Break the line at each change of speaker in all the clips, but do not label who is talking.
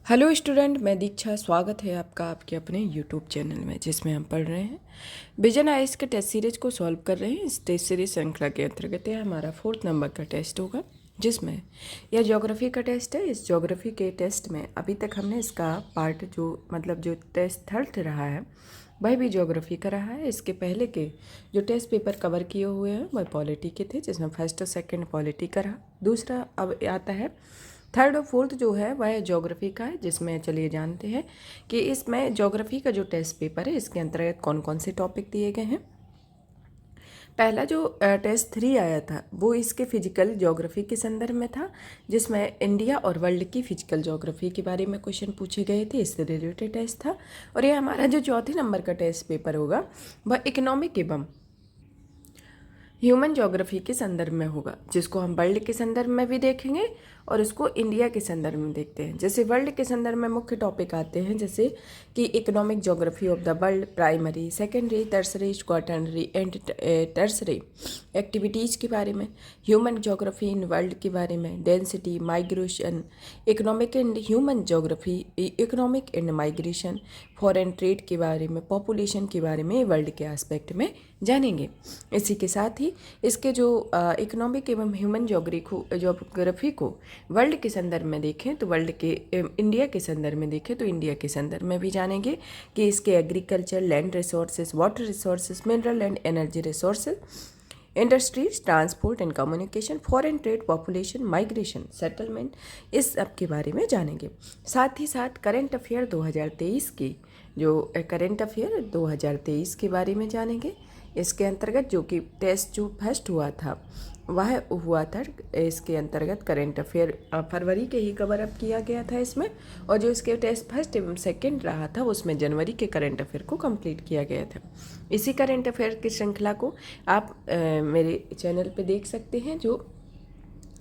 Hello student, मैं दीक्षा। स्वागत है आपका आपके अपने यूट्यूब चैनल में, जिसमें हम पढ़ रहे हैं विजन आईएएस के टेस्ट सीरीज को सॉल्व कर रहे हैं। इस टेस्ट सीरीज श्रृंखला के अंतर्गत यह हमारा 4th नंबर का टेस्ट होगा, जिसमें यह ज्योग्राफी का टेस्ट है। इस ज्योग्राफी के टेस्ट में अभी तक हमने इसका पार्ट जो टेस्ट थर्ड रहा है वह भी ज्योग्राफी का रहा है। इसके पहले के जो टेस्ट पेपर कवर किए हुए हैं वह पॉलिटी के थे, जिसमें फर्स्ट और सेकंड पॉलिटी का रहा। दूसरा अब आता है थर्ड और फोर्थ जो है वह ज्योग्राफी का है, जिसमें चलिए जानते हैं कि इसमें ज्योग्राफी का जो टेस्ट पेपर है इसके अंतर्गत कौन कौन से टॉपिक दिए गए हैं। पहला जो टेस्ट 3 आया था वो इसके फिजिकल ज्योग्राफी के संदर्भ में था, जिसमें इंडिया और वर्ल्ड की फिजिकल ज्योग्राफी के बारे में क्वेश्चन पूछे गए थे। इससे रिलेटेड टेस्ट था। और ये हमारा जो चौथे नंबर का टेस्ट पेपर होगा वह इकोनॉमिक एवं ह्यूमन ज्योग्राफी के संदर्भ में होगा, जिसको हम वर्ल्ड के संदर्भ में भी देखेंगे और उसको इंडिया के संदर्भ में देखते हैं। जैसे वर्ल्ड के संदर्भ में मुख्य टॉपिक आते हैं, जैसे कि economic geography of the world, primary, secondary, tertiary, quaternary and tertiary activities के बारे में, ह्यूमन ज्योग्राफी इन वर्ल्ड के बारे में, density, migration, economic and human geography, economic and migration, foreign trade के बारे में, पॉपुलेशन के बारे में, वर्ल्ड के एस्पेक्ट में जानेंगे। इसी के साथ ही इसके जो इकोनॉमिक एवं ह्यूमन ज्योग्राफी को वर्ल्ड के संदर्भ में देखें तो वर्ल्ड के, इंडिया के संदर्भ में देखें तो इंडिया के संदर्भ में भी जानेंगे कि इसके agriculture, land resources, water resources, mineral and energy resources, industries, transport and communication, foreign trade, population, migration, settlement, इस सब के बारे में जानेंगे। साथ ही साथ करंट अफेयर 2023 की जो करंट अफेयर 2023 के बारे में जानेंगे। इसके अंतर्गत जो कि टेस्ट जो फर्स्ट हुआ था वह हुआ था, इसके अंतर्गत करंट अफेयर फरवरी के ही कवर अप किया गया था इसमें, और जो इसके टेस्ट फर्स्ट एवं सेकंड रहा था उसमें जनवरी के करंट अफेयर को कंप्लीट किया गया था। इसी करंट अफेयर की श्रृंखला को आप मेरे चैनल पे देख सकते हैं, जो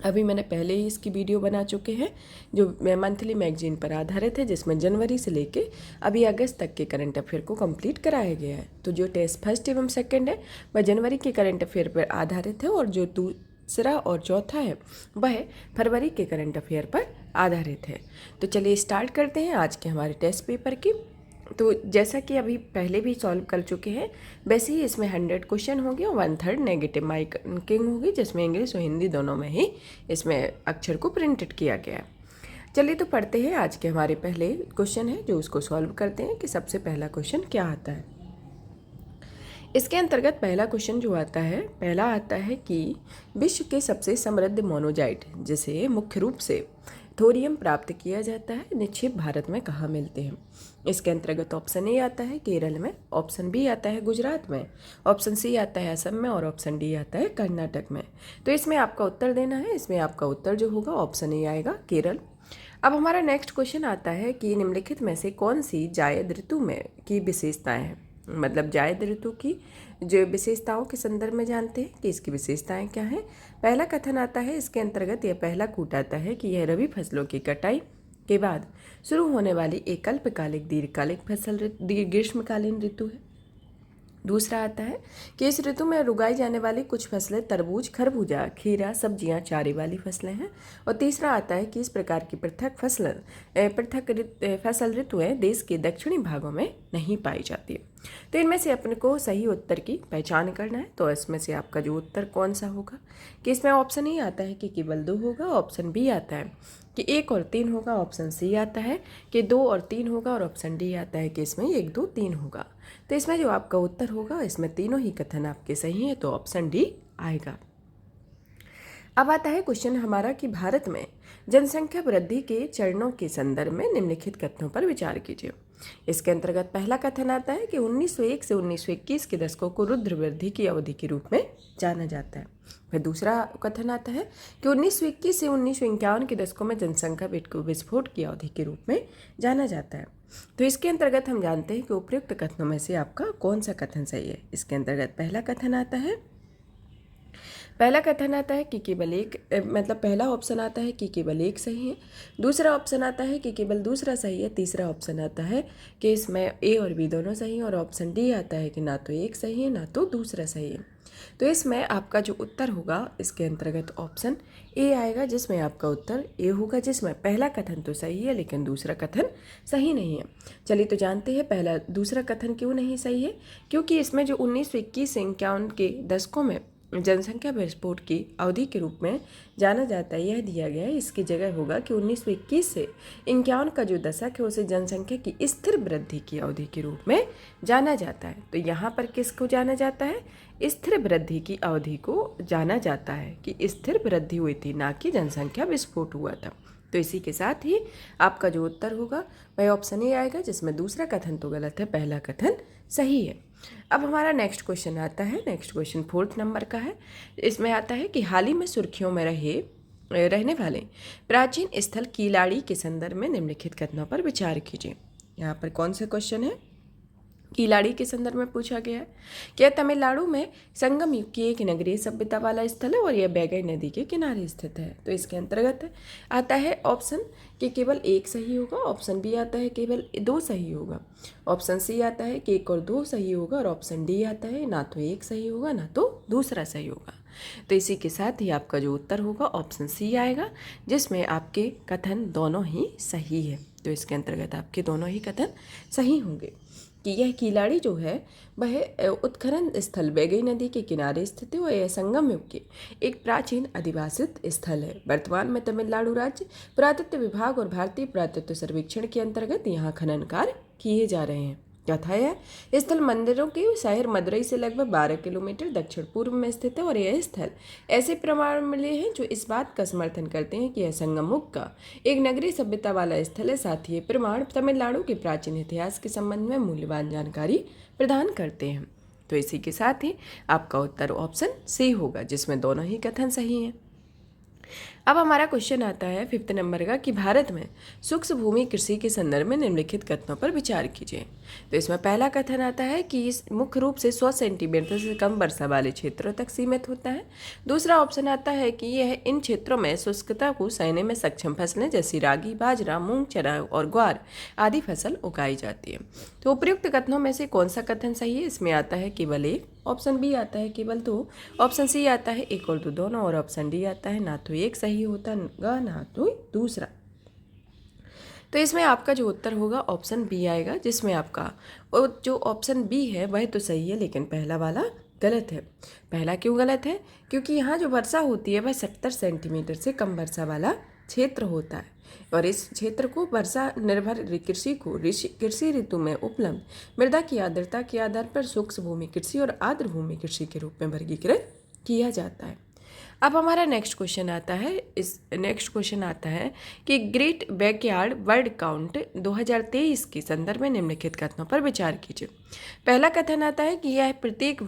अभी मैंने पहले ही इसकी वीडियो बना चुके हैं, जो मंथली मैगजीन पर आधारित है, जिसमें जनवरी से लेके अभी अगस्त तक के करंट अफेयर को कंप्लीट कराया गया है। तो जो टेस्ट फर्स्ट एवं सेकंड है वह जनवरी के करंट अफेयर पर आधारित है, और जो दूसरा और चौथा है वह फरवरी के करंट अफेयर पर आधारित है। तो चलिए स्टार्ट करते हैं आज के हमारे टेस्ट पेपर की। तो जैसा कि अभी पहले भी सॉल्व कर चुके हैं, वैसे ही इसमें 100 क्वेश्चन होंगे और 1/3 नेगेटिव मार्किंग होगी, जिसमें इंग्लिश और हिंदी दोनों में ही इसमें अक्षर को प्रिंटेड किया गया है। चलिए तो पढ़ते हैं आज के हमारे पहले क्वेश्चन है, जो उसको सॉल्व करते हैं कि सबसे पहला क्वेश्चन क्या आता है। इसके अंतर्गत पहला क्वेश्चन जो आता है, पहला आता है कि विश्व के सबसे समृद्ध मोनोजाइट, जिसे मुख्य रूप से थोरियम प्राप्त किया जाता है, निक्षेप भारत में कहाँ मिलते हैं। इसके अंतर्गत ऑप्शन ए आता है केरल में, ऑप्शन बी आता है गुजरात में, ऑप्शन सी आता है असम में, और ऑप्शन डी आता है कर्नाटक में। तो इसमें आपका उत्तर देना है। इसमें आपका उत्तर जो होगा ऑप्शन ए आएगा, केरल। अब हमारा नेक्स्ट क्वेश्चन आता है कि निम्नलिखित में से कौन सी जायद ऋतु में की विशेषताएं हैं। मतलब जायद ऋतु की जो विशेषताओं के संदर्भ में जानते हैं कि इसकी विशेषताएं क्या हैं। पहला कथन आता है इसके अंतर्गत, यह पहला कूट आता है कि यह रबी फसलों की कटाई के बाद शुरू होने वाली एक अल्पकालिक दीर्घकालिक फसल ग्रीष्मकालीन ऋतु है। दूसरा आता है कि इस ऋतु में उगाई जाने वाली कुछ फसलें तरबूज, खरबूजा, खीरा, सब्जियां, चारे वाली फसलें हैं। और तीसरा आता है कि इस प्रकार की पृथक फसल ऋतुएं देश के दक्षिणी भागों में नहीं पाई जाती है। तो इनमें से अपने को सही उत्तर की पहचान करना है। तो इसमें से आपका जो उत्तर कौन सा होगा, कि इसमें ऑप्शन ए आता है कि केवल 2 होगा, ऑप्शन बी आता है कि 1 और 3 होगा, ऑप्शन सी आता है कि 2 और 3 होगा, और ऑप्शन डी आता है कि इसमें 1, 2, 3 होगा। तो इसमें जो आपका उत्तर होगा, इसमें तीनों ही कथन आपके सही हैं, तो ऑप्शन डी आएगा। अब आता है क्वेश्चन हमारा कि भारत में जनसंख्या वृद्धि के चरणों के संदर्भ में निम्नलिखित कथनों पर विचार कीजिए। इसके अंतर्गत पहला कथन आता है कि 1901 से 1921 के दशकों को रुद्र वृद्धि की अवधि के रूप में जाना जाता है। फिर दूसरा कथन आता है कि 1921 से 1951 के दशकों में जनसंख्या विस्फोट की अवधि के रूप में जाना जाता है। तो इसके अंतर्गत हम जानते हैं कि उपयुक्त कथनों में से आपका कौन सा कथन सही है। इसके अंतर्गत पहला कथन आता है कि केवल एक, मतलब पहला ऑप्शन आता है कि केवल एक सही है। दूसरा ऑप्शन आता है कि केवल दूसरा सही है। तीसरा ऑप्शन आता है कि इसमें ए और बी दोनों सही हैं, और ऑप्शन डी आता है कि ना तो एक सही है ना तो दूसरा सही है। तो इसमें आपका जो उत्तर होगा इसके अंतर्गत ऑप्शन ए आएगा, जिसमें आपका उत्तर ए होगा, जिसमें पहला कथन तो सही है लेकिन दूसरा कथन सही नहीं है। चलिए तो जानते हैं दूसरा कथन क्यों नहीं सही है। क्योंकि इसमें जो 1921 से 51 के दशकों में जनसंख्या विस्फोट की अवधि के रूप में जाना जाता है, यह दिया गया है। इसकी जगह होगा कि 1921 से 51 का जो दशक है उसे जनसंख्या की स्थिर वृद्धि की अवधि के रूप में जाना जाता है। तो यहाँ पर किसको जाना जाता है? स्थिर वृद्धि की अवधि को जाना जाता है कि स्थिर वृद्धि हुई थी, ना कि जनसंख्या विस्फोट हुआ था। तो इसी के साथ ही आपका जो उत्तर होगा वह ऑप्शन ए आएगा, जिसमें दूसरा कथन तो गलत है, पहला कथन सही है। अब हमारा नेक्स्ट क्वेश्चन आता है। नेक्स्ट क्वेश्चन 4th नंबर का है। इसमें आता है कि हाल ही में सुर्खियों में रहने वाले प्राचीन स्थल कीलाड़ी के संदर्भ में निम्नलिखित कथनों पर विचार कीजिए। यहाँ पर कौन सा क्वेश्चन है? कीलाड़ी के संदर्भ में पूछा गया है। क्या तमिलनाडु में संगम युग की एक नगरीय सभ्यता वाला स्थल है और यह बैगई नदी के किनारे स्थित है। तो इसके अंतर्गत आता है ऑप्शन कि केवल एक सही होगा, ऑप्शन बी आता है केवल 2 सही होगा, ऑप्शन सी आता है कि 1 और 2 सही होगा, और ऑप्शन डी आता है ना तो 1 सही होगा ना तो दूसरा सही होगा। तो इसी के साथ ही आपका जो उत्तर होगा ऑप्शन सी आएगा, जिसमें आपके कथन दोनों ही सही है। तो इसके अंतर्गत आपके दोनों ही कथन सही होंगे कि यह कीलाड़ी जो है वह उत्खनन स्थल बैगई नदी के किनारे स्थित है और यह संगम युग के एक प्राचीन अधिवासित स्थल है। वर्तमान में तमिलनाडु राज्य पुरातत्व विभाग और भारतीय पुरातत्व सर्वेक्षण के अंतर्गत यहाँ खनन कार्य किए जा रहे हैं। चौथा है स्थल मंदिरों के शहर मदुरई से लगभग 12 किलोमीटर दक्षिण पूर्व में स्थित है और यह स्थल ऐसे प्रमाण मिले हैं जो इस बात का समर्थन करते हैं कि यह संगमयुग का एक नगरीय सभ्यता वाला स्थल है। साथ ही ये प्रमाण तमिलनाडु के प्राचीन इतिहास के संबंध में मूल्यवान जानकारी प्रदान करते हैं। तो इसी के साथ ही आपका उत्तर ऑप्शन सी होगा, जिसमें दोनों ही कथन सही हैं। अब हमारा क्वेश्चन आता है 5th नंबर का कि भारत में शुष्क भूमि कृषि के संदर्भ में निम्नलिखित कथनों पर विचार कीजिए। तो इसमें पहला कथन आता है कि इस मुख्य रूप से 100 सेंटीमीटर से कम वर्षा वाले क्षेत्रों तक सीमित होता है। दूसरा ऑप्शन आता है कि यह इन क्षेत्रों में शुष्कता को सहने में सक्षम फसलें जैसी रागी, बाजरा, मूंग, चना और ग्वार आदि फसल उगाई जाती है। तो उपयुक्त कथनों में से कौन सा कथन सही है? इसमें आता है केवल 1, ऑप्शन बी आता है केवल 2, ऑप्शन सी आता है 1 और 2 दोनों, और ऑप्शन डी आता है ना तो 1 सही होता ना तो दूसरा। तो इसमें आपका जो उत्तर होगा ऑप्शन बी आएगा, जिसमें आपका जो ऑप्शन बी है वह तो सही है लेकिन पहला वाला गलत है। पहला क्यों गलत है? क्योंकि यहाँ जो वर्षा होती है वह 70 सेंटीमीटर से कम वर्षा वाला क्षेत्र होता है और इस क्षेत्र को वर्षा निर्भर कृषि ऋतु में उपलब्ध मृदा की आर्द्रता के आधार पर शुष्क भूमि कृषि और आर्द्र भूमि कृषि के रूप में वर्गीकृत किया जाता है। अब हमारा नेक्स्ट क्वेश्चन आता है कि ग्रेट बैकयार्ड वर्ल्ड काउंट 2023 के संदर्भ में निम्नलिखित कथनों पर विचार कीजिए। पहला कथन आता है कि यह प्रत्येक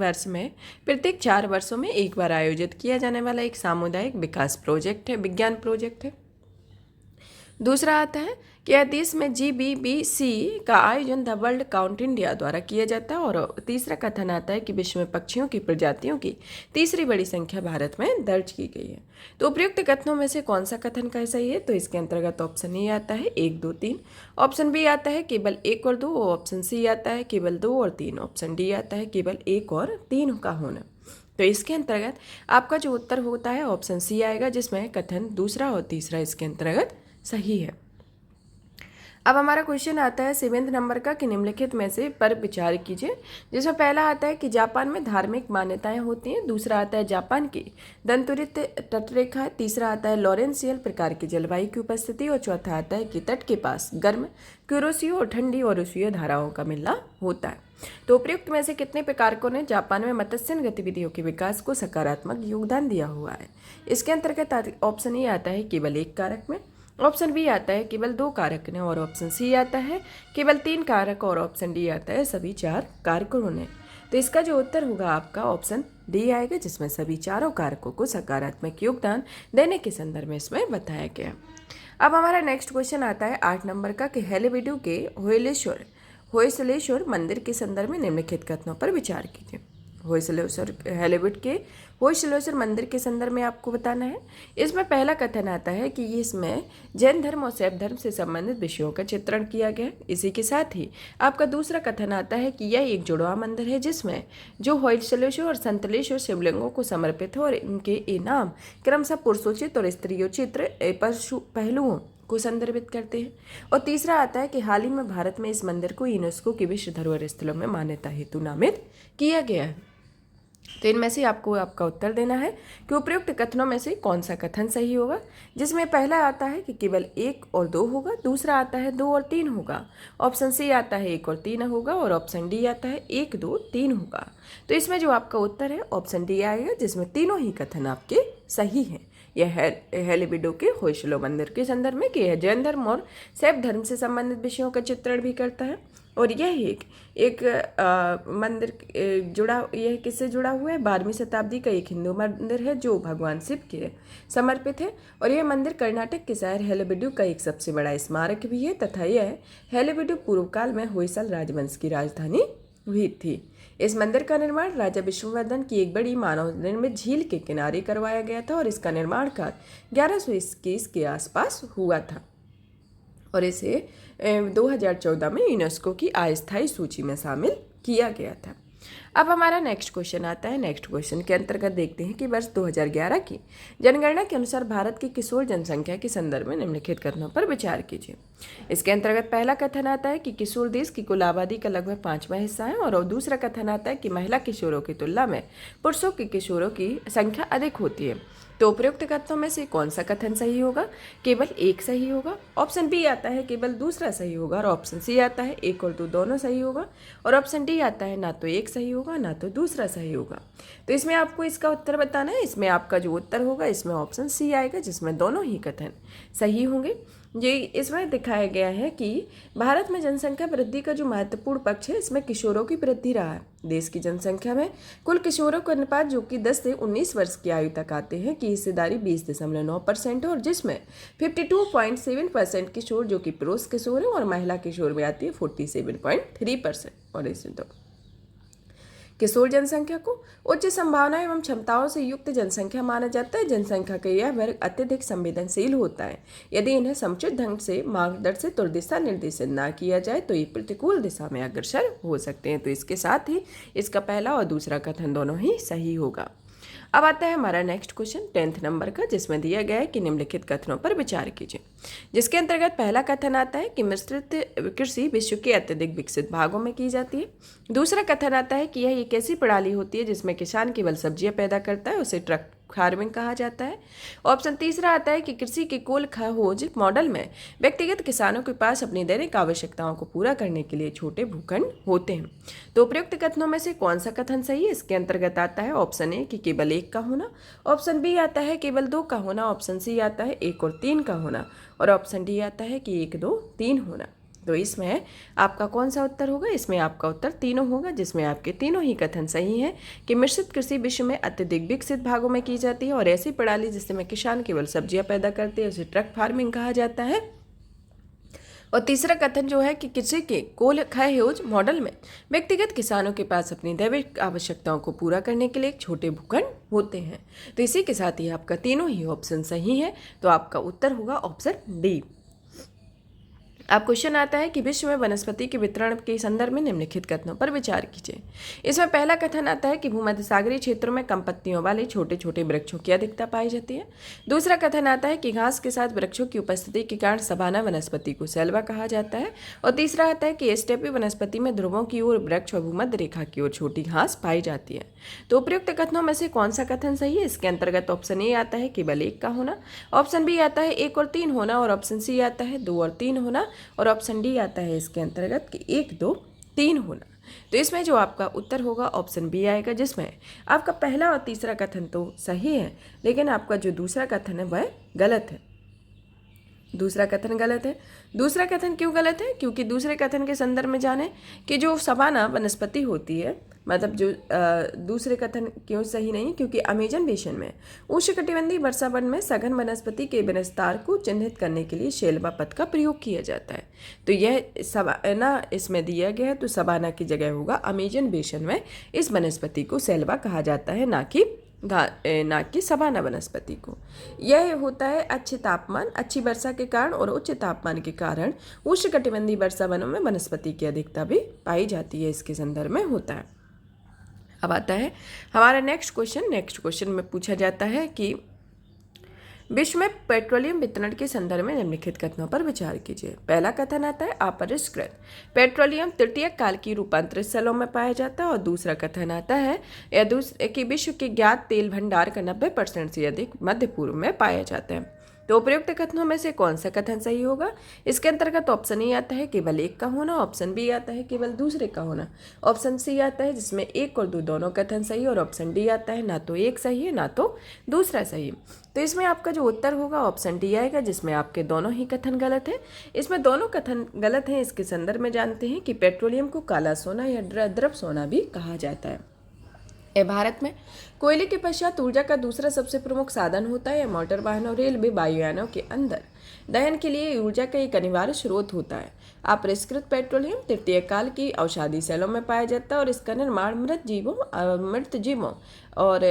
4 वर्षों में एक बार आयोजित किया जाने वाला एक सामुदायिक विज्ञान प्रोजेक्ट है। दूसरा आता है कि यह देश में GBBC का आयोजन द वर्ल्ड काउंट इंडिया द्वारा किया जाता है। और तीसरा कथन आता है कि विश्व में पक्षियों की प्रजातियों की तीसरी बड़ी संख्या भारत में दर्ज की गई है। तो उपयुक्त कथनों में से कौन सा कथन का सही है? तो इसके अंतर्गत ऑप्शन ए आता है 1, 2, 3, ऑप्शन बी आता है केवल 1 और 2, ऑप्शन सी आता है केवल 2 और 3, ऑप्शन डी आता है केवल 1 और 3 का होना। तो इसके अंतर्गत आपका जो उत्तर होता है ऑप्शन सी आएगा, जिसमें कथन दूसरा और तीसरा इसके अंतर्गत सही है। अब हमारा क्वेश्चन आता है 7th नंबर का कि निम्नलिखित में से पर विचार कीजिए, जिसमें पहला आता है कि जापान में धार्मिक मान्यताएं होती हैं, दूसरा आता है जापान की दंतुरित तटरेखा, तीसरा आता है लॉरेंशियल प्रकार की जलवायु की उपस्थिति, और चौथा आता है कि तट के पास गर्म क्यूरोसियो और ठंडी और ऊष्मीय धाराओं का मिलना होता है। तो उपयुक्त में से कितने प्रकारकों ने जापान में मत्स्य गतिविधियों के विकास को सकारात्मक योगदान दिया हुआ है? इसके अंतर्गत ऑप्शन ए आता है केवल 1 कारक में, ऑप्शन बी आता है केवल 2 कारक ने, और ऑप्शन सी आता है केवल 3 कारक, और ऑप्शन डी आता है सभी 4 कारकों ने। तो इसका जो उत्तर होगा आपका ऑप्शन डी आएगा, जिसमें सभी चारों कारकों को सकारात्मक योगदान देने के संदर्भ में इसमें बताया गया। अब हमारा नेक्स्ट क्वेश्चन आता है 8 नंबर का कि हेलेबिडु के होयसलेश्वर मंदिर के संदर्भ में निम्नलिखित कथनों पर विचार कीजिए। होयसलेश्वर और हेलीवुड के होयसलेश्वर मंदिर के संदर्भ में आपको बताना है। इसमें पहला कथन आता है कि इसमें जैन धर्म और शैव धर्म से संबंधित विषयों का चित्रण किया गया है। इसी के साथ ही आपका दूसरा कथन आता है कि यह एक जुड़वा मंदिर है जिसमें जो होयसलेश्वर और संतलेश्वर शिवलिंगों को समर्पित है और इनके इनाम क्रमशः पुरुषोचित और स्त्रियोचित पहलुओं को संदर्भित करते हैं। और तीसरा आता है कि हाल ही में भारत में इस मंदिर को यूनेस्को की विश्व धरोहर स्थलों में मान्यता हेतु नामित किया गया है। तो इनमें से आपको आपका उत्तर देना है कि उपयुक्त कथनों में से कौन सा कथन सही होगा, जिसमें पहला आता है कि केवल 1 और 2 होगा, दूसरा आता है 2 और 3 होगा, ऑप्शन सी आता है 1 और 3 होगा और ऑप्शन डी आता है 1, 2, 3 होगा। तो इसमें जो आपका उत्तर है ऑप्शन डी आएगा, जिसमें तीनों ही कथन आपके सही हैं। यह हेलीविडो के होयसलो मंदिर के संदर्भ में कि यह जैन धर्म और शैव धर्म से संबंधित विषयों का चित्रण भी करता है और यह एक मंदिर यह किससे जुड़ा हुआ है? 12वीं शताब्दी का एक हिंदू मंदिर है जो भगवान शिव के समर्पित है और यह मंदिर कर्नाटक के शहर हेलीविडु का एक सबसे बड़ा स्मारक भी है तथा यह हेलीविडु पूर्व काल में होयसल राजवंश की राजधानी हुई थी। इस मंदिर का निर्माण राजा विष्णुवर्धन की एक बड़ी मानव निर्मित झील के किनारे करवाया गया था और इसका निर्माण कार्य 1121 के आसपास हुआ था और इसे 2014 में यूनेस्को की अस्थायी सूची में शामिल किया गया था। अब हमारा नेक्स्ट क्वेश्चन आता है। नेक्स्ट क्वेश्चन के अंतर्गत देखते हैं कि वर्ष 2011 की जनगणना के अनुसार भारत की किशोर जनसंख्या के संदर्भ में निम्नलिखित कथनों पर विचार कीजिए। इसके अंतर्गत पहला कथन आता है कि किशोर देश की कुल आबादी का लगभग 5वां हिस्सा है और दूसरा कथन आता है कि महिला किशोरों की तुलना में पुरुषों के किशोरों की संख्या अधिक होती है। तो उपयुक्त कथनों में से कौन सा कथन सही होगा? केवल 1 सही होगा, ऑप्शन बी आता है केवल दूसरा सही होगा और ऑप्शन सी आता है 1 और 2 दोनों सही होगा और ऑप्शन डी आता है ना तो 1 सही होगा ना तो दूसरा सही होगा। तो इसमें आपको इसका उत्तर बताना है। इसमें आपका जो उत्तर होगा इसमें ऑप्शन सी आएगा, जिसमें दोनों ही कथन सही होंगे। ये इसमें दिखाया गया है कि भारत में जनसंख्या वृद्धि का जो महत्वपूर्ण पक्ष है इसमें किशोरों की वृद्धि रहा है। देश की जनसंख्या में कुल किशोरों का अनुपात जो कि 10 से 19 वर्ष की आयु तक आते हैं की हिस्सेदारी 20.9% है और जिसमें 52.7% किशोर जो कि पुरुष किशोर है और महिला किशोर में आती है 47.3%। और इसे तो किशोर जनसंख्या को उच्च संभावना एवं क्षमताओं से युक्त जनसंख्या माना जाता है। जनसंख्या का यह वर्ग अत्यधिक संवेदनशील होता है। यदि इन्हें समुचित ढंग से मार्गदर्शित और दिशा निर्देशित न किया जाए तो ये प्रतिकूल दिशा में अग्रसर हो सकते हैं। तो इसके साथ ही इसका पहला और दूसरा कथन दोनों ही सही होगा। अब आता है हमारा नेक्स्ट क्वेश्चन 10th नंबर का, जिसमें दिया गया है कि निम्नलिखित कथनों पर विचार कीजिए। जिसके अंतर्गत पहला कथन आता है कि मिश्रित कृषि विश्व के अत्यधिक विकसित भागों में की जाती है। दूसरा कथन आता है कि यह एक ऐसी प्रणाली होती है जिसमें किसान केवल सब्जियां पैदा करता है, उसे ट्रक फार्मिंग कहा जाता है। ऑप्शन तीसरा आता है कि कृषि के कुल खोज मॉडल में व्यक्तिगत किसानों के पास अपनी दैनिक आवश्यकताओं को पूरा करने के लिए छोटे भूखंड होते हैं। तो उपयुक्त कथनों में से कौन सा कथन सही है? इसके अंतर्गत आता है ऑप्शन ए कि केवल 1 का होना, ऑप्शन बी आता है केवल 2 का होना, ऑप्शन सी आता है 1 और 3 का होना और ऑप्शन डी आता है कि 1, 2, 3 होना। तो इसमें आपका कौन सा उत्तर होगा? इसमें आपका उत्तर तीनों होगा, जिसमें आपके तीनों ही कथन सही हैं कि मिश्रित कृषि विश्व में अत्यधिक विकसित भागों में की जाती है और ऐसी प्रणाली जिसमें किसान केवल सब्जियां पैदा करते हैं उसे ट्रक फार्मिंग कहा जाता है। और तीसरा कथन जो है कि कृषि के कुल खोज मॉडल में व्यक्तिगत किसानों के पास अपनी दैनिक आवश्यकताओं को पूरा करने के लिए छोटे भूखंड होते हैं। तो इसी के साथ ही आपका तीनों ही ऑप्शन सही है। तो आपका उत्तर होगा ऑप्शन डी। अब क्वेश्चन आता है कि विश्व में वनस्पति के वितरण के संदर्भ में निम्नलिखित कथनों पर विचार कीजिए। इसमें पहला कथन आता है कि भूमध्य सागरीय क्षेत्रों में कम पत्तियों वाले छोटे छोटे वृक्षों की अधिकता पाई जाती है। दूसरा कथन आता है कि घास के साथ वृक्षों की उपस्थिति के कारण सवाना वनस्पति को सेल्वा कहा जाता है। और तीसरा आता है कि स्टेपी वनस्पति में ध्रुवों की ओर वृक्ष और भूमध्य रेखा की ओर छोटी घास पाई जाती है। तो उपयुक्त कथनों में से कौन सा कथन सही है? इसके अंतर्गत ऑप्शन ए आता है केवल 1 का होना, ऑप्शन बी आता है 1 और 3 होना और ऑप्शन सी आता है 2 और 3 होना और ऑप्शन डी आता है इसके अंतर्गत कि 1, 2, 3 होना। तो इसमें जो आपका उत्तर होगा ऑप्शन बी आएगा, जिसमें आपका पहला और तीसरा कथन तो सही है लेकिन आपका जो दूसरा कथन है वह गलत है। दूसरा कथन गलत है। दूसरा कथन क्यों गलत है? क्योंकि दूसरे कथन के संदर्भ में जाने कि जो सवाना वनस्पति होती है, मतलब जो दूसरे कथन क्यों सही नहीं, क्योंकि अमेजन बेसिन में उष्णकटिबंधीय वर्षा वन में सघन वनस्पति के विस्तार को चिन्हित करने के लिए शेलवा पद का प्रयोग किया जाता है। तो यह सवाना इसमें दिया गया है, तो सवाना की जगह होगा अमेजन बेसिन में इस वनस्पति को शेलवा कहा जाता है, ना कि सवाना वनस्पति को। यह होता है अच्छे तापमान, अच्छी वर्षा के कारण और उच्च तापमान के कारण उष्णकटिबंधीय वर्षा वनों में वनस्पति की अधिकता भी पाई जाती है, इसके संदर्भ में होता है। अब आता है हमारा नेक्स्ट क्वेश्चन में पूछा जाता है कि विश्व में पेट्रोलियम वितरण के संदर्भ में निम्नलिखित कथनों पर विचार कीजिए। पहला कथन आता है अपरिष्कृत पेट्रोलियम तृतीय काल की रूपांतरित स्थलों में पाया जाता है, और दूसरा कथन आता है कि विश्व के ज्ञात तेल भंडार का 90% से अधिक मध्य पूर्व में पाया जाता है। तो उपयुक्त कथनों में से कौन सा कथन सही होगा? इसके अंतर्गत ऑप्शन ए आता है केवल एक का होना, ऑप्शन बी आता है केवल दूसरे का होना, ऑप्शन सी आता है जिसमें एक और दो दोनों कथन सही, और ऑप्शन डी आता है ना तो एक सही है ना तो दूसरा सही है। तो इसमें आपका जो उत्तर होगा ऑप्शन डी आएगा, जिसमें आपके दोनों ही कथन गलत हैं। इसमें दोनों कथन गलत हैं। इसके संदर्भ में जानते हैं कि पेट्रोलियम को काला सोना या द्रव सोना भी कहा जाता है। भारत में कोयले के पश्चात ऊर्जा का दूसरा सबसे प्रमुख साधन होता है। मोटर वाहनों, रेलवे, वायुयानों के अंदर दहन के लिए ऊर्जा का एक अनिवार्य स्रोत होता है। अपरिष्कृत पेट्रोलियम तृतीय काल की अवसादी सेलों में पाया जाता है, और इसका निर्माण मृत जीवों और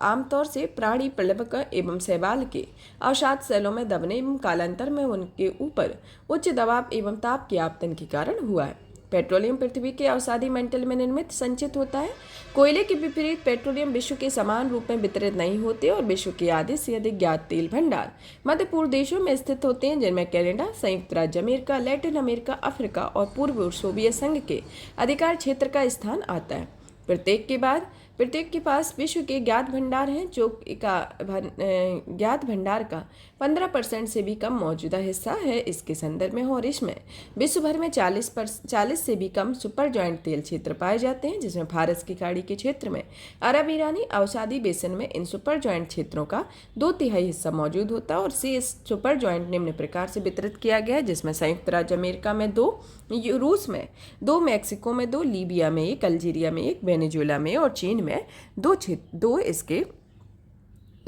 आमतौर से प्राणी प्लवक एवं शैवाल के अवसाद सेलों में दबने एवं कालांतर में उनके ऊपर उच्च दबाव एवं ताप के आपतन के कारण हुआ है। पेट्रोलियम पृथ्वी के अवसादी मंडल में निर्मित संचित होता है। कोयले के विपरीत पेट्रोलियम विश्व के समान रूप में वितरित नहीं होते, और विश्व के आधे से अधिक ज्ञात तेल भंडार मध्य पूर्व देशों में स्थित होते हैं, जिनमें कनाडा, संयुक्त राज्य अमेरिका, लैटिन अमेरिका, अफ्रीका और पूर्व सोवियत संघ के अधिकार क्षेत्र का स्थान आता है। प्रत्येक के पास विश्व के ज्ञात भंडार हैं, जो ज्ञात भंडार का 15% से भी कम मौजूदा हिस्सा है इसके संदर्भ में, और इसमें विश्व भर में 40 से भी कम सुपर जॉइंट तेल क्षेत्र पाए जाते हैं, जिसमें फारस की खाड़ी के क्षेत्र में अरब ईरानी अवसादी बेसिन में इन सुपर जॉइंट क्षेत्रों का 2/3 हिस्सा मौजूद होता है। और इस सुपर जॉइंट निम्न प्रकार से वितरित किया गया है, जिसमें संयुक्त राज्य अमेरिका में 2, रूस में 2, मैक्सिको में 2, लीबिया में 1, अल्जीरिया में 1, वेनेजुएला में और चीन में 2 इसके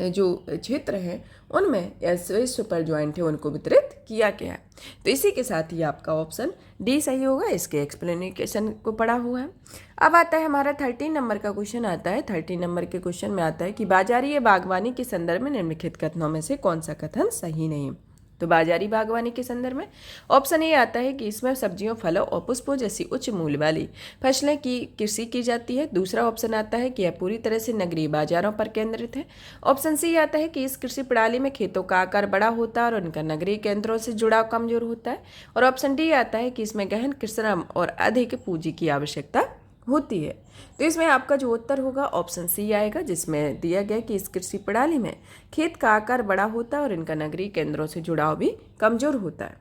जो क्षेत्र हैं उनमें ऐसे सुपर जॉइंट है उनको वितरित किया गया है। तो इसी के साथ ही आपका ऑप्शन डी सही होगा। इसके एक्सप्लेनेशन को पढ़ा हुआ है। अब आता है हमारा 13 नंबर का क्वेश्चन आता है। 13 नंबर के क्वेश्चन में आता है कि बाजारी बागवानी के संदर्भ में निम्नलिखित कथनों में से कौन सा कथन सही नहीं है। तो बाजारी बागवानी के संदर्भ में ऑप्शन ए आता है कि इसमें सब्जियों, फलों और पुष्पों जैसी उच्च मूल्य वाली फसलें की कृषि की जाती है। दूसरा ऑप्शन आता है कि यह पूरी तरह से नगरीय बाजारों पर केंद्रित है। ऑप्शन सी आता है कि इस कृषि प्रणाली में खेतों का आकार बड़ा होता है और उनका नगरीय केंद्रों से जुड़ाव कमजोर होता है। और ऑप्शन डी आता है कि इसमें गहन श्रम और अधिक पूंजी की आवश्यकता होती है। तो इसमें आपका जो उत्तर होगा ऑप्शन सी आएगा, जिसमें दिया गया कि इस कृषि प्रणाली में खेत का आकार बड़ा होता है और इनका नगरीय केंद्रों से जुड़ाव भी कमजोर होता है।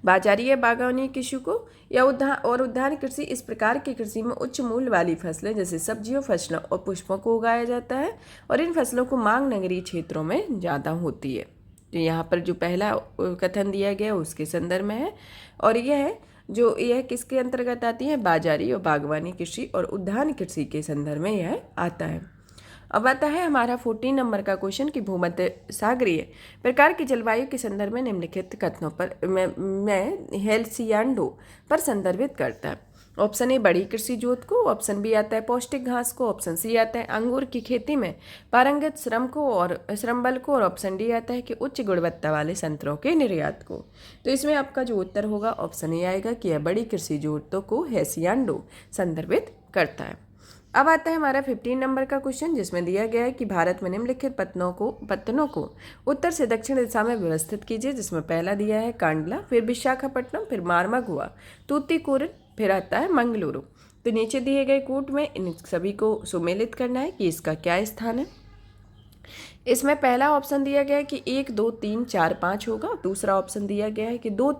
बाजारी या बागवानी कृषि को या उद्यान कृषि इस प्रकार की कृषि में उच्च मूल्य वाली फसलें जैसे सब्जियों, फसलों और पुष्पों को उगाया जाता है, और इन फसलों को मांग नगरीय क्षेत्रों में ज़्यादा होती है। तो यहाँ पर जो पहला कथन दिया गया उसके संदर्भ में है, और यह किसके अंतर्गत आती है? बाजारी और बागवानी कृषि और उद्यान कृषि के संदर्भ में यह आता है। अब आता है हमारा 14 नंबर का क्वेश्चन कि भूमध्य सागरीय प्रकार की जलवायु के संदर्भ में निम्नलिखित कथनों पर मैं हेल्सियांडो पर संदर्भित करता है। ऑप्शन ए बड़ी कृषि जोत को, ऑप्शन बी आता है पौष्टिक घास को, ऑप्शन सी आता है अंगूर की खेती में पारंगत श्रम बल को, और ऑप्शन डी आता है कि उच्च गुणवत्ता वाले संतरों के निर्यात को। तो इसमें आपका जो उत्तर होगा ऑप्शन ए आएगा कि यह बड़ी कृषि जोतों को हेल्सियांडो संदर्भित करता है। अब आता है हमारा 15 नंबर का क्वेश्चन, जिसमें दिया गया है कि भारत में निम्नलिखित पत्तनों को उत्तर से दक्षिण दिशा में व्यवस्थित कीजिए, जिसमें पहला दिया है कांडला, फिर विशाखापट्टनम, फिर मारमागुआ, तूतीकोरिन, फिर आता है मंगलुरु। तो नीचे दिए गए कूट में इन सभी को सुमेलित करना है कि इसका क्या स्थान है। इसमें पहला ऑप्शन दिया गया है कि 1 2 3 4 5 होगा। दूसरा ऑप्शन दिया गया है कि 2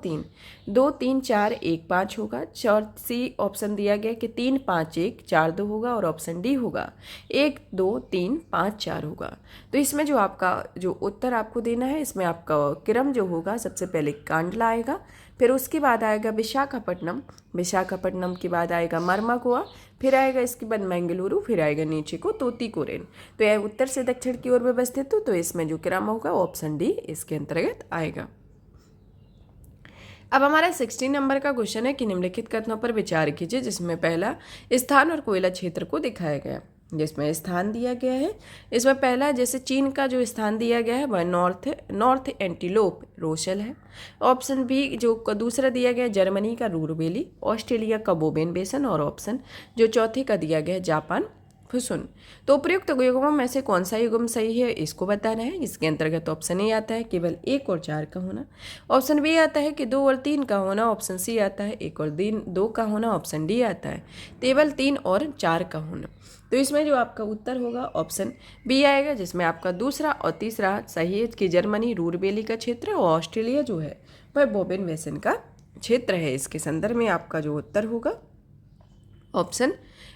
3 4 1 5 होगा। और सी ऑप्शन दिया गया है कि 3 5 1 4 2 होगा, और ऑप्शन डी होगा 1 2 3 5 4 होगा। तो इसमें जो आपका जो उत्तर आपको देना है, इसमें आपका क्रम जो होगा, सबसे पहले कांडला आएगा, फिर उसके बाद आएगा विशाखापट्टनम, विशाखापट्टनम के बाद आएगा मरमागोआ, फिर आएगा इसके बाद मंगलुरु, फिर आएगा नीचे को तूतीकोरिन। तो यह उत्तर से दक्षिण की ओर व्यवस्थित हो, तो इसमें जो क्रम होगा ऑप्शन डी इसके अंतर्गत आएगा। अब हमारा 16 नंबर का क्वेश्चन है कि निम्नलिखित कथनों पर विचार कीजिए, जिसमें पहला स्थान और कोयला क्षेत्र को दिखाया गया, जिसमें स्थान दिया गया है। इसमें पहला जैसे चीन का जो स्थान दिया गया है वह नॉर्थ एंटीलोप रोशल है। ऑप्शन बी जो दूसरा दिया गया है जर्मनी का रूर वैली, ऑस्ट्रेलिया का बोबेन बेसन, और ऑप्शन जो चौथे का दिया गया है जापान फुसुन। तो उपयुक्त युग्मों में से कौन सा युग्म सही है इसको बताना है। इसके अंतर्गत ऑप्शन ए आता है केवल 1 और 4 का होना, ऑप्शन बी आता है कि 2 और 3 का होना, ऑप्शन सी आता है 1 और 2 का होना, ऑप्शन डी आता है केवल 3 और 4 का होना। तो इसमें जो आपका उत्तर होगा ऑप्शन बी आएगा, जिसमें आपका दूसरा और तीसरा सही है कि जर्मनी रूर वैली का क्षेत्र और ऑस्ट्रेलिया जो है वह बोबेन बेसन का क्षेत्र है। इसके संदर्भ में आपका जो उत्तर होगा ऑप्शन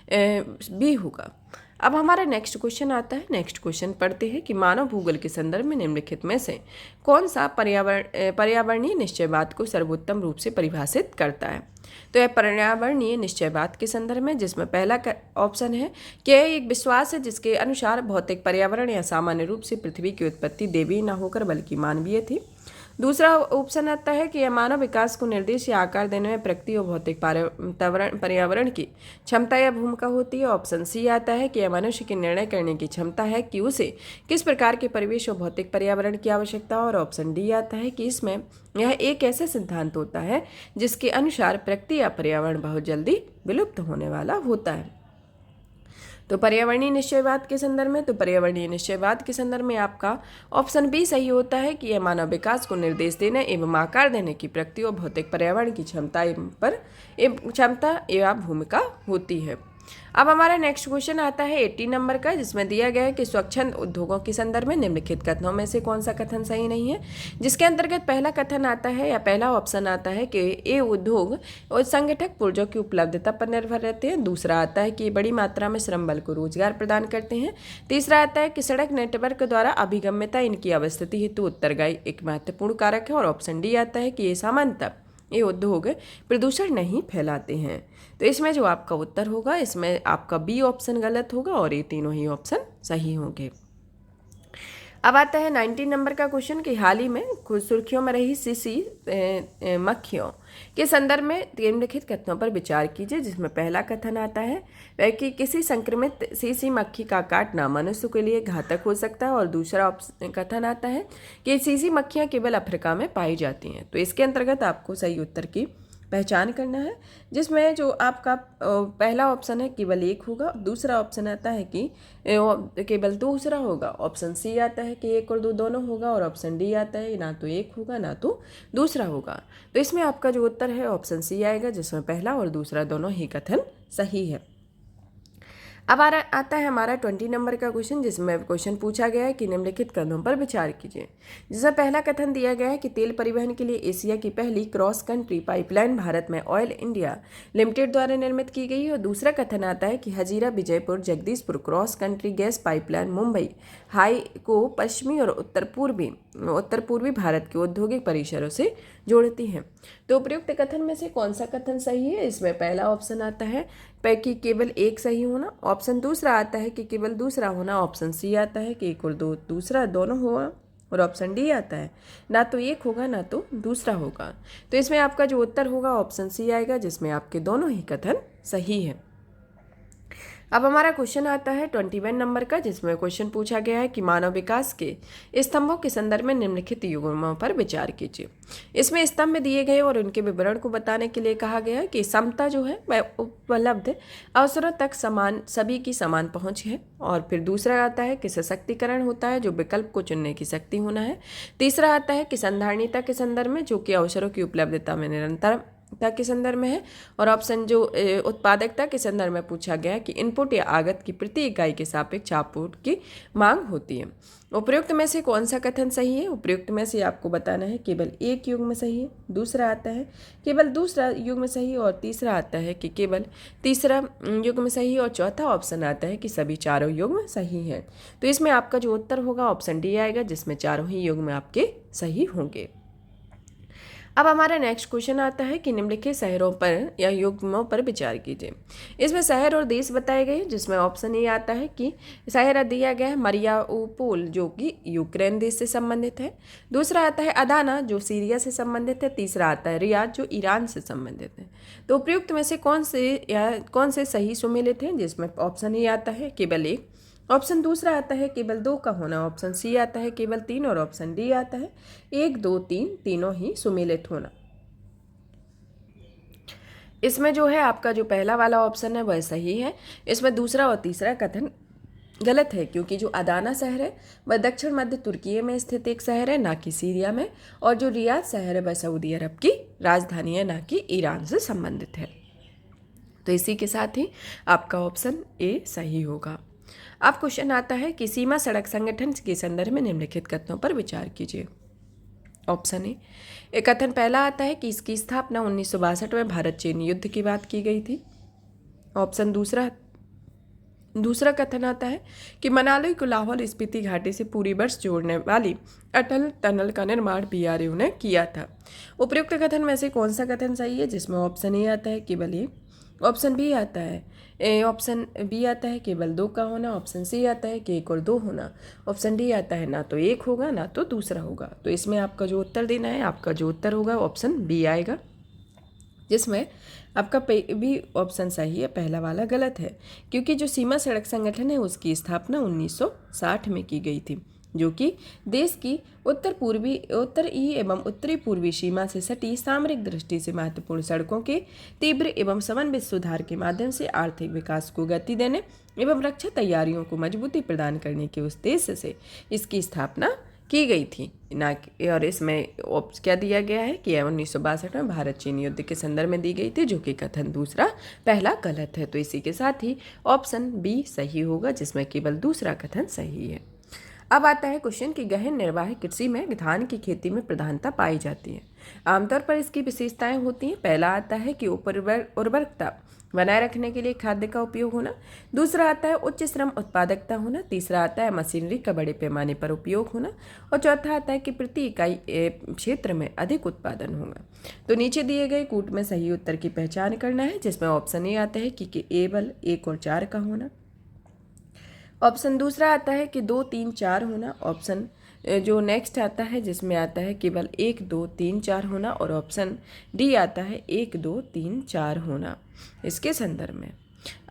बी होगा। अब हमारा नेक्स्ट क्वेश्चन आता है। नेक्स्ट क्वेश्चन पढ़ते हैं कि मानव भूगोल के संदर्भ में निम्नलिखित में से कौन सा पर्यावरणीय निश्चयवाद को सर्वोत्तम रूप से परिभाषित करता है। तो यह पर्यावरणीय निश्चयवाद के संदर्भ में, जिसमें पहला ऑप्शन है कि एक विश्वास है जिसके अनुसार भौतिक पर्यावरण या सामान्य रूप से पृथ्वी की उत्पत्ति दैवीय न होकर बल्कि मानवीय थी। दूसरा ऑप्शन आता है कि यह मानव विकास को निर्देश या आकार देने में प्रकृति और भौतिक पर्यावरण की क्षमता या भूमिका होती है। ऑप्शन सी आता है कि यह मनुष्य के निर्णय करने की क्षमता है कि उसे किस प्रकार के परिवेश और भौतिक पर्यावरण की आवश्यकता है। और ऑप्शन डी आता है कि इसमें यह एक ऐसा सिद्धांत होता है जिसके अनुसार प्रकृति या पर्यावरण बहुत जल्दी विलुप्त होने वाला होता है। तो पर्यावरणीय निश्चयवाद के संदर्भ में, में आपका ऑप्शन बी सही होता है कि यह मानव विकास को निर्देश देने एवं आकार देने की प्रकृति और भौतिक पर्यावरण की क्षमता एवं भूमिका होती है। अब हमारा नेक्स्ट क्वेश्चन आता है 80 नंबर का, जिसमें दिया गया है कि स्वच्छंद उद्योगों के संदर्भ में निम्नलिखित कथनों में से कौन सा कथन सही नहीं है। जिसके अंतर्गत पहला कथन आता है या पहला ऑप्शन आता है कि ये उद्योग और संगठक पुर्जों की उपलब्धता पर निर्भर रहते हैं। दूसरा आता है कि ये बड़ी मात्रा में श्रम बल को रोजगार प्रदान करते हैं। तीसरा आता है कि सड़क नेटवर्क द्वारा अभिगम्यता इनकी अवस्थिति हेतु उत्तरदायी एक महत्वपूर्ण कारक है। और ऑप्शन डी आता है कि ये सामान्यतः ये उद्योग प्रदूषण नहीं फैलाते हैं। तो इसमें जो आपका उत्तर होगा, इसमें आपका बी ऑप्शन गलत होगा और ये तीनों ही ऑप्शन सही होंगे। अब आता है 19 नंबर का क्वेश्चन कि हाल ही में कुछ सुर्खियों में रही सीसी मक्खियों के संदर्भ में निम्नलिखित कथनों पर विचार कीजिए। जिसमें पहला कथन आता है वह कि किसी संक्रमित सीसी मक्खी का काटना मनुष्य के लिए घातक हो सकता है। और दूसरा कथन आता है कि सीसी मक्खियाँ केवल अफ्रीका में पाई जाती हैं। तो इसके अंतर्गत आपको सही उत्तर की पहचान करना है, जिसमें जो आपका पहला ऑप्शन है केवल 1 होगा। दूसरा ऑप्शन आता है कि केवल दूसरा होगा। ऑप्शन सी आता है कि 1 और 2 दोनों होगा। और ऑप्शन डी आता है ना तो 1 होगा ना तो दूसरा होगा। तो इसमें आपका जो उत्तर है ऑप्शन सी आएगा, जिसमें पहला और दूसरा दोनों ही कथन सही है। अब आता है हमारा 20 नंबर का क्वेश्चन, जिसमें क्वेश्चन पूछा गया है कि निम्नलिखित कथनों पर विचार कीजिए। जिसमें पहला कथन दिया गया है कि तेल परिवहन के लिए एशिया की पहली क्रॉस कंट्री पाइपलाइन भारत में ऑयल इंडिया लिमिटेड द्वारा निर्मित की गई है। और दूसरा कथन आता है कि Hazira Vijaypur Jagdishpur cross country gas pipeline Mumbai high को पश्चिमी और उत्तर पूर्वी भारत के औद्योगिक परिसरों से जोड़ती हैं। तो उपयुक्त कथन में से कौन सा कथन सही है। इसमें पहला ऑप्शन आता है कि केवल 1 सही होना। ऑप्शन दूसरा आता है कि केवल दूसरा होना। ऑप्शन सी आता है कि 1 और 2 दूसरा दोनों होगा। और ऑप्शन डी आता है ना तो 1 होगा ना तो दूसरा होगा। तो इसमें आपका जो उत्तर होगा ऑप्शन सी आएगा, जिसमें आपके दोनों ही कथन सही है। अब हमारा क्वेश्चन आता है 21 नंबर का, जिसमें क्वेश्चन पूछा गया है कि मानव विकास के स्तंभों के संदर्भ में निम्नलिखित युग्मों पर विचार कीजिए। इसमें स्तंभ दिए गए और उनके विवरण को बताने के लिए कहा गया है कि समता जो है वह उपलब्ध अवसरों तक सभी की समान पहुंच है। और फिर दूसरा आता है कि सशक्तिकरण होता है जो विकल्प को चुनने की शक्ति होना है। तीसरा आता है कि संधारणीयता के संदर्भ में, जो कि अवसरों की उपलब्धता में के संदर्भ में है, और ऑप्शन जो उत्पादकता के संदर्भ में पूछा गया है कि इनपुट या आगत की प्रति इकाई के सापेक्ष आपूर्ति की मांग होती है। उपयुक्त में से कौन सा कथन सही है? उपयुक्त में से आपको बताना है केवल एक युग्म सही है, दूसरा आता है केवल दूसरा युग्म सही, और तीसरा आता है कि केवल तीसरा युग्म सही, और चौथा ऑप्शन आता है कि सभी चारों युग्म सही हैं। तो इसमें आपका जो उत्तर होगा ऑप्शन डी आएगा, जिसमें चारों ही युग्म आपके सही होंगे। अब हमारा नेक्स्ट क्वेश्चन आता है कि निम्नलिखित शहरों पर या युग्मों पर विचार कीजिए। इसमें शहर और देश बताए गए, जिसमें ऑप्शन ए आता है कि शहर दिया गया है मरियापोल, जो कि यूक्रेन देश से संबंधित है। दूसरा आता है अदाना, जो सीरिया से संबंधित है। तीसरा आता है रियाद, जो ईरान से संबंधित है। तो उपयुक्त में से कौन से सही सुमेलित हैं? जिसमें ऑप्शन ए आता है केवल एक, ऑप्शन दूसरा आता है केवल दो का होना, ऑप्शन सी आता है केवल तीन, और ऑप्शन डी आता है एक, दो, तीन, तीनों ही सुमेलित होना। इसमें जो है आपका जो पहला वाला ऑप्शन है वह सही है। इसमें दूसरा और तीसरा कथन गलत है, क्योंकि जो अदाना शहर है वह दक्षिण मध्य तुर्की में स्थित एक शहर है, ना कि सीरिया में, और जो रियाद शहर है वह सऊदी अरब की राजधानी है, ना कि ईरान से संबंधित है। तो इसी के साथ ही आपका ऑप्शन ए सही होगा। अब क्वेश्चन आता है कि सीमा सड़क संगठन के संदर्भ में निम्नलिखित कथनों पर विचार कीजिए। ऑप्शन ए, एक कथन पहला आता है कि इसकी स्थापना 1962 में भारत चीन युद्ध की बात की गई थी। ऑप्शन दूसरा कथन आता है कि मनाली को लाहौल स्पीति घाटी से पूरी वर्ष जोड़ने वाली अटल टनल का निर्माण BRU ने किया था। उपयुक्त कथन में से कौन सा कथन सही है? जिसमें ऑप्शन ए आता है केवल एक, ऑप्शन बी आता है केवल दो का होना, ऑप्शन सी आता है कि एक और दो होना, ऑप्शन डी आता है ना तो एक होगा ना तो दूसरा होगा। तो इसमें आपका जो उत्तर देना है, आपका जो उत्तर होगा ऑप्शन बी आएगा, जिसमें आपका भी ऑप्शन सही है, पहला वाला गलत है, क्योंकि जो सीमा सड़क संगठन है उसकी स्थापना 1960 में की गई थी, जो कि देश की उत्तरी एवं उत्तरी पूर्वी सीमा से सटी सामरिक दृष्टि से महत्वपूर्ण सड़कों के तीव्र एवं समन्वित सुधार के माध्यम से आर्थिक विकास को गति देने एवं रक्षा तैयारियों को मजबूती प्रदान करने के उद्देश्य से इसकी स्थापना की गई थी, ना कि, और इसमें क्या दिया गया है कि 1962 में भारत चीन युद्ध के संदर्भ में दी गई थी, जो कि कथन दूसरा पहला गलत है। तो इसी के साथ ही ऑप्शन बी सही होगा, जिसमें केवल दूसरा कथन सही है। अब आता है क्वेश्चन कि गहन निर्वाह कृषि में धान की खेती में प्रधानता पाई जाती है। आमतौर पर इसकी विशेषताएं होती हैं। पहला आता है कि उर्वरकता बनाए रखने के लिए खाद्य का उपयोग होना, दूसरा आता है उच्च श्रम उत्पादकता होना, तीसरा आता है मशीनरी का बड़े पैमाने पर उपयोग होना, और चौथा आता है कि प्रति इकाई क्षेत्र में अधिक उत्पादन होगा। तो नीचे दिए गए कूट में सही उत्तर की पहचान करना है, जिसमें ऑप्शन ए आता है कि केवल एक और चार का होना, ऑप्शन दूसरा आता है कि 2, 3, 4 होना, ऑप्शन जो नेक्स्ट आता है जिसमें आता है केवल 1, 2, 3, 4 होना, और ऑप्शन डी आता है 1, 2, 3, 4 होना इसके संदर्भ में।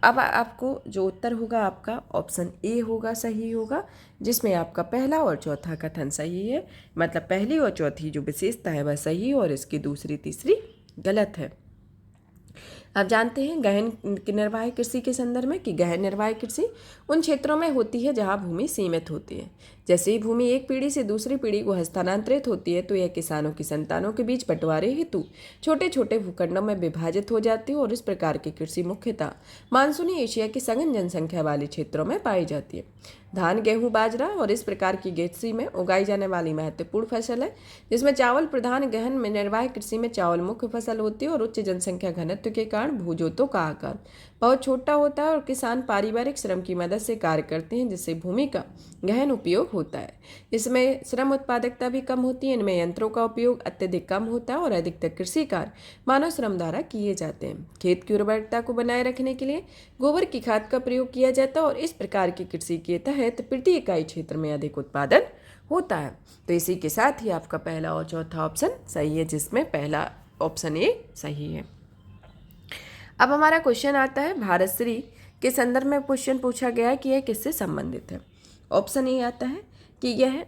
अब आपको जो उत्तर होगा आपका ऑप्शन ए होगा, सही होगा, जिसमें आपका पहला और चौथा कथन सही है, मतलब पहली और चौथी जो विशेषता है वह सही है, और इसकी दूसरी तीसरी गलत है। आप जानते हैं गहन निर्वाह कृषि के संदर्भ में कि गहन निर्वाह कृषि उन क्षेत्रों में होती है जहां भूमि सीमित होती है। जैसे ही भूमि एक पीढ़ी से दूसरी पीढ़ी को हस्तांतरित होती है तो यह किसानों की संतानों के बीच बंटवारे हेतु छोटे छोटे भूखंडों में विभाजित हो जाती है, और इस प्रकार की कृषि मुख्यतः मानसूनी एशिया की सघन जनसंख्या वाले क्षेत्रों में पाई जाती है। धान, गेहूं, बाजरा और इस प्रकार की कृषि में उगाई जाने वाली महत्वपूर्ण फसल है, जिसमें चावल प्रधान गहन में निर्वाह कृषि में चावल मुख्य फसल होती है, और उच्च जनसंख्या घनत्व के कारण भूजोतों का आकार बहुत छोटा होता है, और किसान पारिवारिक श्रम की मदद से कार्य करते हैं, जिससे भूमि का गहन उपयोग होता है। इसमें श्रम उत्पादकता भी कम होती है, इनमें यंत्रों का उपयोग अत्यधिक कम होता है, और अधिकतर कृषि कार्य मानव श्रम द्वारा किए जाते हैं। खेत की उर्वरकता को बनाए रखने के लिए गोबर की खाद का प्रयोग किया जाता है, और इस प्रकार की कृषि के तहत प्रति इकाई क्षेत्र में अधिक उत्पादन होता है। तो इसी के साथ ही आपका पहला और चौथा ऑप्शन सही है, जिसमें पहला ऑप्शन ए सही है। अब हमारा क्वेश्चन आता है भारत श्री के संदर्भ में क्वेश्चन पूछा गया है कि यह किससे संबंधित है। ऑप्शन ए आता है कि यह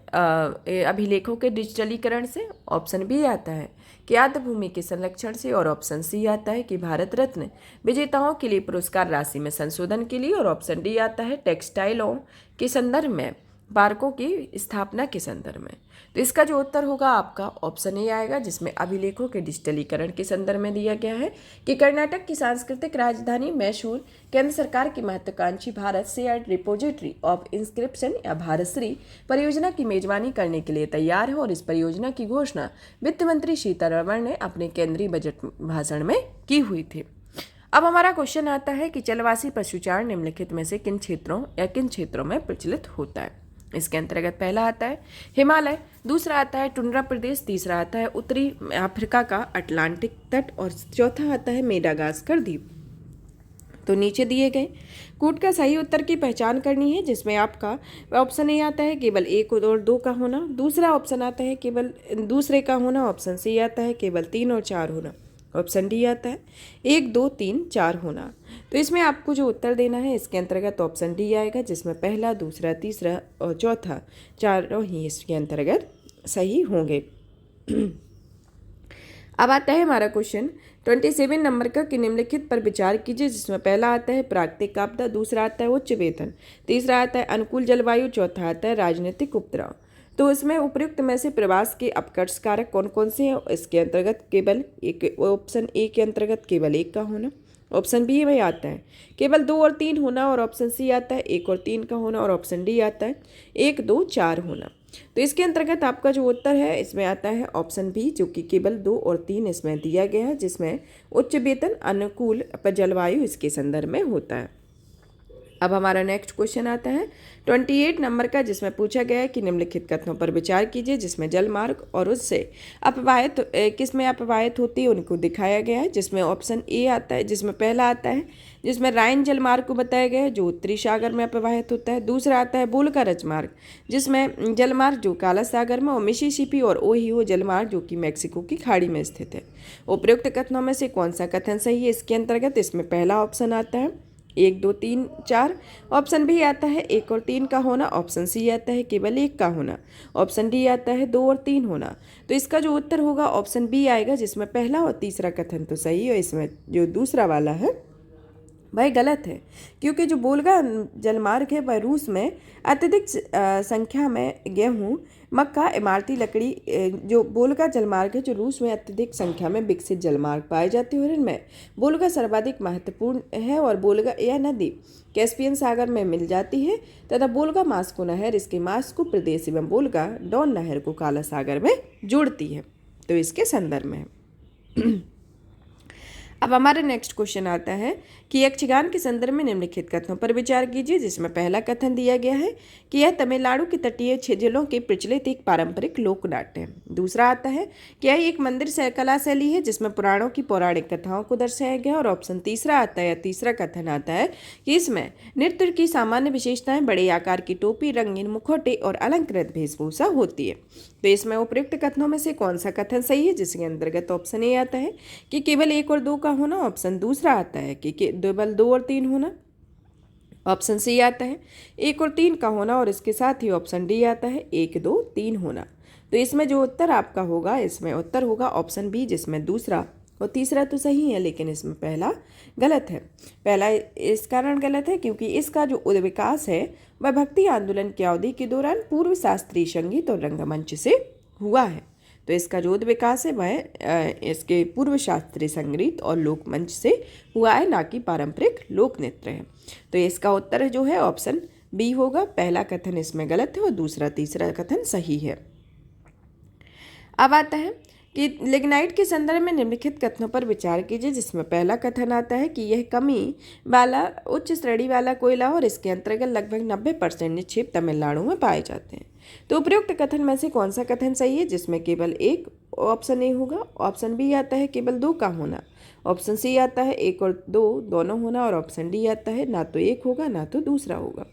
अभिलेखों के डिजिटलीकरण से, ऑप्शन बी आता है कि आर्द्र भूमि के संरक्षण से, और ऑप्शन सी आता है कि भारत रत्न विजेताओं के लिए पुरस्कार राशि में संशोधन के लिए, और ऑप्शन डी आता है टेक्सटाइलों के संदर्भ में पार्कों की स्थापना के संदर्भ में। तो इसका जो उत्तर होगा आपका ऑप्शन ए आएगा, जिसमें अभिलेखों के डिजिटलीकरण के संदर्भ में दिया गया है कि कर्नाटक की सांस्कृतिक राजधानी मैसूर केंद्र सरकार की महत्वाकांक्षी Bharat shared repository of inscription या भारतश्री परियोजना की मेजबानी करने के लिए तैयार है, और इस परियोजना की घोषणा वित्त मंत्री सीतारमण ने अपने केंद्रीय बजट भाषण में की हुई थी। अब हमारा क्वेश्चन आता है कि चलवासी पशुचारण निम्नलिखित में से किन क्षेत्रों में प्रचलित होता है। इसके अंतर्गत पहला आता है हिमालय, दूसरा आता है टुंड्रा प्रदेश, तीसरा आता है उत्तरी अफ्रीका का अटलांटिक तट, और चौथा आता है मेडागास्कर द्वीप। तो नीचे दिए गए कूट का सही उत्तर की पहचान करनी है, जिसमें आपका ऑप्शन ए आता है केवल 1 और 2 का होना, दूसरा ऑप्शन आता है केवल दूसरे का होना, ऑप्शन सी आता है केवल 3 और 4 होना, ऑप्शन डी आता है 1, 2, 3, 4 होना। तो इसमें आपको जो उत्तर देना है इसके अंतर्गत ऑप्शन डी आएगा, जिसमें पहला, दूसरा, तीसरा और चौथा चारों ही इसके अंतर्गत सही होंगे। अब आता है हमारा क्वेश्चन 27 नंबर का कि निम्नलिखित पर विचार कीजिए, जिसमें पहला आता है प्राकृतिक आपदा, दूसरा आता है उच्च वेतन, तीसरा आता है अनुकूल जलवायु, चौथा आता है राजनीतिक उपद्रव। तो इसमें उपयुक्त में से प्रवास के अपकर्ष कारक कौन कौन से हैं? इसके अंतर्गत केवल एक, ऑप्शन ए के अंतर्गत केवल 1 का होना, ऑप्शन बी में आता है केवल 2 और 3 होना, और ऑप्शन सी आता है 1 और 3 का होना, और ऑप्शन डी आता है 1, 2, 4 होना। तो इसके अंतर्गत आपका जो उत्तर है इसमें आता है ऑप्शन बी, जो कि केवल 2 और 3 इसमें दिया गया है, जिसमें उच्च वेतन अनुकूल जलवायु इसके संदर्भ में होता है। अब हमारा नेक्स्ट क्वेश्चन आता है 28 नंबर का, जिसमें पूछा गया है कि निम्नलिखित कथनों पर विचार कीजिए, जिसमें जलमार्ग और उससे अपवाहित किस में अपवाहित होती है उनको दिखाया गया है। जिसमें ऑप्शन ए आता है, जिसमें पहला आता है जिसमें राइन जलमार्ग को बताया गया है जो उत्तरी सागर में अपवाहित होता है, दूसरा आता है वोल्गा रजमार्ग जिसमें जलमार्ग जो काला सागर में, और मिसिसिपी और ओहियो जलमार्ग जो कि मैक्सिको की खाड़ी में स्थित है। उपयुक्त कथनों में से कौन सा कथन सही है? इसके अंतर्गत इसमें पहला ऑप्शन आता है 1, 2, 3, 4, ऑप्शन बी आता है 1 और 3 का होना, ऑप्शन सी आता है केवल 1 का होना, ऑप्शन डी आता है 2 और 3 होना। तो इसका जो उत्तर होगा ऑप्शन बी आएगा, जिसमें पहला और तीसरा कथन तो सही है, इसमें जो दूसरा वाला है वह गलत है, क्योंकि जो वोल्गा जलमार्ग है वह रूस में अत्यधिक संख्या में गेहूँ, मक्का, इमारती लकड़ी, जो वोल्गा जलमार्ग है जो रूस में अत्यधिक संख्या में विकसित जलमार्ग पाए जाते हैं, और इनमें वोल्गा सर्वाधिक महत्वपूर्ण है, और वोल्गा यह नदी कैस्पियन सागर में मिल जाती है, तथा वोल्गा मास्को नहर इसके मास्को प्रदेश एवं वोल्गा डॉन नहर को काला सागर में जोड़ती है। तो इसके संदर्भ में अब हमारा नेक्स्ट क्वेश्चन आता है कि यक्षगान के संदर्भ में निम्नलिखित कथनों पर विचार कीजिए, जिसमें पहला कथन दिया गया है कि यह तमिलनाडु के तटीय जिलों के प्रचलित एक पारंपरिक लोक नाट्य है। दूसरा आता है कि यह एक मंदिर कला शैली है जिसमें पुराणों की पौराणिक कथाओं को दर्शाया गया, और ऑप्शन तीसरा आता है या तीसरा कथन आता है कि इसमें नृत्य की सामान्य विशेषताएं बड़े आकार की टोपी, रंगीन मुखौटे और अलंकृत वेशभूषा होती है। तो इसमें उपयुक्त कथनों में से कौन सा कथन सही है? जिसके अंतर्गत ऑप्शन ए आता है कि केवल 1 और 2 का होना, ऑप्शन दूसरा आता है कि केवल 2 और 3 होना, ऑप्शन सी आता है 1 और 3 का होना, और इसके साथ ही ऑप्शन डी आता है 1, 2, 3 होना। तो इसमें जो उत्तर आपका होगा, इसमें उत्तर होगा ऑप्शन बी, जिसमें दूसरा और तीसरा तो सही है, लेकिन इसमें पहला गलत है। पहला इस कारण गलत है क्योंकि इसका जो विकास है वह भक्ति आंदोलन की अवधि के दौरान पूर्व शास्त्रीय संगीत और रंगमंच से हुआ है। तो इसका जो विकास है वह इसके पूर्व शास्त्रीय संगीत और लोकमंच से हुआ है, ना कि पारंपरिक लोक नृत्य है। तो इसका उत्तर जो है ऑप्शन बी होगा। पहला कथन इसमें गलत है और दूसरा तीसरा कथन सही है। अब आता है कि लिग्नाइट के संदर्भ में निम्नलिखित कथनों पर विचार कीजिए, जिसमें पहला कथन आता है कि यह कमी वाला उच्च श्रेणी वाला कोयला, और इसके अंतर्गत लगभग 90% निक्षेप तमिलनाडु में पाए जाते हैं। तो उपयुक्त कथन में से कौन सा कथन सही है? जिसमें केवल 1 ऑप्शन ए होगा, ऑप्शन बी आता है केवल 2 का होना, ऑप्शन सी आता है 1 और 2 दोनों होना, और ऑप्शन डी आता है ना तो 1 होगा ना तो दूसरा होगा।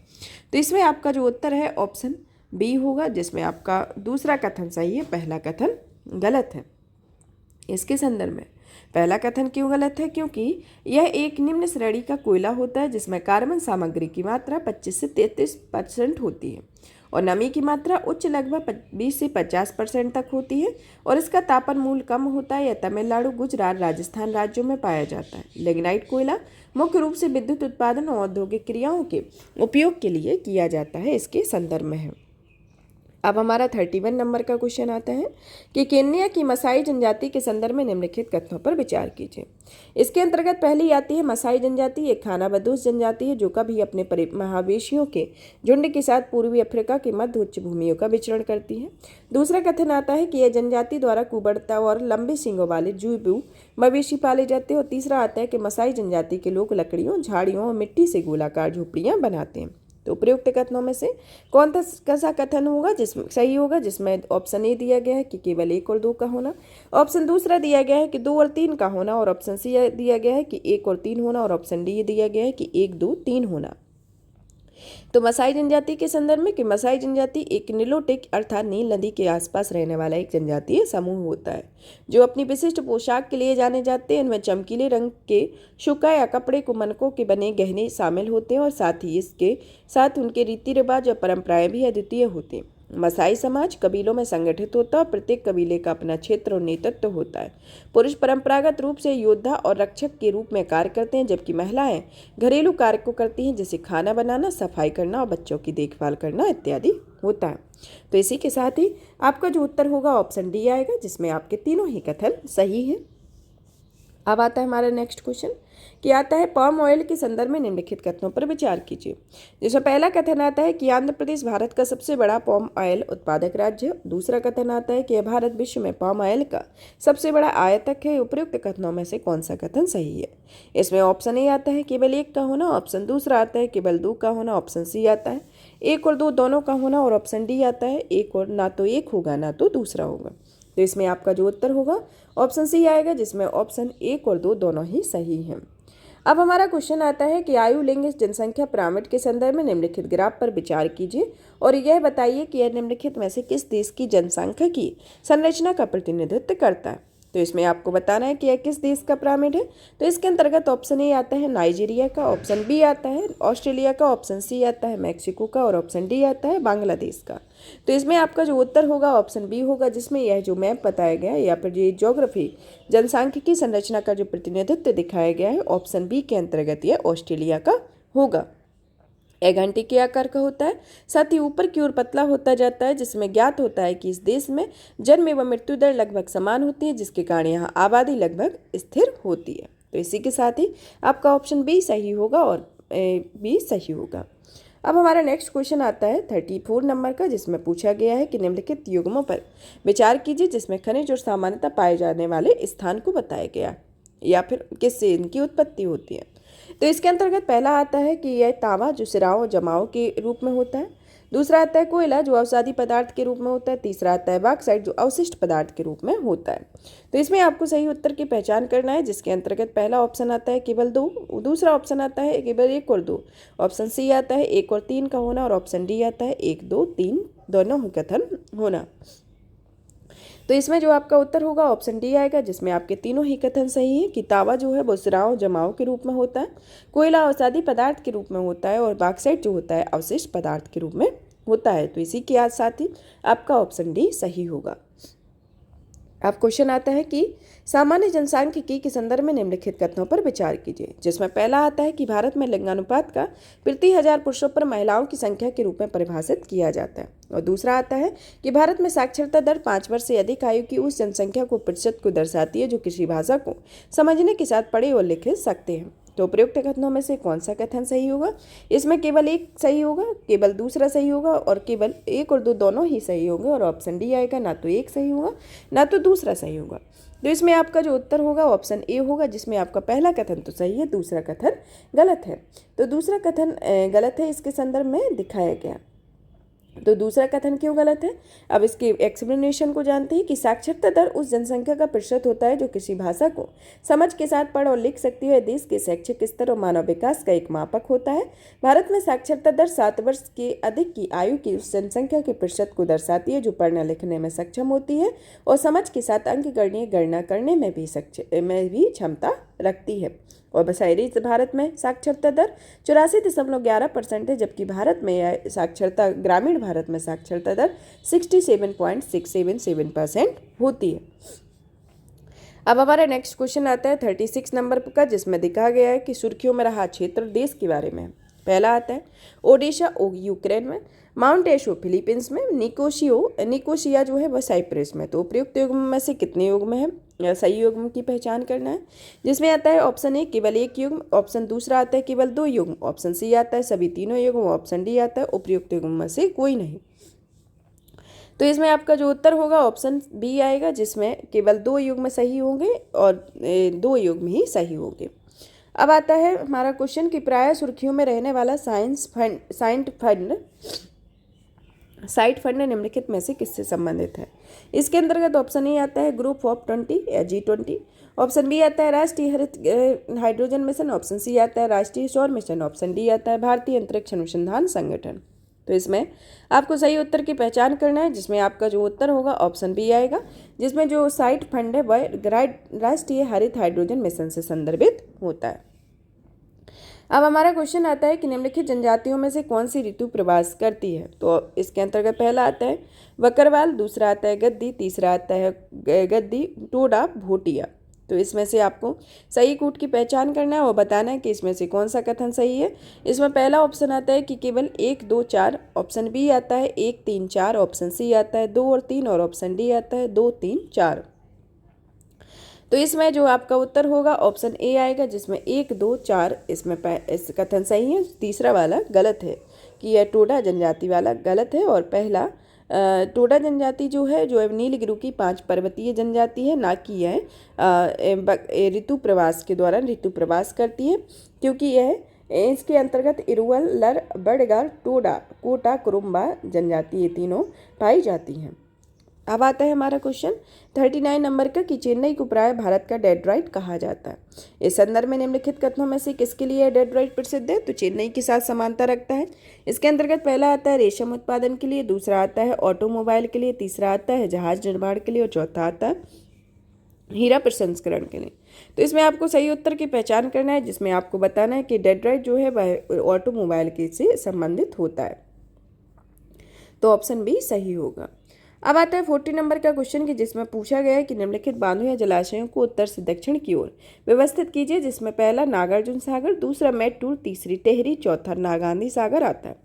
तो इसमें आपका जो उत्तर है ऑप्शन बी होगा, जिसमें आपका दूसरा कथन सही है, पहला कथन गलत है। इसके संदर्भ में पहला कथन क्यों गलत है? क्योंकि यह एक निम्न श्रेणी का कोयला होता है जिसमें कार्बन सामग्री की मात्रा 25 से 33% होती है, और नमी की मात्रा उच्च लगभग 20 से 50% तक होती है, और इसका तापन मूल्य कम होता है। यह तमिलनाडु, गुजरात, राजस्थान राज्यों में पाया जाता है। लिग्नाइट कोयला मुख्य रूप से विद्युत उत्पादन और औद्योगिक क्रियाओं के उपयोग के लिए किया जाता है। इसके संदर्भ में है। अब हमारा 31 नंबर का क्वेश्चन आता है कि केन्या की मसाई जनजाति के संदर्भ में निम्नलिखित कथनों पर विचार कीजिए। इसके अंतर्गत पहली आती है मसाई जनजाति, एक खानाबदोश जनजाति है जो कभी अपने महावेशियों के झुंड के साथ पूर्वी अफ्रीका की मध्य उच्च भूमियों का विचरण करती है। दूसरा कथन आता है कि यह जनजाति द्वारा कुबड़ता और लंबे सींगों वाले जूबू मवेशी पाले जाते हैं। और तीसरा आता है कि मसाई जनजाति के लोग लकड़ियों, झाड़ियों और मिट्टी से गोलाकार झोपड़ियां बनाते हैं। तो उपयुक्त कथनों में से कौन सा कथन होगा जिसमें सही होगा, जिसमें ऑप्शन ए दिया गया है कि केवल 1 और 2 का होना, ऑप्शन दूसरा दिया गया है कि 2 और 3 का होना, और ऑप्शन सी दिया गया है कि 1 और 3 होना, और ऑप्शन डी दिया गया है कि 1, 2, 3 होना। तो मसाई जनजाति के संदर्भ में कि मसाई जनजाति एक निलोटिक अर्थात नील नदी के आसपास रहने वाला एक जनजातीय समूह होता है जो अपनी विशिष्ट पोशाक के लिए जाने जाते हैं। इनमें चमकीले रंग के शुका या कपड़े को मनकों के बने गहने शामिल होते हैं और साथ ही इसके साथ उनके रीति रिवाज और परंपराएं भी अद्वितीय होती हैं। मसाई समाज कबीलों में संगठित होता है और प्रत्येक कबीले का अपना क्षेत्र और नेतृत्व होता है। पुरुष परंपरागत रूप से योद्धा और रक्षक के रूप में कार्य करते हैं, जबकि महिलाएं घरेलू कार्य को करती हैं जैसे खाना बनाना, सफाई करना और बच्चों की देखभाल करना इत्यादि होता है। तो इसी के साथ ही आपका जो उत्तर होगा ऑप्शन डी आएगा, जिसमें आपके तीनों ही कथन सही है। अब आता है हमारा नेक्स्ट क्वेश्चन कि आता है पाम ऑयल के संदर्भ में निम्नलिखित कथनों पर विचार कीजिए। जिसमें पहला कथन आता है कि आंध्र प्रदेश भारत का सबसे बड़ा पाम ऑयल उत्पादक राज्य है। दूसरा कथन आता है कि भारत विश्व में पाम ऑयल का सबसे बड़ा आयातक है। उपयुक्त कथनों में से कौन सा कथन सही है? इसमें ऑप्शन ए आता है केवल 1 का होना, ऑप्शन दूसरा आता है केवल 2 का होना, ऑप्शन सी आता है 1 और 2 दोनों का होना, और ऑप्शन डी आता है 1 और ना तो 1 होगा ना तो दूसरा होगा। तो इसमें आपका जो उत्तर होगा ऑप्शन सी आएगा, जिसमें ऑप्शन 1 और 2 दोनों ही सही हैं। अब हमारा क्वेश्चन आता है कि आयु, लिंग, जनसंख्या पिरामिड के संदर्भ में निम्नलिखित ग्राफ पर विचार कीजिए और यह बताइए कि यह निम्नलिखित में से किस देश की जनसंख्या की संरचना का प्रतिनिधित्व करता है। तो इसमें आपको बताना है कि यह किस देश का पिरामिड है। तो इसके अंतर्गत ऑप्शन ए आता है नाइजीरिया का, ऑप्शन बी आता है ऑस्ट्रेलिया का, ऑप्शन सी आता है मैक्सिको का, और ऑप्शन डी आता है बांग्लादेश का। तो इसमें आपका जो उत्तर होगा ऑप्शन बी होगा, जिसमें यह जो मैप बताया गया है या फिर ये ज्योग्राफी जनसांख्यिकी संरचना का जो प्रतिनिधित्व दिखाया गया है ऑप्शन बी के अंतर्गत यह ऑस्ट्रेलिया का होगा। एक घंटे के आकार का होता है, साथ ही ऊपर की ओर पतला होता जाता है, जिसमें ज्ञात होता है कि इस देश में जन्म एवं मृत्यु दर लगभग समान होती है, जिसके कारण यहाँ आबादी लगभग स्थिर होती है। तो इसी के साथ ही आपका ऑप्शन बी सही होगा और बी सही होगा। अब हमारा नेक्स्ट क्वेश्चन आता है 34 नंबर का, जिसमें पूछा गया है कि निम्नलिखित युग्मों पर विचार कीजिए जिसमें खनिज और सामान्यतः पाए जाने वाले स्थान को बताया गया या फिर किससे इनकी उत्पत्ति होती है। तो इसके अंतर्गत पहला आता है कि यह तांबा जो सिराओं जमाओं के रूप में होता है। दूसरा आता है कोयला जो अवसादी पदार्थ के रूप में होता है। तीसरा आता है बॉक्साइट जो अवशिष्ट पदार्थ के रूप में होता है। तो इसमें आपको सही उत्तर की पहचान करना है, जिसके अंतर्गत पहला ऑप्शन आता है केवल 2, दूसरा ऑप्शन आता है केवल 1 और 2, ऑप्शन सी आता है 1 और 3 का होना, और ऑप्शन डी आता है 1, 2, 3 दोनों ही कथन होना। तो इसमें जो आपका उत्तर होगा ऑप्शन डी आएगा, जिसमें आपके तीनों ही कथन सही है कि तांबा जो है वो सिराओं जमाओं के रूप में होता है, कोयला अवसादी पदार्थ के रूप में होता है, और बॉक्साइट जो होता है अवशिष्ट पदार्थ के रूप में होता है। तो इसी के साथ ही आपका ऑप्शन डी सही होगा। अब क्वेश्चन आता है कि सामान्य जनसांख्यिकी के संदर्भ में निम्नलिखित कथनों पर विचार कीजिए, जिसमें पहला आता है कि भारत में लिंगानुपात का प्रति 1000 पुरुषों पर महिलाओं की संख्या के रूप में परिभाषित किया जाता है, और दूसरा आता है कि भारत में साक्षरता दर 5 वर्ष से अधिक आयु की उस जनसंख्या को प्रतिशत को दर्शाती है जो किसी भाषा को समझने के साथ पढ़े और लिख सकते हैं। तो उपयुक्त कथनों में से कौन सा कथन सही होगा? इसमें केवल 1 सही होगा, केवल दूसरा सही होगा, और केवल 1 और 2 दोनों ही सही होंगे, और ऑप्शन डी आएगा ना तो 1 सही होगा ना तो दूसरा सही होगा। तो इसमें आपका जो उत्तर होगा ऑप्शन ए होगा, जिसमें आपका पहला कथन तो सही है, दूसरा कथन गलत है। तो दूसरा कथन गलत है इसके संदर्भ में दिखाया गया। तो दूसरा कथन क्यों गलत है, अब इसके एक्सप्लेनेशन को जानते हैं कि साक्षरता दर उस जनसंख्या का प्रतिशत होता है जो किसी भाषा को समझ के साथ पढ़ और लिख सकती है। देश के शैक्षिक स्तर और मानव विकास का एक मापक होता है। भारत में साक्षरता दर 7 वर्ष के अधिक की आयु की उस जनसंख्या के प्रतिशत को दर्शाती है जो पढ़ने लिखने में सक्षम होती है और समझ के साथ अंकगणित गणना करने में भी क्षमता रखती है। और शहरी भारत में साक्षरता दर 84.11% है, जबकि भारत में साक्षरता ग्रामीण भारत में साक्षरता दर 67.677% होती है। अब हमारा नेक्स्ट क्वेश्चन आता है 36 नंबर का, जिसमें दिखा गया है कि सुर्खियों में रहा क्षेत्र देश के बारे में। पहला आता है ओडिशा यूक्रेन में, माउंट एशो फिलीपींस में, निकोशिया जो है वह साइप्रस में। तो उपयुक्त युग्म में से कितने युग्म है, सही युग्म की पहचान करना है, जिसमें आता है ऑप्शन ए केवल एक युग्म, ऑप्शन दूसरा आता है केवल दो युग्म, ऑप्शन सी आता है सभी तीनों युग्म, ऑप्शन डी आता है उपयुक्त युग्म में से कोई नहीं। तो इसमें आपका जो उत्तर होगा ऑप्शन बी आएगा, जिसमें केवल दो युग्म सही होंगे और दो युग्म ही सही होंगे। अब आता है हमारा क्वेश्चन कि प्राय सुर्खियों में रहने वाला साइट फंड निम्नलिखित में से किससे संबंधित है। इसके अंतर्गत ऑप्शन ए आता है ग्रुप ऑफ 20 या G20, ऑप्शन बी आता है राष्ट्रीय हरित हाइड्रोजन मिशन, ऑप्शन सी आता है राष्ट्रीय सौर मिशन, ऑप्शन डी आता है भारतीय अंतरिक्ष अनुसंधान संगठन। तो इसमें आपको सही उत्तर की पहचान करना है, जिसमें आपका जो उत्तर होगा ऑप्शन बी आएगा, जिसमें जो साइट फंड है वह राष्ट्रीय हरित हाइड्रोजन मिशन से संदर्भित होता है। अब हमारा क्वेश्चन आता है कि निम्नलिखित जनजातियों में से कौन सी ऋतु प्रवास करती है। तो इसके अंतर्गत पहला आता है बकरवाल, दूसरा आता है गद्दी, तीसरा आता है गद्दी, टोडा, भोटिया। तो इसमें से आपको सही कूट की पहचान करना है और बताना है कि इसमें से कौन सा कथन सही है। इसमें पहला ऑप्शन आता है कि केवल 1, 2, 4, ऑप्शन बी आता है 1, 3, 4, ऑप्शन सी आता है 2 और 3 और ऑप्शन डी आता है 2, 3, 4। तो इसमें जो आपका उत्तर होगा ऑप्शन ए आएगा, जिसमें 1, 2, 4 इसमें इस कथन सही है, तीसरा वाला गलत है कि यह टोडा जनजाति वाला गलत है। और पहला टोडा जनजाति जो है जो नीलगिरी की 5 पर्वतीय जनजाति है, ना कि यह ऋतु प्रवास के दौरान ऋतु प्रवास करती है, क्योंकि यह इसके अंतर्गत इरुवल, लर, बड़गार, टोडा, कोटा, कुरुम्बा जनजाति ये तीनों पाई जाती हैं। अब आता है हमारा क्वेश्चन 39 नंबर का कि चेन्नई को प्राय भारत का डेट्रॉइट कहा जाता है। इस संदर्भ में निम्नलिखित कथनों में से किसके लिए डेट्रॉइट प्रसिद्ध है। तो चेन्नई के साथ समानता रखता है। इसके अंतर्गत पहला आता है रेशम उत्पादन के लिए, दूसरा आता है ऑटोमोबाइल के लिए, तीसरा आता है जहाज निर्माण के लिए और चौथा आता है हीरा प्रसंस्करण के लिए। तो इसमें आपको सही उत्तर की पहचान करना है, जिसमें आपको बताना है कि डेट्रॉइट जो है वह ऑटोमोबाइल के से संबंधित होता है। तो ऑप्शन बी सही होगा। अब आता है 40 नंबर का क्वेश्चन कि जिसमें पूछा गया है कि निम्नलिखित बांधों या जलाशयों को उत्तर से दक्षिण की ओर व्यवस्थित कीजिए, जिसमें पहला नागार्जुन सागर, दूसरा मैटूर, तीसरी टेहरी, चौथा नागांधी सागर आता है।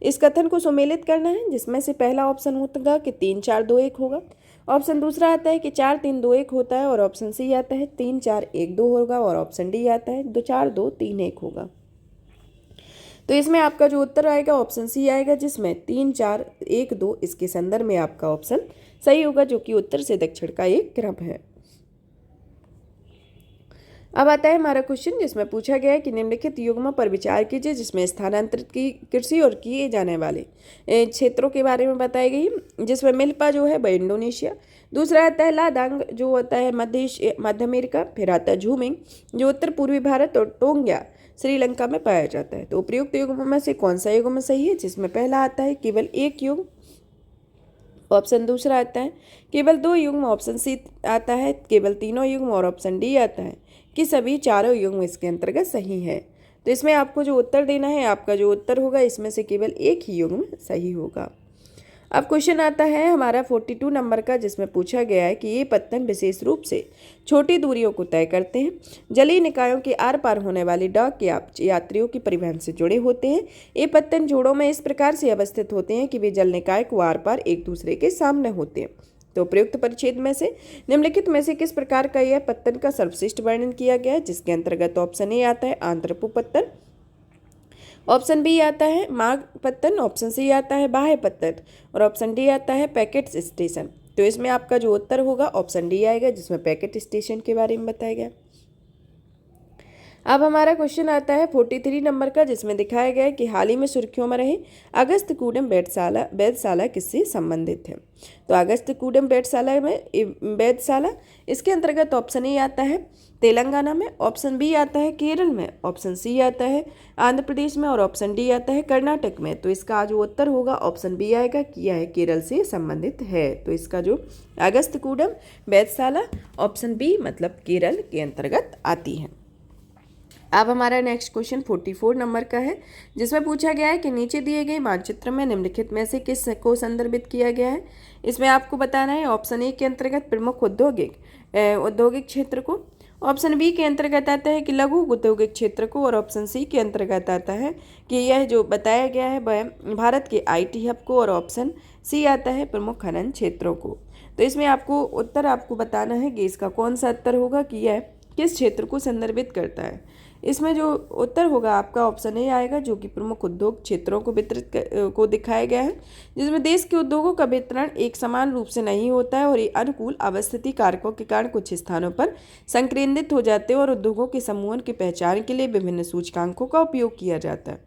इस कथन को सुमेलित करना है, जिसमें से पहला ऑप्शन होगा कि 3, 4, 2, 1 होगा, ऑप्शन दूसरा आता है कि 4, 3, 2, 1 होता है और ऑप्शन सी आता है 3, 4, 1, 2 होगा और ऑप्शन डी आता है 2, 4, 2, 3, 1 होगा। तो इसमें आपका जो उत्तर आएगा ऑप्शन सी आएगा, जिसमें 3, 4, 1, 2 इसके संदर्भ में आपका ऑप्शन सही होगा, जो कि उत्तर से दक्षिण का एक क्रम है। अब आता है हमारा क्वेश्चन जिसमें पूछा गया है कि निम्नलिखित युग्मों पर विचार कीजिए, जिसमें स्थानांतरित की कृषि और किए जाने वाले क्षेत्रों के बारे में बताई गई, जिसमें मिल्पा जो है वह इंडोनेशिया, दूसरा आता है लादांग जो होता है मध्य अमेरिका, फिर आता है झूमिंग जो उत्तर पूर्वी भारत और टोंग्या श्रीलंका में पाया जाता है। तो उपयुक्त युग्मों में से कौन सा युग्म सही है, जिसमें पहला आता है केवल एक युग्म, ऑप्शन दूसरा आता है केवल दो युग्म, ऑप्शन सी आता है केवल तीनों युग्म और ऑप्शन डी आता है कि सभी चारों युग्म इसके अंतर्गत सही है। तो इसमें आपको जो उत्तर देना है, आपका जो उत्तर होगा इसमें से केवल एक ही युग्म सही होगा। अब क्वेश्चन आता है हमारा 42 नंबर का, जिसमें पूछा गया है कि ये पत्तन विशेष रूप से छोटी दूरियों को तय करते हैं, जलीय निकायों के आर पार होने वाली डाक यात्रियों की परिवहन से जुड़े होते हैं। ये पत्तन जोड़ों में इस प्रकार से अवस्थित होते हैं कि वे जल निकाय को आर पार एक दूसरे के सामने होते हैं। तो प्रयुक्त परिच्छेद में से निम्नलिखित में से किस प्रकार का यह पत्तन का सर्वश्रेष्ठ वर्णन किया गया है, जिसके अंतर्गत ऑप्शन ए आता है आंतरपु पत्तन, ऑप्शन बी आता है माघ पत्तन, ऑप्शन सी आता है बाह्य पत्तन और ऑप्शन डी आता है पैकेट स्टेशन। तो इसमें आपका जो उत्तर होगा ऑप्शन डी आएगा, जिसमें पैकेट स्टेशन के बारे में बताया गया। अब हमारा क्वेश्चन आता है 43 नंबर का, जिसमें दिखाया गया है कि हाल ही में सुर्खियों में रहे अगस्त्यकूडम वेधशाला किससे संबंधित है। तो अगस्त्यकूडम वेधशाला इसके अंतर्गत ऑप्शन ए आता है तेलंगाना में, ऑप्शन बी आता है केरल में, ऑप्शन सी आता है आंध्र प्रदेश में और ऑप्शन डी आता है कर्नाटक में। तो इसका जो उत्तर होगा ऑप्शन बी आएगा कि यह केरल से संबंधित है। तो इसका जो अगस्त्यकूडम वेधशाला ऑप्शन बी मतलब केरल के अंतर्गत आती है। अब हमारा नेक्स्ट क्वेश्चन 44 नंबर का है, जिसमें पूछा गया है कि नीचे दिए गए मानचित्र में निम्नलिखित में से किस को संदर्भित किया गया है। इसमें आपको बताना है ऑप्शन ए के अंतर्गत प्रमुख औद्योगिक क्षेत्र को, ऑप्शन बी के अंतर्गत आता है कि लघु औद्योगिक क्षेत्र को, और ऑप्शन सी के अंतर्गत आता है कि यह जो बताया गया है वह भारत के आईटी हब को, और ऑप्शन सी आता है प्रमुख खनन क्षेत्रों को। तो इसमें आपको उत्तर आपको बताना है कि इसका कौन सा उत्तर होगा कि यह किस क्षेत्र को संदर्भित करता है। इसमें जो उत्तर होगा आपका ऑप्शन ए आएगा, जो कि प्रमुख उद्योग क्षेत्रों को को दिखाया गया है, जिसमें देश के उद्योगों का वितरण एक समान रूप से नहीं होता है और ये अनुकूल अवस्थिति कारकों के कारण कुछ स्थानों पर संकेंद्रित हो जाते हैं, और उद्योगों के समूहों की पहचान के लिए विभिन्न सूचकांकों का उपयोग किया जाता है।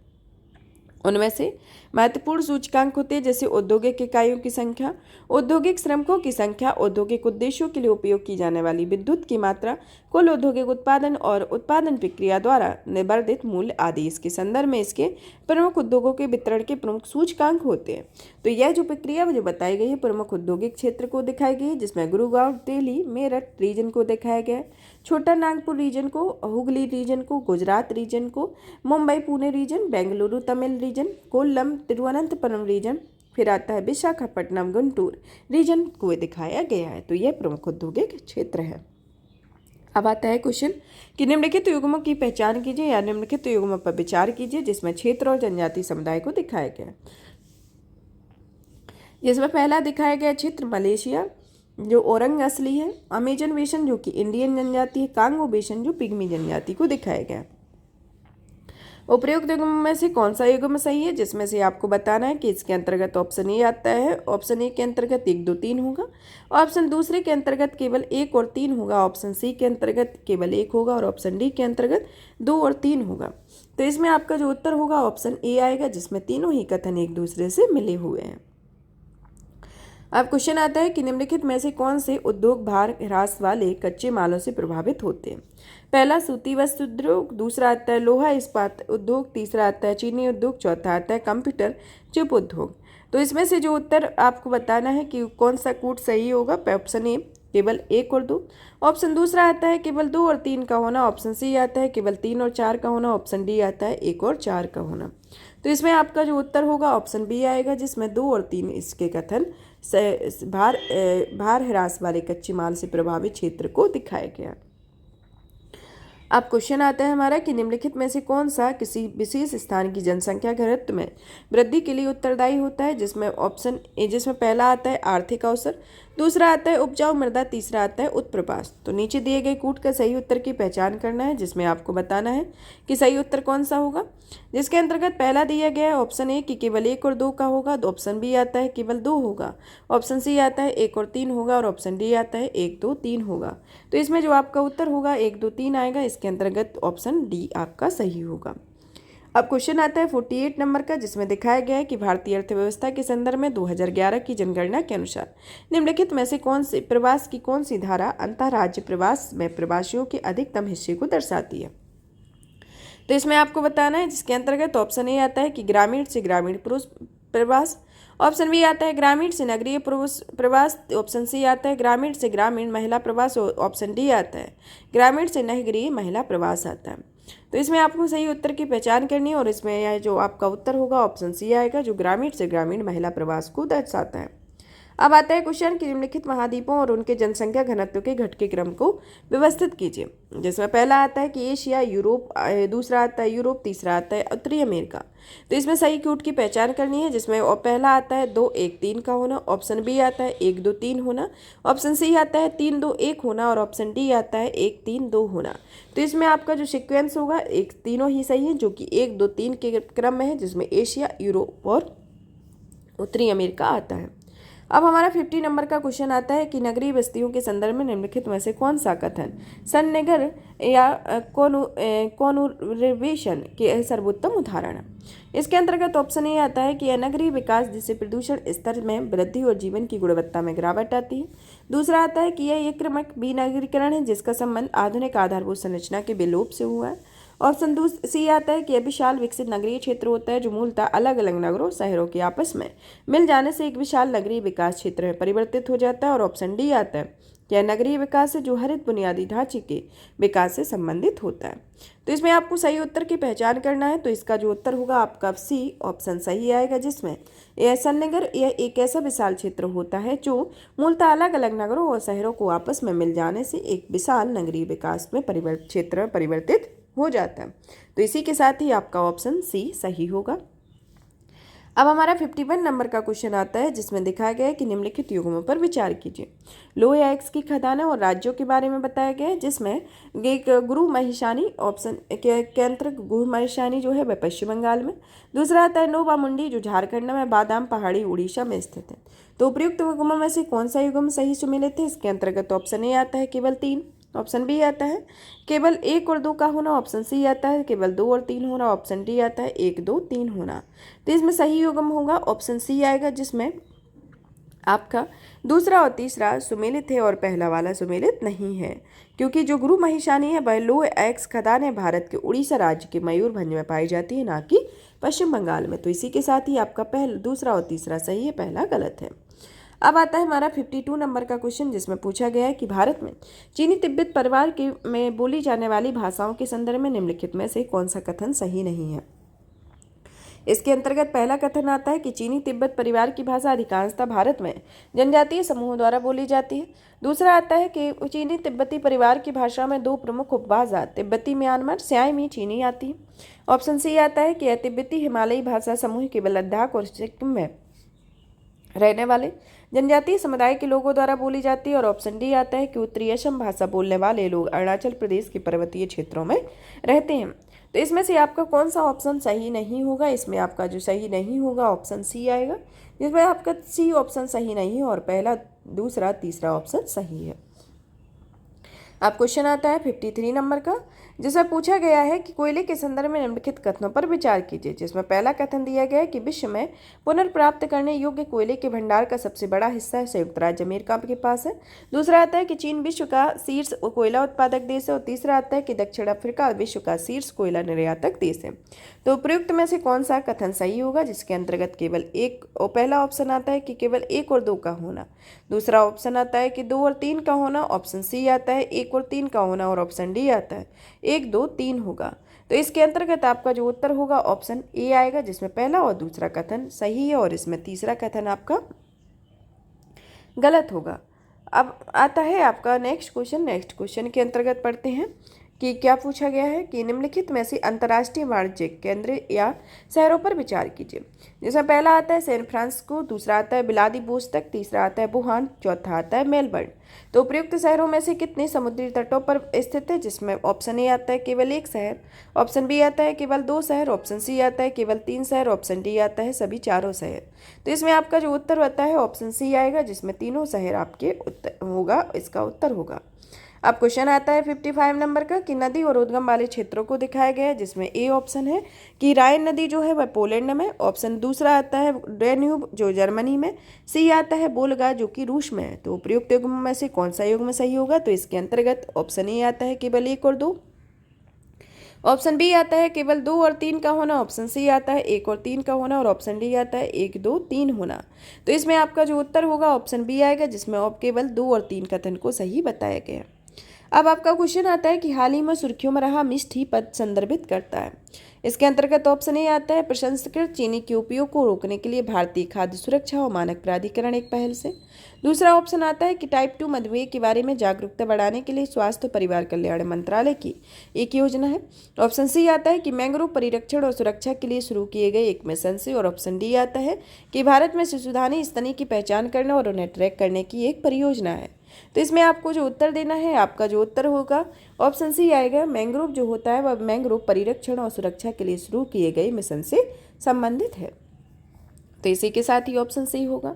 उनमें से महत्वपूर्ण सूचकांक होते हैं जैसे औद्योगिक इकाइयों की संख्या, औद्योगिक श्रमिकों की संख्या, औद्योगिक उद्देश्यों के लिए उपयोग की जाने वाली विद्युत की मात्रा, कुल औद्योगिक उत्पादन और उत्पादन प्रक्रिया द्वारा निर्धारित मूल्य आदि। इसके संदर्भ में इसके प्रमुख उद्योगों के वितरण के प्रमुख सूचकांक होते हैं। तो यह जो प्रक्रिया जो बताई गई है प्रमुख औद्योगिक क्षेत्र को दिखाई गई है, जिसमें गुरुग्राम, दिल्ली, मेरठ रीजन को दिखाया गया है, छोटा नागपुर रीजन को, हुगली रीजन को, गुजरात रीजन को, Mumbai Pune region, Bengaluru Tamil region, Kollam Thiruvananthapuram region, फिर आता है विशाखापट्टनम गुंटूर रीजन को दिखाया गया है। तो यह प्रमुख औद्योगिक क्षेत्र है। अब आता है क्वेश्चन कि निम्नलिखित युग्मों की पहचान कीजिए या निम्नलिखित युग्मों पर विचार कीजिए, जिसमें क्षेत्र और जनजाति समुदाय को दिखाया गया है। जिसमें पहला दिखाया गया क्षेत्र मलेशिया जो ओरंग असली है, अमेजन बेसन जो कि इंडियन जनजाति है, कांगो बेसन जो पिग्मी जनजाति को दिखाया गया। उपयुक्त युग्म में से कौन सा युग्म सही है, जिसमें से आपको बताना है कि इसके अंतर्गत ऑप्शन ए आता है, ऑप्शन ए के अंतर्गत 1, 2, 3 होगा, ऑप्शन दूसरे के अंतर्गत केवल 1 और 3 होगा, ऑप्शन सी के अंतर्गत केवल 1 होगा, और ऑप्शन डी के अंतर्गत 2 और 3 होगा। तो इसमें आपका जो उत्तर होगा ऑप्शन ए आएगा, जिसमें तीनों ही कथन एक दूसरे से मिले हुए हैं। अब क्वेश्चन आता है कि निम्नलिखित में से कौन से उद्योग भार ह्रास वाले कच्चे मालों से प्रभावित होते हैं। पहला सूती वस्त्र उद्योग, दूसरा आता है लोहा इस्पात उद्योग, तीसरा आता है चीनी उद्योग, चौथा आता है कंप्यूटर चिप उद्योग। तो इसमें से जो उत्तर आपको बताना है कि कौन सा कूट सही होगा। ऑप्शन ए केवल 1 और 2, ऑप्शन दूसरा आता है केवल 2 और 3 का होना, ऑप्शन सी आता है केवल 3 और 4 का होना, ऑप्शन डी आता है 1 और 4 का होना। तो इसमें आपका जो उत्तर होगा ऑप्शन बी आएगा, जिसमें 2 और 3 इसके कथन भार ह्रास वाले कच्चे माल से प्रभावित क्षेत्र को दिखाया गया। अब क्वेश्चन आता है हमारा कि निम्नलिखित में से कौन सा किसी विशेष स्थान की जनसंख्या घनत्व में वृद्धि के लिए उत्तरदायी होता है, जिसमें पहला आता है आर्थिक अवसर, दूसरा आता है उपजाऊ मृदा, तीसरा आता है उत्प्रपात। तो नीचे दिए गए कूट का सही उत्तर की पहचान करना है, जिसमें आपको बताना है कि सही उत्तर कौन सा होगा। जिसके अंतर्गत पहला दिया गया है ऑप्शन ए कि केवल 1 और 2 का होगा, तो ऑप्शन बी आता है केवल 2 होगा, ऑप्शन सी आता है 1 और 3 होगा, और ऑप्शन डी आता है 1, 2, 3 होगा। तो इसमें जो आपका उत्तर होगा 1, 2, 3 आएगा, इसके अंतर्गत ऑप्शन डी आपका सही होगा। अब क्वेश्चन आता है 48 नंबर का, जिसमें दिखाया गया है कि भारतीय अर्थव्यवस्था के संदर्भ में 2011 की जनगणना के अनुसार निम्नलिखित में से प्रवास की कौन सी धारा अंतर्राज्य प्रवास में प्रवासियों के अधिकतम हिस्से को दर्शाती है। तो इसमें आपको बताना है, जिसके अंतर्गत ऑप्शन ए आता है कि ग्रामीण से ग्रामीण पुरुष प्रवास, ऑप्शन बी आता है ग्रामीण से नगरीय प्रवास, ऑप्शन सी आता है ग्रामीण से ग्रामीण महिला प्रवास, और ऑप्शन डी आता है ग्रामीण से नगरीय महिला प्रवास आता है। तो इसमें आपको सही उत्तर की पहचान करनी है, और इसमें यह जो आपका उत्तर होगा ऑप्शन सी आएगा, जो ग्रामीण से ग्रामीण महिला प्रवास को दर्शाता है। अब आता है क्वेश्चन कि निम्नलिखित महाद्वीपों और उनके जनसंख्या घनत्व के घटके क्रम को व्यवस्थित कीजिए, जिसमें पहला आता है कि एशिया, यूरोप, दूसरा आता है यूरोप, तीसरा आता है उत्तरी अमेरिका। तो इसमें सही कूट की पहचान करनी है, जिसमें पहला आता है 2, 1, 3 का होना, ऑप्शन बी आता है 1, 2, 3 होना, ऑप्शन सी आता है 3, 2, 1 होना, और ऑप्शन डी आता है 1, 3, 2 होना। तो इसमें आपका जो सीक्वेंस होगा तीनों ही सही है, जो कि 1, 2, 3 के क्रम में है, जिसमें एशिया, यूरोप और उत्तरी अमेरिका आता है। अब हमारा 50 नंबर का क्वेश्चन आता है कि नगरीय बस्तियों के संदर्भ में निम्नलिखित में से कौन सा कथन सन्निगर या कोनुर्वेशन के सर्वोत्तम उदाहरण है। इसके अंतर्गत ऑप्शन ए आता है कि यह नगरीय विकास जिससे प्रदूषण स्तर में वृद्धि और जीवन की गुणवत्ता में गिरावट आती है। दूसरा आता है कि यह एक क्रमिक विनगरीकरण है जिसका संबंध आधुनिक आधारभूत संरचना के विलोप से हुआ है। ऑप्शन सी आता है कि यह विशाल विकसित नगरीय क्षेत्र होता है जो मूलतः अलग अलग नगरों शहरों के आपस में मिल जाने से एक विशाल नगरीय विकास क्षेत्र में परिवर्तित हो जाता है। और ऑप्शन डी आता है यह नगरीय विकास है जो हरित बुनियादी ढांचे के विकास से संबंधित होता है। तो इसमें आपको सही उत्तर की पहचान करना है। तो इसका जो उत्तर होगा आपका सी ऑप्शन सही आएगा, जिसमें ऐसा नगर यह एक ऐसा विशाल क्षेत्र होता है जो मूलतः अलग अलग नगरों और शहरों को आपस में मिल जाने से एक विशाल नगरीय विकास में क्षेत्र में परिवर्तित हो जाता है। तो इसी के साथ ही आपका ऑप्शन सी सही होगा। अब हमारा 51 नंबर का क्वेश्चन आता है, जिसमें दिखाया गया है कि निम्नलिखित युग्मों पर विचार कीजिए। लोहे एक्स की खदानें और राज्यों के बारे में बताया गया है, जिसमें एक गुरु महिषानी ऑप्शन के अंतर्गत गुरु महिषानी जो है वह पश्चिम बंगाल में। दूसरा आता है नोवा मुंडी जो झारखंड में, बादाम पहाड़ी उड़ीसा में स्थित है। तो उपयुक्त युग्मों में से कौन सा युग्म सही सुमेलित है? इसके अंतर्गत ऑप्शन ए आता है केवल 3, ऑप्शन बी आता है केवल 1 और 2 का होना, ऑप्शन सी आता है केवल 2 और 3 होना, ऑप्शन डी आता है 1, 2, 3 होना। तो इसमें सही युग्म होगा ऑप्शन सी आएगा, जिसमें आपका दूसरा और तीसरा सुमेलित है और पहला वाला सुमेलित नहीं है, क्योंकि जो गुरु महिषानी है वह लोहे एक्स खदानें भारत के उड़ीसा राज्य के मयूरभंज में पाई जाती है, ना कि पश्चिम बंगाल में। तो इसी के साथ ही आपका दूसरा और तीसरा सही है, पहला गलत है। अब आता है हमारा 52 नंबर का क्वेश्चन, जिसमें पूछा गया है कि भारत में चीनी तिब्बत परिवार के में बोली जाने वाली भाषाओं के संदर्भ में निम्नलिखित में से कौन सा कथन सही नहीं है। इसके अंतर्गत पहला कथन आता है कि चीनी तिब्बत परिवार की भाषा अधिकांशतः भारत में जनजातीय समूहों द्वारा बोली जाती है। दूसरा आता है कि चीनी तिब्बती परिवार की भाषा में 2 प्रमुख उपभाषा तिब्बती म्यांमार स्यामी चीनी आती है। ऑप्शन सी आता है कि यह तिब्बती हिमालयी भाषा समूह केवल लद्दाख और सिक्किम में रहने वाले जनजातीय समुदाय के लोगों द्वारा बोली जाती है। और ऑप्शन डी आता है कि उत्तरी असम भाषा बोलने वाले लोग अरुणाचल प्रदेश के पर्वतीय क्षेत्रों में रहते हैं। तो इसमें से आपका कौन सा ऑप्शन सही नहीं होगा? इसमें आपका जो सही नहीं होगा ऑप्शन सी आएगा, जिसमें आपका सी ऑप्शन सही नहीं है और पहला, दूसरा, तीसरा ऑप्शन सही है। अब क्वेश्चन आता है 53 नंबर का, जिसमें पूछा गया है कि कोयले के संदर्भ में निम्नलिखित कथनों पर विचार कीजिए। जिसमें पहला कथन दिया गया है कि विश्व में पुनर्प्राप्त करने योग्य कोयले के भंडार का सबसे बड़ा हिस्सा संयुक्त राज्य अमेरिका के पास है। दूसरा आता है कि चीन विश्व का शीर्ष कोयला उत्पादक देश है। और तीसरा आता है कि दक्षिण अफ्रीका विश्व का शीर्ष कोयला निर्यातक देश है। तो उपयुक्त में से कौन सा कथन सही होगा? जिसके अंतर्गत केवल एक, और पहला ऑप्शन आता है कि केवल 1 और 2 का होना। दूसरा ऑप्शन आता है कि 2 और 3 का होना। ऑप्शन सी आता है 1 और 3 का होना। और ऑप्शन डी आता है 1, 2, 3 होगा। तो इसके अंतर्गत आपका जो उत्तर होगा ऑप्शन ए आएगा, जिसमें पहला और दूसरा कथन सही है और इसमें तीसरा कथन आपका गलत होगा। अब आता है आपका नेक्स्ट क्वेश्चन। नेक्स्ट क्वेश्चन के अंतर्गत पढ़ते हैं कि क्या पूछा गया है कि निम्नलिखित में से अंतर्राष्ट्रीय वाणिज्यिक केंद्र या शहरों पर विचार कीजिए। जिसमें पहला आता है सैन फ्रांसिस्को, दूसरा आता है व्लादिवोस्तोक, तीसरा आता है वुहान, चौथा आता है मेलबर्न। तो उपयुक्त शहरों में से कितने समुद्री तटों पर स्थित है? जिसमें ऑप्शन ए आता है केवल 1 शहर, ऑप्शन बी आता है केवल 2 शहर, ऑप्शन सी आता है केवल 3 शहर, ऑप्शन डी आता है सभी चारों शहर। तो इसमें आपका जो उत्तर होता है ऑप्शन सी आएगा, जिसमें तीनों शहर आपके उत्तर होगा, इसका उत्तर होगा। अब क्वेश्चन आता है 55 नंबर का कि नदी और उद्गम वाले क्षेत्रों को दिखाया गया है। जिसमें ए ऑप्शन है कि राइन नदी जो है वह पोलैंड में, ऑप्शन दूसरा आता है डेन्यूब जो जर्मनी में, सी आता है वोल्गा जो कि रूस में है। तो उपयुक्त युग्म में से कौन सा युग्म सही होगा? तो इसके अंतर्गत ऑप्शन ए आता है केवल 1 और 2, ऑप्शन बी आता है केवल 2 और 3 का होना, ऑप्शन सी आता है 1 और 3 का होना और ऑप्शन डी आता है 1, 2, 3 होना। तो इसमें आपका जो उत्तर होगा ऑप्शन बी आएगा, जिसमें आप केवल 2 और 3 कथन को सही बताया गया। अब आपका क्वेश्चन आता है कि हाल ही में सुर्खियों में रहा मिस्ट ही पद संदर्भित करता है। इसके अंतर्गत ऑप्शन ए आता है प्रसंस्कृत चीनी के उपयोग को रोकने के लिए भारतीय खाद्य सुरक्षा और मानक प्राधिकरण एक पहल से। दूसरा ऑप्शन आता है कि टाइप 2 मधुमेह के बारे में जागरूकता बढ़ाने के लिए स्वास्थ्य और परिवार कल्याण मंत्रालय की एक योजना है। ऑप्शन सी आता है कि मैंग्रोव परिरक्षण और सुरक्षा के लिए शुरू किए गए एक मिशन से। और ऑप्शन डी आता है कि भारत में शिशुधानी स्तनी की पहचान करने और उन्हें ट्रैक करने की एक परियोजना है। तो इसमें आपको जो उत्तर देना है, आपका जो उत्तर होगा ऑप्शन सी आएगा। मैंग्रोव जो होता है वह मैंग्रोव परिरक्षण और सुरक्षा के लिए शुरू किए गए मिशन से संबंधित है। तो इसी के साथ ही ऑप्शन सी होगा।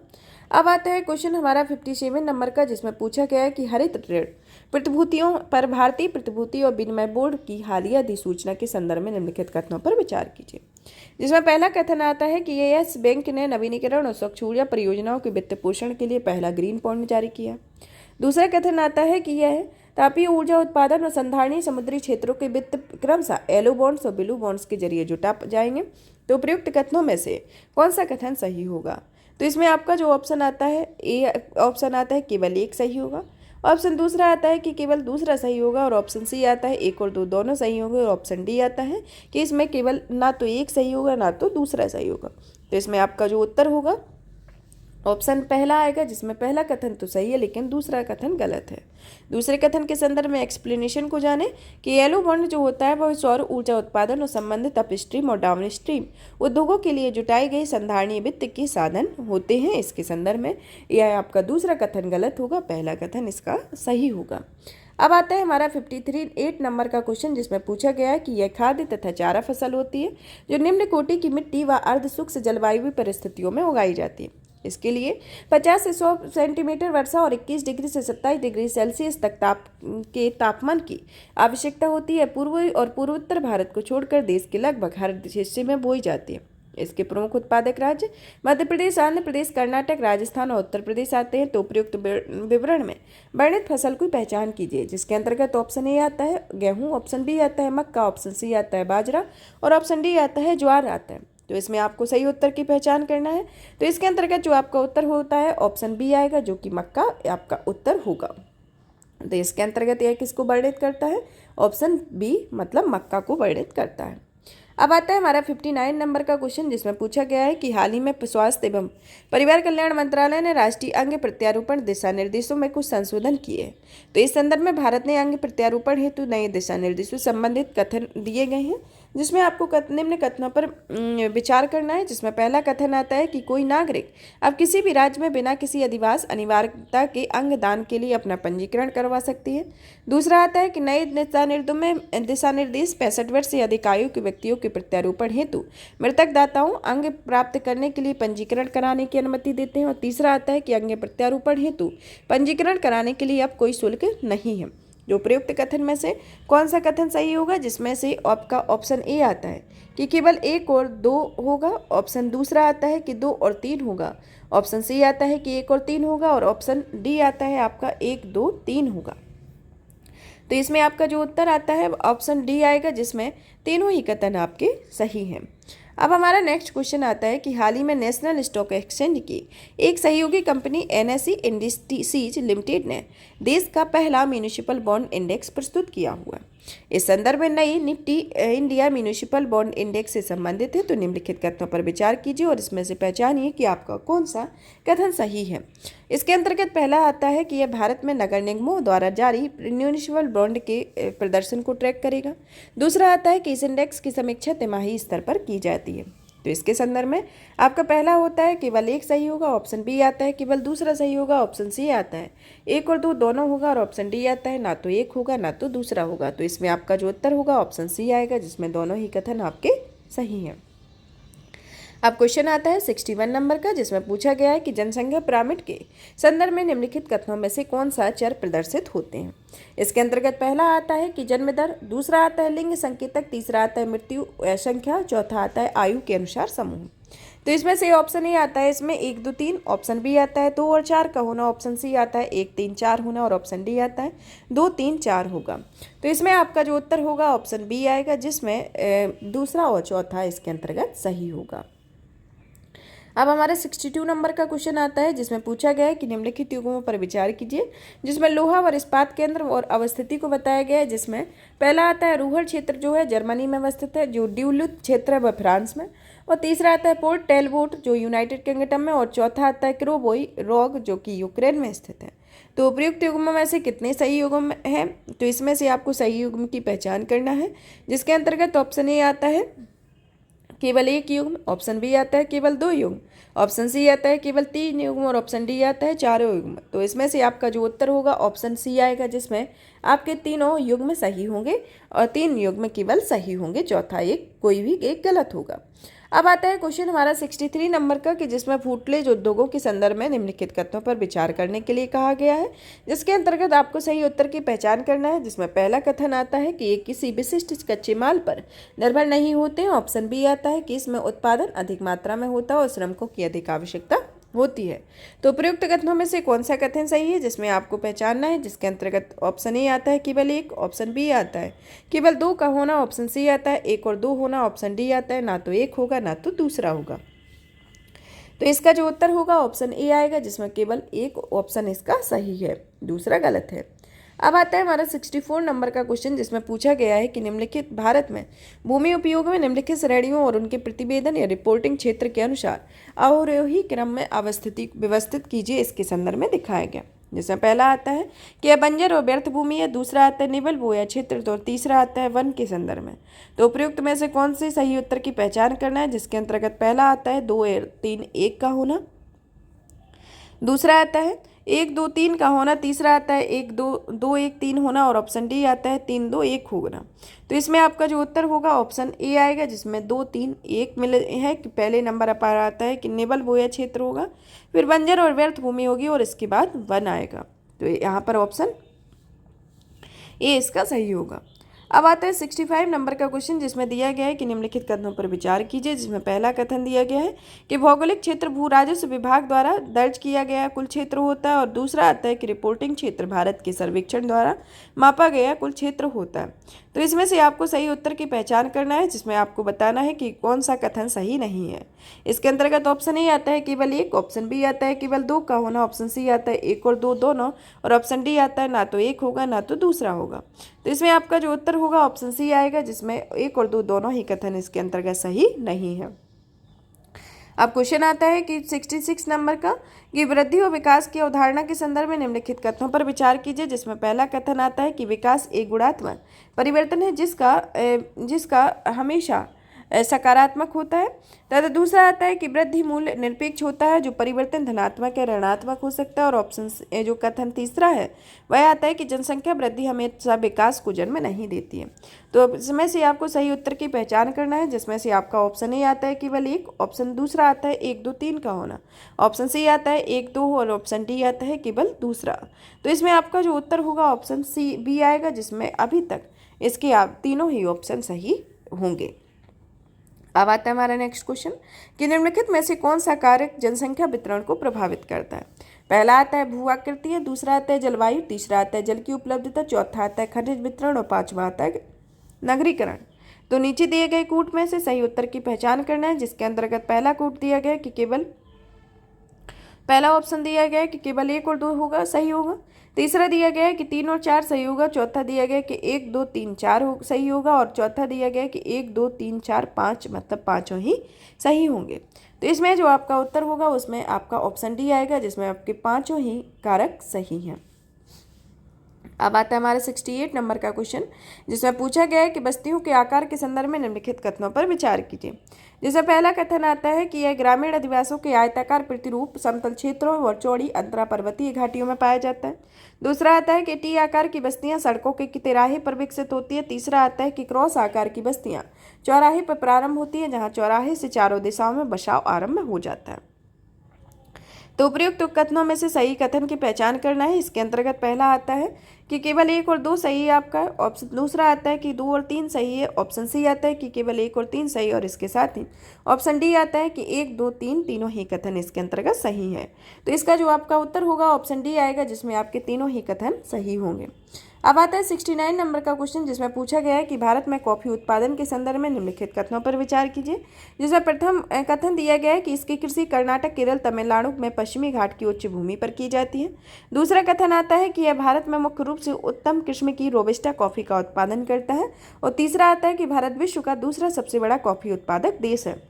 अब आता है क्वेश्चन हमारा 57 नंबर का, जिसमें पूछा गया है कि हरित ऋण प्रतिभूतियों पर भारतीय प्रतिभूति और विनिमय बोर्ड की हालिया अधिसूचना के संदर्भ में निम्नलिखित कथनों पर विचार कीजिए। जिसमें पहला कथन आता है कि येस बैंक ने नवीनीकरण और स्वच्छ ऊर्जा परियोजनाओं के वित्त पोषण के लिए पहला ग्रीन बॉन्ड जारी किया। दूसरा कथन आता है कि यह तापीय ऊर्जा उत्पादन और संधारणीय समुद्री क्षेत्रों के वित्त क्रमशः येलो बॉन्ड्स और ब्लू बॉन्ड्स के जरिए जुटा जाएंगे। तो उपयुक्त कथनों में से कौन सा कथन सही होगा? तो इसमें आपका जो ऑप्शन आता है ए ऑप्शन आता है केवल 1 सही होगा। ऑप्शन दूसरा आता है कि केवल दूसरा सही होगा, और ऑप्शन सी आता है एक और दो दोनों सही होंगे, और ऑप्शन डी आता है कि इसमें केवल ना तो एक सही होगा ना तो दूसरा सही होगा। तो इसमें आपका जो उत्तर होगा ऑप्शन पहला आएगा, जिसमें पहला कथन तो सही है लेकिन दूसरा कथन गलत है। दूसरे कथन के संदर्भ में एक्सप्लेनेशन को जाने कि येलो बॉन्ड जो होता है वह सौर ऊर्जा उत्पादन और संबंधित अपस्ट्रीम और डाउन स्ट्रीम उद्योगों के लिए जुटाई गई संधारणीय वित्त के साधन होते हैं। इसके संदर्भ में यह आपका दूसरा कथन गलत होगा, पहला कथन इसका सही होगा। अब आता है हमारा 8 नंबर का क्वेश्चन, जिसमें पूछा गया है कि यह खाद्य तथा चारा फसल होती है जो निम्न कोटि की मिट्टी व अर्ध शुष्क जलवायु परिस्थितियों में उगाई जाती है। इसके लिए 50 से 100 सेंटीमीटर वर्षा और 21 डिग्री से 27 डिग्री सेल्सियस तक तापमान की आवश्यकता होती है। पूर्वी और पूर्वोत्तर भारत को छोड़कर देश के लगभग हर हिस्से में बोई जाती है। इसके प्रमुख उत्पादक राज्य मध्य प्रदेश, आंध्र प्रदेश, कर्नाटक, राजस्थान और उत्तर प्रदेश आते हैं। तो उपयुक्त विवरण में वर्णित फसल की पहचान कीजिए, जिसके अंतर्गत ऑप्शन ए आता है गेहूं, ऑप्शन बी आता है मक्का, ऑप्शन सी आता है बाजरा और ऑप्शन डी आता है ज्वार आता है। तो इसमें आपको सही उत्तर की पहचान करना है। तो इसके अंतर्गत जो आपका उत्तर होता है ऑप्शन बी आएगा, जो कि मक्का आपका उत्तर होगा। तो इसके अंतर्गत यह किसको वर्णित करता है? ऑप्शन बी मतलब मक्का को वर्णित करता है। अब आता है हमारा 59 नंबर का क्वेश्चन, जिसमें पूछा गया है कि हाल ही में स्वास्थ्य एवं परिवार कल्याण मंत्रालय ने राष्ट्रीय अंग प्रत्यारोपण दिशा निर्देशों में कुछ संशोधन किए हैं। तो इस संदर्भ में भारत ने अंग प्रत्यारोपण हेतु नए दिशा निर्देशों संबंधित कथन दिए गए हैं, जिसमें आपको निम्न कथनों पर विचार करना है। जिसमें पहला कथन आता है कि कोई नागरिक अब किसी भी राज्य में बिना किसी अधिवास अनिवार्यता के अंग दान के लिए अपना पंजीकरण करवा सकती है। दूसरा आता है कि नए दिशा निर्देश 65 वर्ष से अधिक आयु के व्यक्तियों के प्रत्यारोपण हेतु मृतक दाताओं अंग प्राप्त करने के लिए पंजीकरण कराने की अनुमति देते हैं। और तीसरा आता है कि अंग प्रत्यारोपण हेतु पंजीकरण कराने के लिए अब कोई शुल्क नहीं है। जो प्रयुक्त कथन में से कौन सा कथन सही होगा? जिसमें से आपका ऑप्शन ए आता है कि केवल 1 और 2 होगा, ऑप्शन दूसरा आता है कि 2 और 3 होगा, ऑप्शन सी आता है कि 1 और 3 होगा, और ऑप्शन डी आता है आपका 1, 2, 3 होगा। तो इसमें आपका जो उत्तर आता है ऑप्शन डी आएगा, जिसमें तीनों ही कथन आपके सही हैं। अब हमारा नेक्स्ट क्वेश्चन आता है कि हाल ही में नेशनल स्टॉक एक्सचेंज की एक सहयोगी कंपनी NSE इंडस्ट्रीज लिमिटेड ने देश का पहला म्यूनिसिपल बॉन्ड इंडेक्स प्रस्तुत किया हुआ है। इस संदर्भ में नई Nifty India municipal bond index से संबंधित है। तो निम्नलिखित कथनों पर विचार कीजिए और इसमें से पहचानिए कि आपका कौन सा कथन सही है। इसके अंतर्गत पहला आता है कि यह भारत में नगर निगमों द्वारा जारी म्यूनिसिपल बॉन्ड के प्रदर्शन को ट्रैक करेगा। दूसरा आता है कि इस इंडेक्स की समीक्षा तिमाही स्तर पर की जाती है। तो इसके संदर्भ में आपका पहला होता है केवल 1 सही होगा, ऑप्शन बी आता है केवल दूसरा सही होगा, ऑप्शन सी आता है 1 और 2 दोनों होगा, और ऑप्शन डी आता है ना तो 1 होगा ना तो दूसरा होगा। तो इसमें आपका जो उत्तर होगा ऑप्शन सी आएगा, जिसमें दोनों ही कथन आपके सही हैं। अब क्वेश्चन आता है 61 नंबर का, जिसमें पूछा गया है कि जनसंख्या पिरामिड के संदर्भ में निम्नलिखित कथनों में से कौन सा चर प्रदर्शित होते हैं। इसके अंतर्गत पहला आता है कि जन्म दर, दूसरा आता है लिंग संकेतक, तीसरा आता है मृत्यु संख्या, चौथा आता है आयु के अनुसार समूह। तो इसमें से ऑप्शन ए आता है इसमें 1, 2, 3, ऑप्शन बी आता है 2 और 4 का होना, ऑप्शन सी आता है 1, 3, 4 होना, और ऑप्शन डी आता है 2, 3, 4 होगा। तो इसमें आपका जो उत्तर होगा ऑप्शन बी आएगा, जिसमें दूसरा और चौथा इसके अंतर्गत सही होगा। अब हमारा 62 नंबर का क्वेश्चन आता है, जिसमें पूछा गया है कि निम्नलिखित युग्मों पर विचार कीजिए, जिसमें लोहा और इस्पात केंद्र और अवस्थिति को बताया गया है। जिसमें पहला आता है रूहर क्षेत्र जो है जर्मनी में अवस्थित है, जो ड्यूलुथ क्षेत्र है वह फ्रांस में, और तीसरा आता है पोर्ट टेलबोट जो यूनाइटेड किंगडम में, और चौथा आता है क्रोबोई रोग जो कि यूक्रेन में स्थित है। तो उपयुक्त युग्म में से कितने सही युग्म हैं? तो इसमें से आपको सही युग्म की पहचान करना है, जिसके अंतर्गत ऑप्शन ए आता है केवल 1 युग्म, ऑप्शन बी आता है केवल 2 युग्म, ऑप्शन सी आता है केवल 3 युग्म, और ऑप्शन डी आता है 4 युग्म। तो इसमें से आपका जो उत्तर होगा ऑप्शन सी आएगा, जिसमें आपके तीनों युग्म सही होंगे और 3 युग्म केवल सही होंगे, चौथा एक कोई भी एक गलत होगा। अब आता है क्वेश्चन हमारा 63 नंबर का, कि जिसमें फूटलेज उद्योगों के संदर्भ में निम्नलिखित कथनों पर विचार करने के लिए कहा गया है, जिसके अंतर्गत आपको सही उत्तर की पहचान करना है। जिसमें पहला कथन आता है कि ये किसी विशिष्ट कच्चे माल पर निर्भर नहीं होते हैं, ऑप्शन बी आता है कि इसमें उत्पादन अधिक मात्रा में होता है और श्रमिकों की अधिक आवश्यकता होती है। तो प्रयुक्त कथनों में से कौन सा कथन सही है, जिसमें आपको पहचानना है। जिसके अंतर्गत ऑप्शन ए आता है केवल 1, ऑप्शन बी आता है केवल 2 का होना, ऑप्शन सी आता है 1 और 2 होना, ऑप्शन डी आता है ना तो 1 होगा ना तो दूसरा होगा। तो इसका जो उत्तर होगा ऑप्शन ए आएगा, जिसमें केवल 1 ऑप्शन इसका सही है। दूसरा गलत है। अब आता है हमारा 64 नंबर का क्वेश्चन, जिसमें पूछा गया है कि निम्नलिखित भारत में भूमि उपयोग में निम्नलिखित श्रेणियों और उनके प्रतिवेदन या रिपोर्टिंग क्षेत्र के अनुसार अवरोही क्रम में व्यवस्थित कीजिए, इसके संदर्भ में दिखाया गया। जिसमें पहला आता है कि यह बंजर और व्यर्थ भूमि है, दूसरा आता है निवल बोया क्षेत्र, और तीसरा आता है वन के संदर्भ में। तो उपयुक्त में से कौन से सही उत्तर की पहचान करना है, जिसके अंतर्गत पहला आता है 2, 3, 1 का होना, दूसरा आता है 1, 2, 3 का होना, तीसरा आता है 1, 2, 2, 1, 3 होना, और ऑप्शन डी आता है 3, 2, 1 होना। तो इसमें आपका जो उत्तर होगा ऑप्शन ए आएगा, जिसमें 2, 3, 1 मिले हैं कि पहले नंबर पर आता है कि निवल बोया क्षेत्र होगा, फिर बंजर और व्यर्थ भूमि होगी, और इसके बाद वन आएगा। तो यहाँ पर ऑप्शन ए इसका सही होगा। अब आता है 65 नंबर का क्वेश्चन, जिसमें दिया गया है कि निम्नलिखित कथनों पर विचार कीजिए। जिसमें पहला कथन दिया गया है कि भौगोलिक क्षेत्र भू राजस्व विभाग द्वारा दर्ज किया गया कुल क्षेत्र होता है, और दूसरा आता है कि रिपोर्टिंग क्षेत्र भारत के सर्वेक्षण द्वारा मापा गया कुल क्षेत्र होता है। तो इसमें से आपको सही उत्तर की पहचान करना है, जिसमें आपको बताना है कि कौन सा कथन सही नहीं है। इसके अंतर्गत ऑप्शन ए आता है केवल 1, ऑप्शन बी आता है केवल 2 का होना, ऑप्शन सी आता है 1 और 2 दोनों, और ऑप्शन डी आता है ना तो 1 होगा ना तो दूसरा होगा। तो इसमें आपका जो उत्तर होगा ऑप्शन सी आएगा, जिसमें 1 और 2 दोनों ही कथन इसके अंतर्गत सही नहीं है। अब क्वेश्चन आता है कि 66 नंबर का कि वृद्धि और विकास की अवधारणा के संदर्भ में निम्नलिखित कथनों पर विचार कीजिए। जिसमें पहला कथन आता है कि विकास एक गुणात्मक परिवर्तन है, जिसका हमेशा सकारात्मक होता है, तथा दूसरा आता है कि वृद्धि मूल्य निरपेक्ष होता है, जो परिवर्तन धनात्मक या ऋणात्मक हो सकता है, और ऑप्शन जो कथन तीसरा है वह आता है कि जनसंख्या वृद्धि हमेशा विकास को जन्म नहीं देती है। तो इसमें से आपको सही उत्तर की पहचान करना है, जिसमें से आपका ऑप्शन ए आता है केवल 1, ऑप्शन दूसरा आता है 1, 2, 3 का होना, ऑप्शन सी आता है 1, 2, और ऑप्शन डी आता है केवल दूसरा। तो इसमें आपका जो उत्तर होगा ऑप्शन सी बी आएगा, जिसमें अभी तक इसके आप तीनों ही ऑप्शन सही होंगे। अब आता है हमारा नेक्स्ट क्वेश्चन कि निम्नलिखित में से कौन सा कारक जनसंख्या वितरण को प्रभावित करता है। पहला आता है भू आकृति है, दूसरा आता है जलवायु, तीसरा आता है जल की उपलब्धता, चौथा आता है खनिज वितरण, और पांचवा आता है नगरीकरण। तो नीचे दिए गए कूट में से सही उत्तर की पहचान करना है, जिसके अंतर्गत पहला कूट दिया गया कि केवल पहला ऑप्शन दिया गया है कि केवल 1 और 2 होगा सही होगा, तीसरा दिया गया है कि 3 और 4 सही होगा, चौथा दिया गया है कि 1, 2, 3, 4 सही होगा, और चौथा दिया गया है कि 1, 2, 3, 4, 5 मतलब पाँचों ही सही होंगे। तो इसमें जो आपका उत्तर होगा उसमें आपका ऑप्शन डी आएगा, जिसमें आपके पाँचों ही कारक सही हैं। अब आता है हमारे 68 नंबर का क्वेश्चन, जिसमें पूछा गया है कि बस्तियों के आकार के संदर्भ में निम्नलिखित कथनों पर विचार कीजिए। जिसमें पहला कथन आता है कि यह ग्रामीण अधिवासियों के आयताकार प्रतिरूप समतल क्षेत्रों और चौड़ी अंतरा पर्वतीय घाटियों में पाया जाता है। दूसरा आता है कि टी आकार की बस्तियां सड़कों के तिराहे पर विकसित होती है। तीसरा आता है कि क्रॉस आकार की बस्तियां चौराहे पर प्रारंभ होती है, जहां चौराहे से चारों दिशाओं में बसाव आरंभ हो जाता है। तो उपयुक्त कथनों में से सही कथन की पहचान करना है। इसके अंतर्गत पहला आता है कि केवल 1 और 2 सही है आपका, ऑप्शन दूसरा आता है कि 2 और 3 सही है, ऑप्शन सी आता है कि केवल 1 और 3 सही, और इसके साथ ही ऑप्शन डी आता है कि 1, 2, 3 तीनों ही कथन इसके अंतर्गत सही है। तो इसका जो आपका उत्तर होगा ऑप्शन डी आएगा, जिसमें आपके तीनों ही कथन सही होंगे। अब आता है 69 नंबर का क्वेश्चन, जिसमें पूछा गया है कि भारत में कॉफी उत्पादन के संदर्भ में निम्नलिखित कथनों पर विचार कीजिए। जिसमें प्रथम कथन दिया गया है कि इसकी कृषि कर्नाटक, केरल, तमिलनाडु में पश्चिमी घाट की उच्च भूमि पर की जाती है। दूसरा कथन आता है कि यह भारत में मुख्य रूप से उत्तम किस्म की रोबस्टा कॉफी का उत्पादन करता है, और तीसरा आता है कि भारत विश्व का दूसरा सबसे बड़ा कॉफी उत्पादक देश है।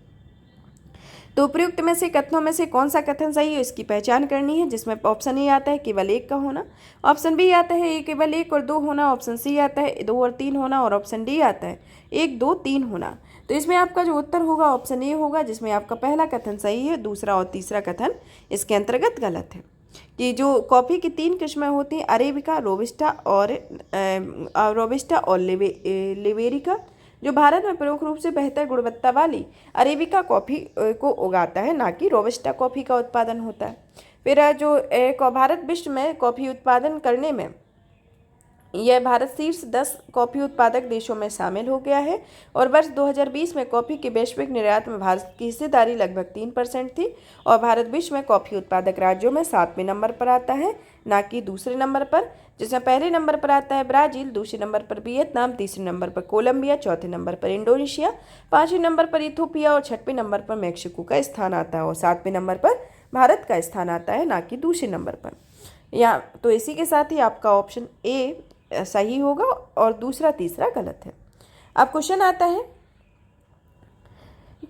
तो उपयुक्त में से कथनों में से कौन सा कथन सही है इसकी पहचान करनी है। जिसमें ऑप्शन ए आता है केवल 1 का होना, ऑप्शन बी आता है केवल 1 और 2 होना, ऑप्शन सी आता है 2 और 3 होना, और ऑप्शन डी आता है 1, 2, 3 होना। तो इसमें आपका जो उत्तर होगा ऑप्शन ए होगा, जिसमें आपका पहला कथन सही है, दूसरा और तीसरा कथन इसके अंतर्गत गलत है। कि जो कॉफ़ी की 3 किस्में होती हैं, अरेबिका, रोबस्टा और लिबेरिका, जो भारत में प्रमुख रूप से बेहतर गुणवत्ता वाली अरेबिका कॉफ़ी को उगाता है, ना कि रोबस्टा कॉफ़ी का उत्पादन होता है। फिर जो भारत विश्व में कॉफ़ी उत्पादन करने में यह भारत शीर्ष 10 कॉफ़ी उत्पादक देशों में शामिल हो गया है, और वर्ष 2020 में कॉफ़ी के वैश्विक निर्यात में भारत की हिस्सेदारी लगभग 3% थी, और भारत विश्व में कॉफ़ी उत्पादक राज्यों में 7वें नंबर पर आता है, ना कि दूसरे नंबर पर। जिसमें पहले नंबर पर आता है ब्राज़ील, दूसरे नंबर पर वियतनाम, तीसरे नंबर पर कोलंबिया, चौथे नंबर पर इंडोनेशिया, 5वें नंबर पर इथोपिया, और 6वें नंबर पर मैक्सिको का स्थान आता है, और 7वें नंबर पर भारत का स्थान आता है, ना कि दूसरे नंबर पर। या तो इसी के साथ ही आपका ऑप्शन ए सही होगा और दूसरा तीसरा गलत है। अब क्वेश्चन आता है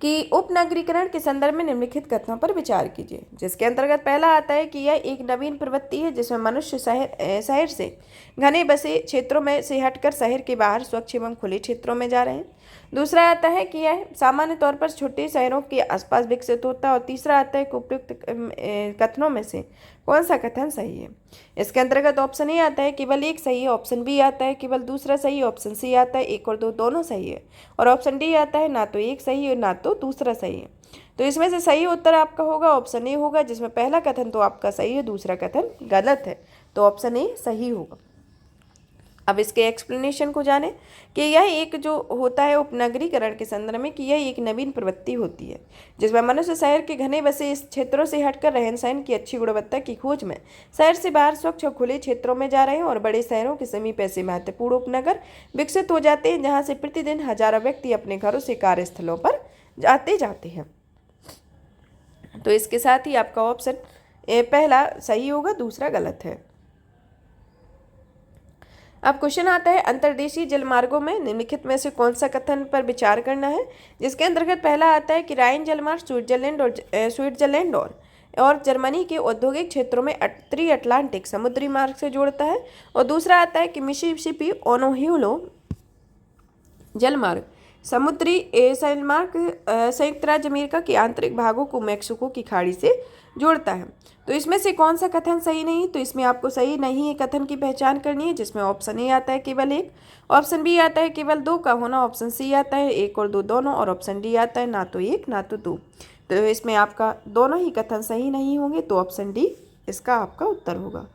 कि उपनगरीकरण के संदर्भ में निम्नलिखित कथनों पर विचार कीजिए, जिसके अंतर्गत पहला आता है कि यह एक नवीन प्रवृत्ति है जिसमें मनुष्य शहर से घने बसे क्षेत्रों में से हटकर शहर के बाहर स्वच्छ एवं खुले क्षेत्रों में जा रहे हैं। दूसरा आता है कि यह सामान्य तौर पर छोटे शहरों के आसपास विकसित होता है। और तीसरा आता है कि उपयुक्त कथनों में से कौन सा कथन सही है। इसके अंतर्गत ऑप्शन ए आता है केवल एक सही है, ऑप्शन बी आता है केवल दूसरा सही है, ऑप्शन सी आता है एक और दो दोनों सही है, और ऑप्शन डी आता है ना तो एक सही है ना तो दूसरा सही है। तो इसमें से सही उत्तर आपका होगा ऑप्शन ए होगा, जिसमें पहला कथन तो आपका सही है, दूसरा कथन गलत है। तो ऑप्शन ए सही होगा। अब इसके एक्सप्लेनेशन को जाने कि यह एक जो होता है उपनगरीकरण के संदर्भ में कि यह एक नवीन प्रवृत्ति होती है जिसमें मनुष्य शहर के घने बसे इस क्षेत्रों से हटकर रहन सहन की अच्छी गुणवत्ता की खोज में शहर से बाहर स्वच्छ और खुले क्षेत्रों में जा रहे हैं और बड़े शहरों के समीप ऐसे महत्वपूर्ण उपनगर विकसित हो जाते हैं जहाँ से प्रतिदिन हजारों व्यक्ति अपने घरों से कार्यस्थलों पर जाते जाते हैं। तो इसके साथ ही आपका ऑप्शन पहला सही होगा, दूसरा गलत है। अब क्वेश्चन आता है अंतर्देशीय जलमार्गों में निम्नलिखित में से कौन सा कथन पर विचार करना है, जिसके अंतर्गत पहला आता है कि राइन जलमार्ग स्विट्जरलैंड और जर्मनी के औद्योगिक क्षेत्रों में उत्तरी अटलांटिक समुद्री मार्ग से जोड़ता है। और दूसरा आता है कि मिसिसिपी ओनोहियो जलमार्ग समुद्री जलमार्ग संयुक्त राज्य अमेरिका के आंतरिक भागों को मैक्सिको की खाड़ी से जोड़ता है। तो इसमें से कौन सा कथन सही नहीं, तो इसमें आपको सही नहीं है कथन की पहचान करनी है, जिसमें ऑप्शन ए आता है केवल एक, ऑप्शन बी आता है केवल दो का होना, ऑप्शन सी आता है एक और दो दोनों, और ऑप्शन डी आता है ना तो एक ना तो दो। तो इसमें आपका दोनों ही कथन सही नहीं होंगे, तो ऑप्शन डी इसका आपका उत्तर होगा।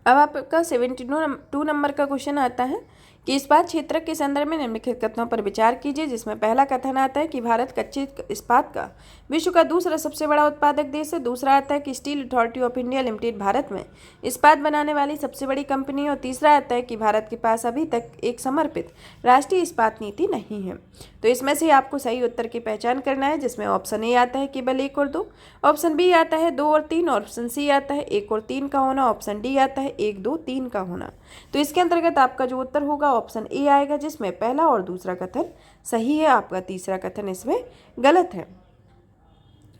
अब आपका 72 नंबर का क्वेश्चन आता है कि इस्पात क्षेत्र के संदर्भ में निम्नलिखित कथनों पर विचार कीजिए, जिसमें पहला कथन आता है कि भारत कच्चे इस्पात का विश्व का दूसरा सबसे बड़ा उत्पादक देश है। दूसरा आता है कि steel authority of India limited Bharat में इस्पात बनाने वाली सबसे बड़ी कंपनी है। और तीसरा आता है कि भारत के पास अभी तक एक समर्पित राष्ट्रीय इस्पात नीति नहीं है। तो इसमें से आपको सही उत्तर की पहचान करना है, जिसमें ऑप्शन ए आता है केवल एक और दो, ऑप्शन बी आता है दो और तीन, ऑप्शन सी आता है एक और तीन का होना, ऑप्शन डी आता है एक दो तीन का होना। तो इसके अंतर्गत आपका जो उत्तर होगा ऑप्शन ए आएगा, जिसमें पहला और दूसरा कथन सही है, आपका तीसरा कथन इसमें गलत है।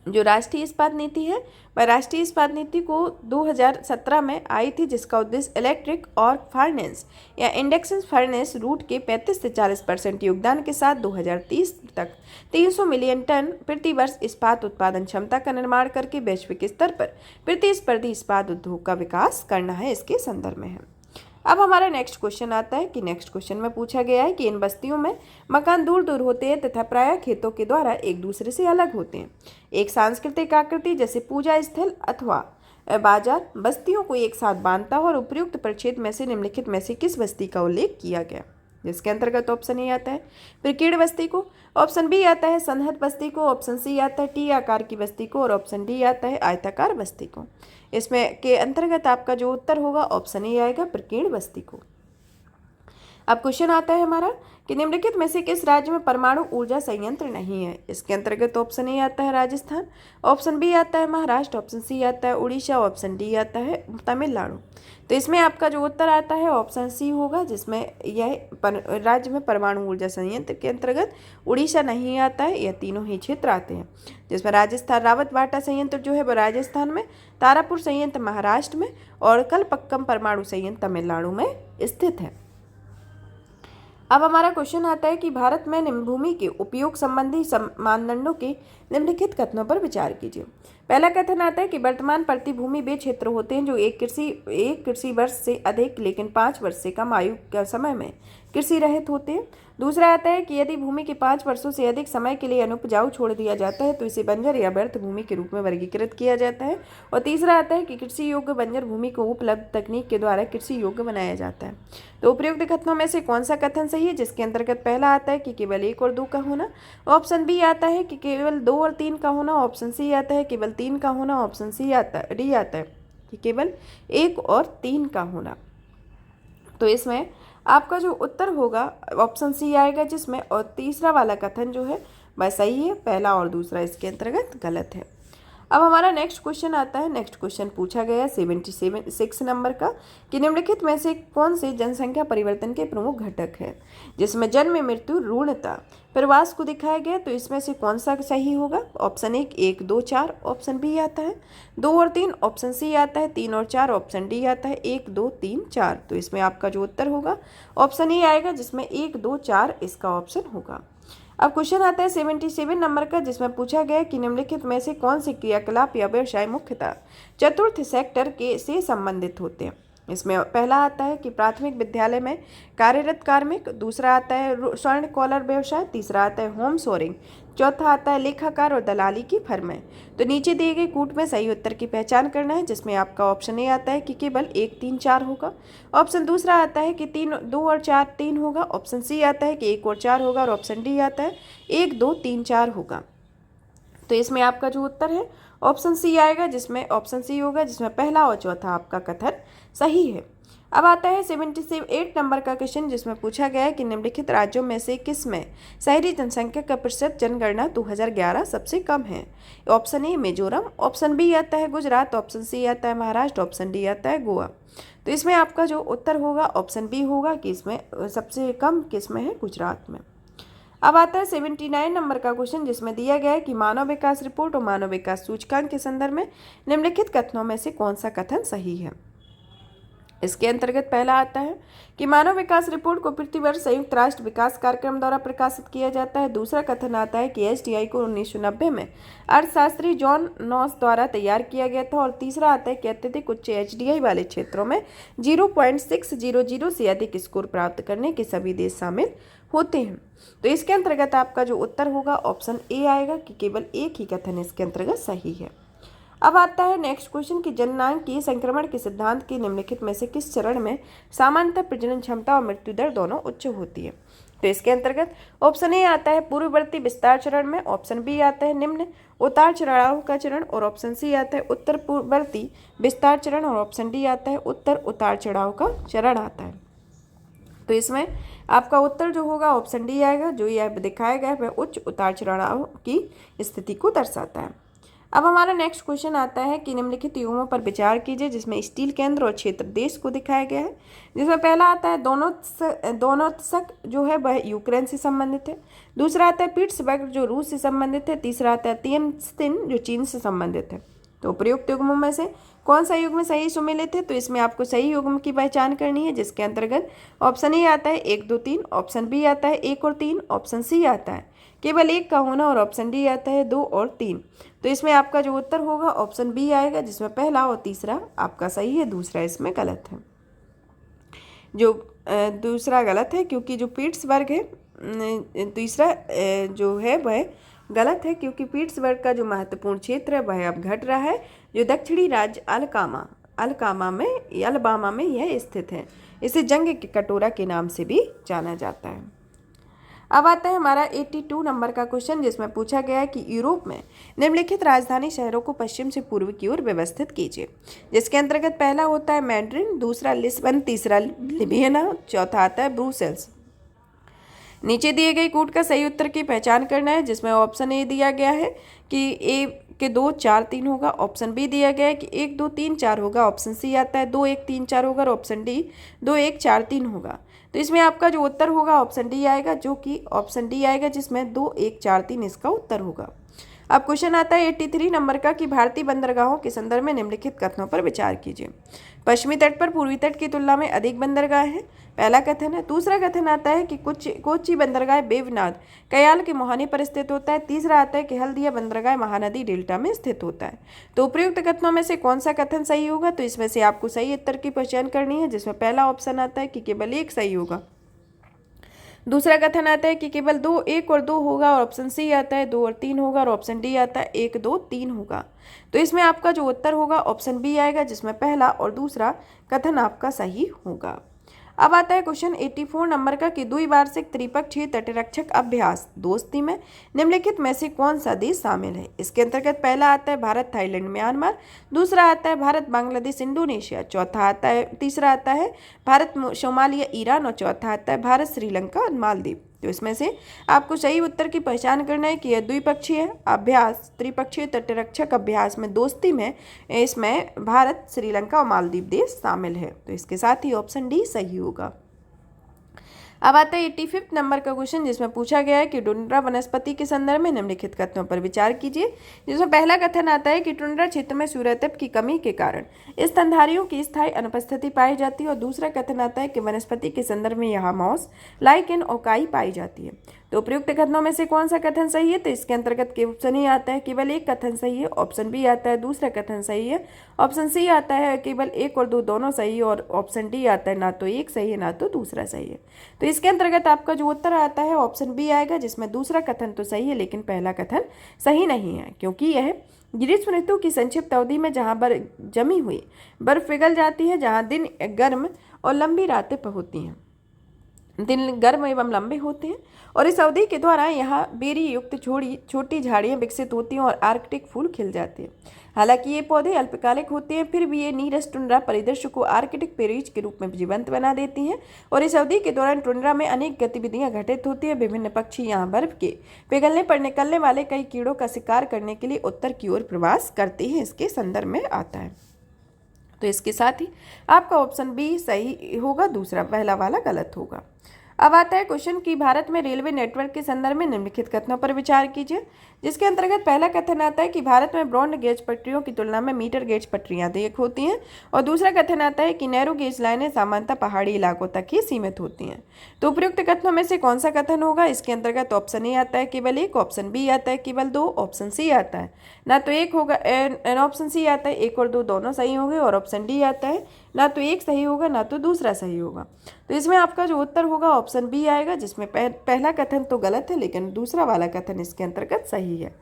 जो राष्ट्रीय इस्पात नीति है वह राष्ट्रीय इस्पात नीति को 2017 में आई थी, जिसका उद्देश्य इलेक्ट्रिक और फर्नेस या इंडक्शन फर्नेस रूट के 35 से 40% योगदान के साथ 2030 तक 300 मिलियन टन प्रति वर्ष इस्पात उत्पादन क्षमता का निर्माण करके वैश्विक स्तर पर प्रतिस्पर्धी इस्पात उद्योग का विकास करना है, इसके संदर्भ में है। अब हमारा नेक्स्ट क्वेश्चन आता है कि नेक्स्ट क्वेश्चन में पूछा गया है कि इन बस्तियों में मकान दूर दूर होते हैं तथा प्रायः खेतों के द्वारा एक दूसरे से अलग होते हैं। एक सांस्कृतिक आकृति जैसे पूजा स्थल अथवा बाजार बस्तियों को एक साथ बांधता है और उपयुक्त परिच्छेद में से निम्नलिखित में से किस बस्ती का उल्लेख किया गया, जिसके अंतर्गत ऑप्शन ए आता है प्रकीर्ण बस्ती को, ऑप्शन बी आता है संहत बस्ती को, ऑप्शन सी आता है टी आकार की बस्ती को, और ऑप्शन डी आता है आयताकार बस्ती को। इसमें के अंतर्गत आपका जो उत्तर होगा ऑप्शन ए आएगा प्रकीर्ण बस्ती को। अब क्वेश्चन आता है हमारा कि निम्नलिखित में से किस राज्य में परमाणु ऊर्जा संयंत्र नहीं है। इसके अंतर्गत ऑप्शन ए आता है राजस्थान, ऑप्शन बी आता है महाराष्ट्र, ऑप्शन सी आता है उड़ीसा, ऑप्शन डी आता है तमिलनाडु। तो इसमें आपका जो उत्तर आता है ऑप्शन सी होगा, जिसमें यह राज्य में परमाणु ऊर्जा संयंत्र के अंतर्गत उड़ीसा नहीं आता है, यह तीनों ही क्षेत्र आते हैं, जिसमें राजस्थान रावतबाटा संयंत्र जो है वह राजस्थान में, तारापुर संयंत्र महाराष्ट्र में और कलपक्कम परमाणु संयंत्र तमिलनाडु में स्थित है। अब हमारा क्वेश्चन आता है कि भारत में भूमि के उपयोग संबंधी मानदंडों के निम्नलिखित कथनों पर विचार कीजिए। पहला कथन आता है कि वर्तमान प्रतिभूमि वे क्षेत्र होते हैं जो एक कृषि वर्ष से अधिक लेकिन 5 वर्ष से कम आयु के समय में कृषि रहित होते हैं। दूसरा आता है कि यदि भूमि के 5 वर्षों से अधिक समय के लिए अनुपजाऊ छोड़ दिया जाता है तो इसे बंजर या व्यर्थ भूमि के रूप में वर्गीकृत किया जाता है। और तीसरा आता है कि कृषि योग्य बंजर भूमि को उपलब्ध तकनीक के द्वारा कृषि योग्य बनाया जाता है। तो उपयुक्त कथनों में से कौन सा कथन सही है, जिसके अंतर्गत पहला आता है कि केवल एक और दो का होना, ऑप्शन बी आता है कि केवल 2 और 3 का होना, ऑप्शन सी आता है केवल 3 का होना, ऑप्शन डी आता है कि केवल 1 और 3 का होना। तो इसमें आपका जो उत्तर होगा ऑप्शन सी आएगा, जिसमें और तीसरा वाला कथन जो है वह सही है, पहला और दूसरा इसके अंतर्गत गलत है। अब हमारा नेक्स्ट क्वेश्चन आता है। नेक्स्ट क्वेश्चन पूछा गया 76 नंबर का कि निम्नलिखित में से कौन से जनसंख्या परिवर्तन के प्रमुख घटक है, जिसमें जन्म, मृत्यु, रूणता, प्रवास को दिखाया गया। तो इसमें से कौन सा सही होगा? ऑप्शन 1 2 4 ऑप्शन बी आता है, 2 और 3 ऑप्शन सी आता है, 3 और 4 ऑप्शन डी आता है, 1 2 3 4। तो इसमें आपका जो उत्तर होगा ऑप्शन ए आएगा, जिसमें 1 2 4 इसका ऑप्शन होगा। अब क्वेश्चन आता है 77 नंबर का, जिसमें पूछा गया कि निम्नलिखित में से कौन से क्रियाकलाप या व्यवसाय मुख्यतः चतुर्थ सेक्टर के से संबंधित होते हैं। इसमें पहला आता है कि प्राथमिक विद्यालय में कार्यरत कार्मिक, दूसरा आता है स्वर्ण कॉलर व्यवसाय, तीसरा आता है होम सोरिंग, चौथा आता है लेखाकार और दलाली की फर्में। तो नीचे दिए गए कूट में सही उत्तर की पहचान करना है, जिसमें आपका ऑप्शन ए आता है कि केवल 1 3 4 होगा, ऑप्शन दूसरा आता है कि 2 और 4 3 होगा, ऑप्शन सी आता है कि 1 और 4 होगा, और ऑप्शन डी आता है 1 2 3 4 होगा। तो इसमें आपका जो उत्तर है ऑप्शन सी आएगा, जिसमें ऑप्शन सी होगा, जिसमें पहला और चौथा आपका कथन सही है। अब आता है 78 नंबर का क्वेश्चन, जिसमें पूछा गया है कि निम्नलिखित राज्यों में से किस में शहरी जनसंख्या का प्रतिशत जनगणना 2011 सबसे कम है। Option A Mizoram, option B आता है गुजरात, ऑप्शन सी आता है महाराष्ट्र, ऑप्शन डी आता है गोवा। तो इसमें आपका जो उत्तर होगा ऑप्शन बी होगा कि इसमें सबसे कम किस में है? गुजरात में। अब आता है 79 नंबर का क्वेश्चन, जिसमें दिया गया है कि मानव विकास रिपोर्ट और मानव विकास सूचकांक के संदर्भ में निम्नलिखित कथनों में से कौन सा कथन सही है। इसके अंतर्गत पहला आता है कि मानव विकास रिपोर्ट को प्रतिवर्ष संयुक्त राष्ट्र विकास कार्यक्रम द्वारा प्रकाशित किया जाता है। दूसरा कथन आता है कि एसडीआई को 1990 में अर्थशास्त्री जॉन नॉस द्वारा तैयार किया गया था। और तीसरा आता है कि अत्यधिक उच्च एचडीआई वाले क्षेत्रों में 0.600 से अधिक स्कोर प्राप्त करने के सभी देश शामिल होते हैं। तो इसके अंतर्गत आपका जो उत्तर होगा ऑप्शन ए आएगा कि केवल एक ही कथन इसके अंतर्गत सही है। अब आता है नेक्स्ट क्वेश्चन कि जननांगीय संक्रमण के सिद्धांत के निम्नलिखित में से किस चरण में सामान्यतः प्रजनन क्षमता और मृत्यु दर दोनों उच्च होती है। तो इसके अंतर्गत ऑप्शन ए आता है पूर्ववर्ती विस्तार चरण में, ऑप्शन बी आता है निम्न उतार चढ़ाव का चरण, और ऑप्शन सी आता है उत्तर पूर्ववर्ती विस्तार चरण, और ऑप्शन डी आता है उत्तर उतार चढ़ाव का चरण आता है। तो इसमें आपका उत्तर जो होगा ऑप्शन डी आएगा, जो यह दिखाया गया है वह उच्च उतार चढ़ाव की स्थिति को दर्शाता है। अब हमारा नेक्स्ट क्वेश्चन आता है कि निम्नलिखित युगों पर विचार कीजिए, जिसमें स्टील केंद्र और क्षेत्र देश को दिखाया गया है। जिसमें पहला आता है दोनोत्सक जो है वह यूक्रेन से संबंधित है, दूसरा आता है पिट्सबर्ग जो रूस से संबंधित है, तीसरा आता है तिएनजिन जो चीन से संबंधित है। तो प्रयुक्त युग्मों में से कौन सा युग्म सही सुमेलित है। तो इसमें आपको सही युग्म की पहचान करनी है, जिसके अंतर्गत ऑप्शन ए आता है 1 2 3, ऑप्शन बी आता है 1 और 3, ऑप्शन सी आता है केवल 1 का होना, और ऑप्शन डी आता है 2 और 3। तो इसमें आपका जो उत्तर होगा ऑप्शन बी आएगा, जिसमें पहला और तीसरा आपका सही है, दूसरा इसमें गलत है। जो दूसरा गलत है क्योंकि जो पिट्सबर्ग है तीसरा जो है वह गलत है, क्योंकि पिट्सबर्ग का जो महत्वपूर्ण क्षेत्र है वह अब घट रहा है, जो दक्षिणी राज्य अलबामा में यह स्थित है। इसे जंग के कटोरा के नाम से भी जाना जाता है। अब आता है हमारा 82 नंबर का क्वेश्चन, जिसमें पूछा गया है कि यूरोप में निम्नलिखित राजधानी शहरों को पश्चिम से पूर्व की ओर व्यवस्थित कीजिए। जिसके अंतर्गत पहला होता है मैड्रिड, दूसरा लिस्बन, तीसरा लिबियाना, चौथा आता है ब्रुसेल्स। नीचे दिए गए कूट का सही उत्तर की पहचान करना है, जिसमें ऑप्शन ए दिया गया है कि ए के 2 4 3 होगा, ऑप्शन बी दिया गया है कि 1 2 3 4 होगा, ऑप्शन सी आता है 2 1 3 4 होगा, और ऑप्शन डी 2 1 4 3 होगा। तो इसमें आपका जो उत्तर होगा ऑप्शन डी आएगा, जो कि ऑप्शन डी आएगा, जिसमें 2 1 4 3 इसका उत्तर होगा। अब क्वेश्चन आता है 83 नंबर का कि भारतीय बंदरगाहों के संदर्भ में निम्नलिखित कथनों पर विचार कीजिए। पश्चिमी तट पर पूर्वी तट की तुलना में अधिक बंदरगाह हैं, पहला कथन है। दूसरा कथन आता है कि कोच्चि बंदरगाह वेवनाद कयाल के मुहाने पर स्थित होता है। तीसरा आता है कि हल्दिया बंदरगाह महानदी डेल्टा में स्थित होता है। तो उपयुक्त कथनों में से कौन सा कथन सही होगा। तो इसमें से आपको सही उत्तर की पहचान करनी है, जिसमें पहला ऑप्शन आता है कि केवल 1 सही होगा, दूसरा कथन आता है कि केवल 2 1 और 2 होगा, और ऑप्शन सी आता है 2 और 3 होगा, और ऑप्शन डी आता है 1 2 3 होगा। तो इसमें आपका जो उत्तर होगा ऑप्शन बी आएगा, जिसमें पहला और दूसरा कथन आपका सही होगा। अब आता है क्वेश्चन 84 नंबर का कि द्विवार्षिक त्रिपक्षीय तटरक्षक अभ्यास दोस्ती में निम्नलिखित में से कौन सा देश शामिल है। इसके अंतर्गत पहला आता है भारत, थाईलैंड, म्यांमार, दूसरा आता है भारत, बांग्लादेश, इंडोनेशिया, चौथा आता है तीसरा आता है भारत, सोमालिया, ईरान, और चौथा आता है भारत, श्रीलंका और मालदीव। तो इसमें से आपको सही उत्तर की पहचान करना है कि यह द्विपक्षीय अभ्यास त्रिपक्षीय तटरक्षक अभ्यास में दोस्ती में इसमें भारत, श्रीलंका और मालदीव देश शामिल है। तो इसके साथ ही ऑप्शन डी सही होगा। अब आता है 85 नंबर का क्वेश्चन, जिसमें पूछा गया है कि टुंड्रा वनस्पति के संदर्भ में निम्नलिखित कथनों पर विचार कीजिए। जिसमें पहला कथन आता है कि टुंड्रा क्षेत्र में सूर्यताप की कमी के कारण स्तनधारियों की स्थायी अनुपस्थिति पाई जाती है। और दूसरा कथन आता है कि वनस्पति के संदर्भ में यहाँ मॉस, लाइकेन और काई पाई जाती है। तो उपयुक्त कथनों में से कौन सा कथन सही है? तो इसके अंतर्गत ऑप्शन ही आता है केवल एक कथन सही है, ऑप्शन बी आता है दूसरा कथन सही है, ऑप्शन सी आता है केवल एक और दो दोनों सही है, और ऑप्शन डी आता है ना तो एक सही है ना तो दूसरा सही है। तो इसके अंतर्गत आपका जो उत्तर आता है ऑप्शन बी आएगा, जिसमें दूसरा कथन तो सही है लेकिन पहला कथन सही नहीं है, क्योंकि यह ग्रीष्म ऋतु की संक्षिप्त अवधि में जहाँ जमी हुई बर्फ पिघल जाती है, जहाँ दिन गर्म और लंबी रातें होती हैं, दिन गर्म एवं लंबे होते हैं, और इस अवधि के दौरान यहाँ बेरी युक्त छोटी झाड़ियाँ विकसित होती हैं और आर्कटिक फूल खिल जाते हैं। हालांकि ये पौधे अल्पकालिक होते हैं, फिर भी ये नीरस टुंड्रा परिदृश्य को आर्कटिक पेरिज के रूप में जीवंत बना देती हैं। और इस अवधि के दौरान टुंड्रा में अनेक गतिविधियां घटित होती हैं। विभिन्न पक्षी यहाँ बर्फ के पिघलने पर निकलने वाले कई कीड़ों का शिकार करने के लिए उत्तर की ओर प्रवास करते हैं, इसके संदर्भ में आता है। तो इसके साथ ही आपका ऑप्शन बी सही होगा, दूसरा पहला वाला गलत होगा। अब आता है क्वेश्चन कि भारत में रेलवे नेटवर्क के संदर्भ में निम्नलिखित कथनों पर विचार कीजिए। जिसके अंतर्गत पहला कथन आता है कि भारत में ब्रॉड गेज पटरियों की तुलना में मीटर गेज पटरियां अधिक होती हैं, और दूसरा कथन आता है कि नैरो गेज लाइनें सामान्यतः पहाड़ी इलाकों तक ही सीमित होती हैं। तो उपयुक्त कथनों में से कौन सा कथन होगा? इसके अंतर्गत ऑप्शन ए आता है केवल एक, ऑप्शन बी आता है केवल दो, ऑप्शन सी आता है ना तो एक होगा, ऑप्शन सी आता है एक और दो दोनों सही होंगे, और ऑप्शन डी आता है ना तो एक सही होगा ना तो दूसरा सही होगा। तो इसमें आपका जो उत्तर होगा ऑप्शन बी आएगा, जिसमें पहला कथन तो गलत है लेकिन दूसरा वाला कथन इसके अंतर्गत सही है।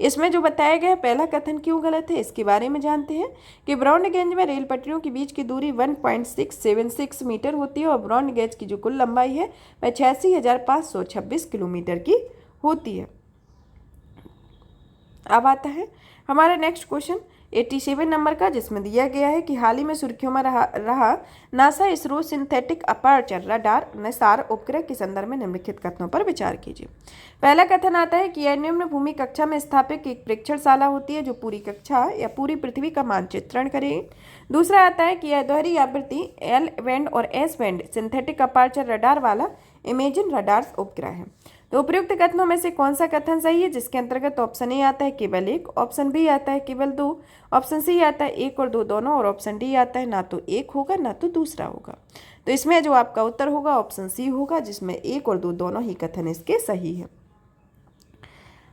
इसमें जो बताया गया है पहला कथन क्यों गलत है, इसके बारे में जानते हैं कि ब्रॉड गेज में रेल पटरियों के बीच की दूरी 1.676 मीटर होती है, और ब्रॉड गेज की जो कुल लंबाई है वह 86,526 किलोमीटर की होती है। अब आता है हमारा नेक्स्ट क्वेश्चन 87 नंबर का, जिसमें दिया गया है कि हाल ही में सुर्खियों में रहा NASA ISRO synthetic aperture radar Nisar उपग्रह के संदर्भ में निम्नलिखित कथनों पर विचार कीजिए। पहला कथन आता है कि यह निम्न भूमि कक्षा में स्थापित एक प्रेक्षणशाला होती है जो पूरी कक्षा या पूरी पृथ्वी का मानचित्रण करेगी। दूसरा आता है कि यह दोहरी आवृत्ति एल बैंड और S band synthetic aperture radar वाला इमेजिन रडार उपग्रह है। तो उपयुक्त कथनों में से कौन सा कथन सही है? जिसके अंतर्गत ऑप्शन ए आता है केवल एक, ऑप्शन बी आता है केवल दो, ऑप्शन सी आता है एक और दो दोनों, और ऑप्शन डी आता है ना तो एक होगा ना तो दूसरा होगा। तो इसमें जो आपका उत्तर होगा ऑप्शन सी होगा, जिसमें एक और दो दोनों ही कथन इसके सही है।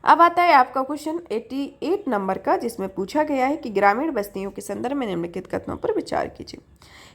अब आता है आपका क्वेश्चन 88 नंबर का, जिसमें पूछा गया है कि ग्रामीण बस्तियों के संदर्भ में निम्नलिखित कथनों पर विचार कीजिए।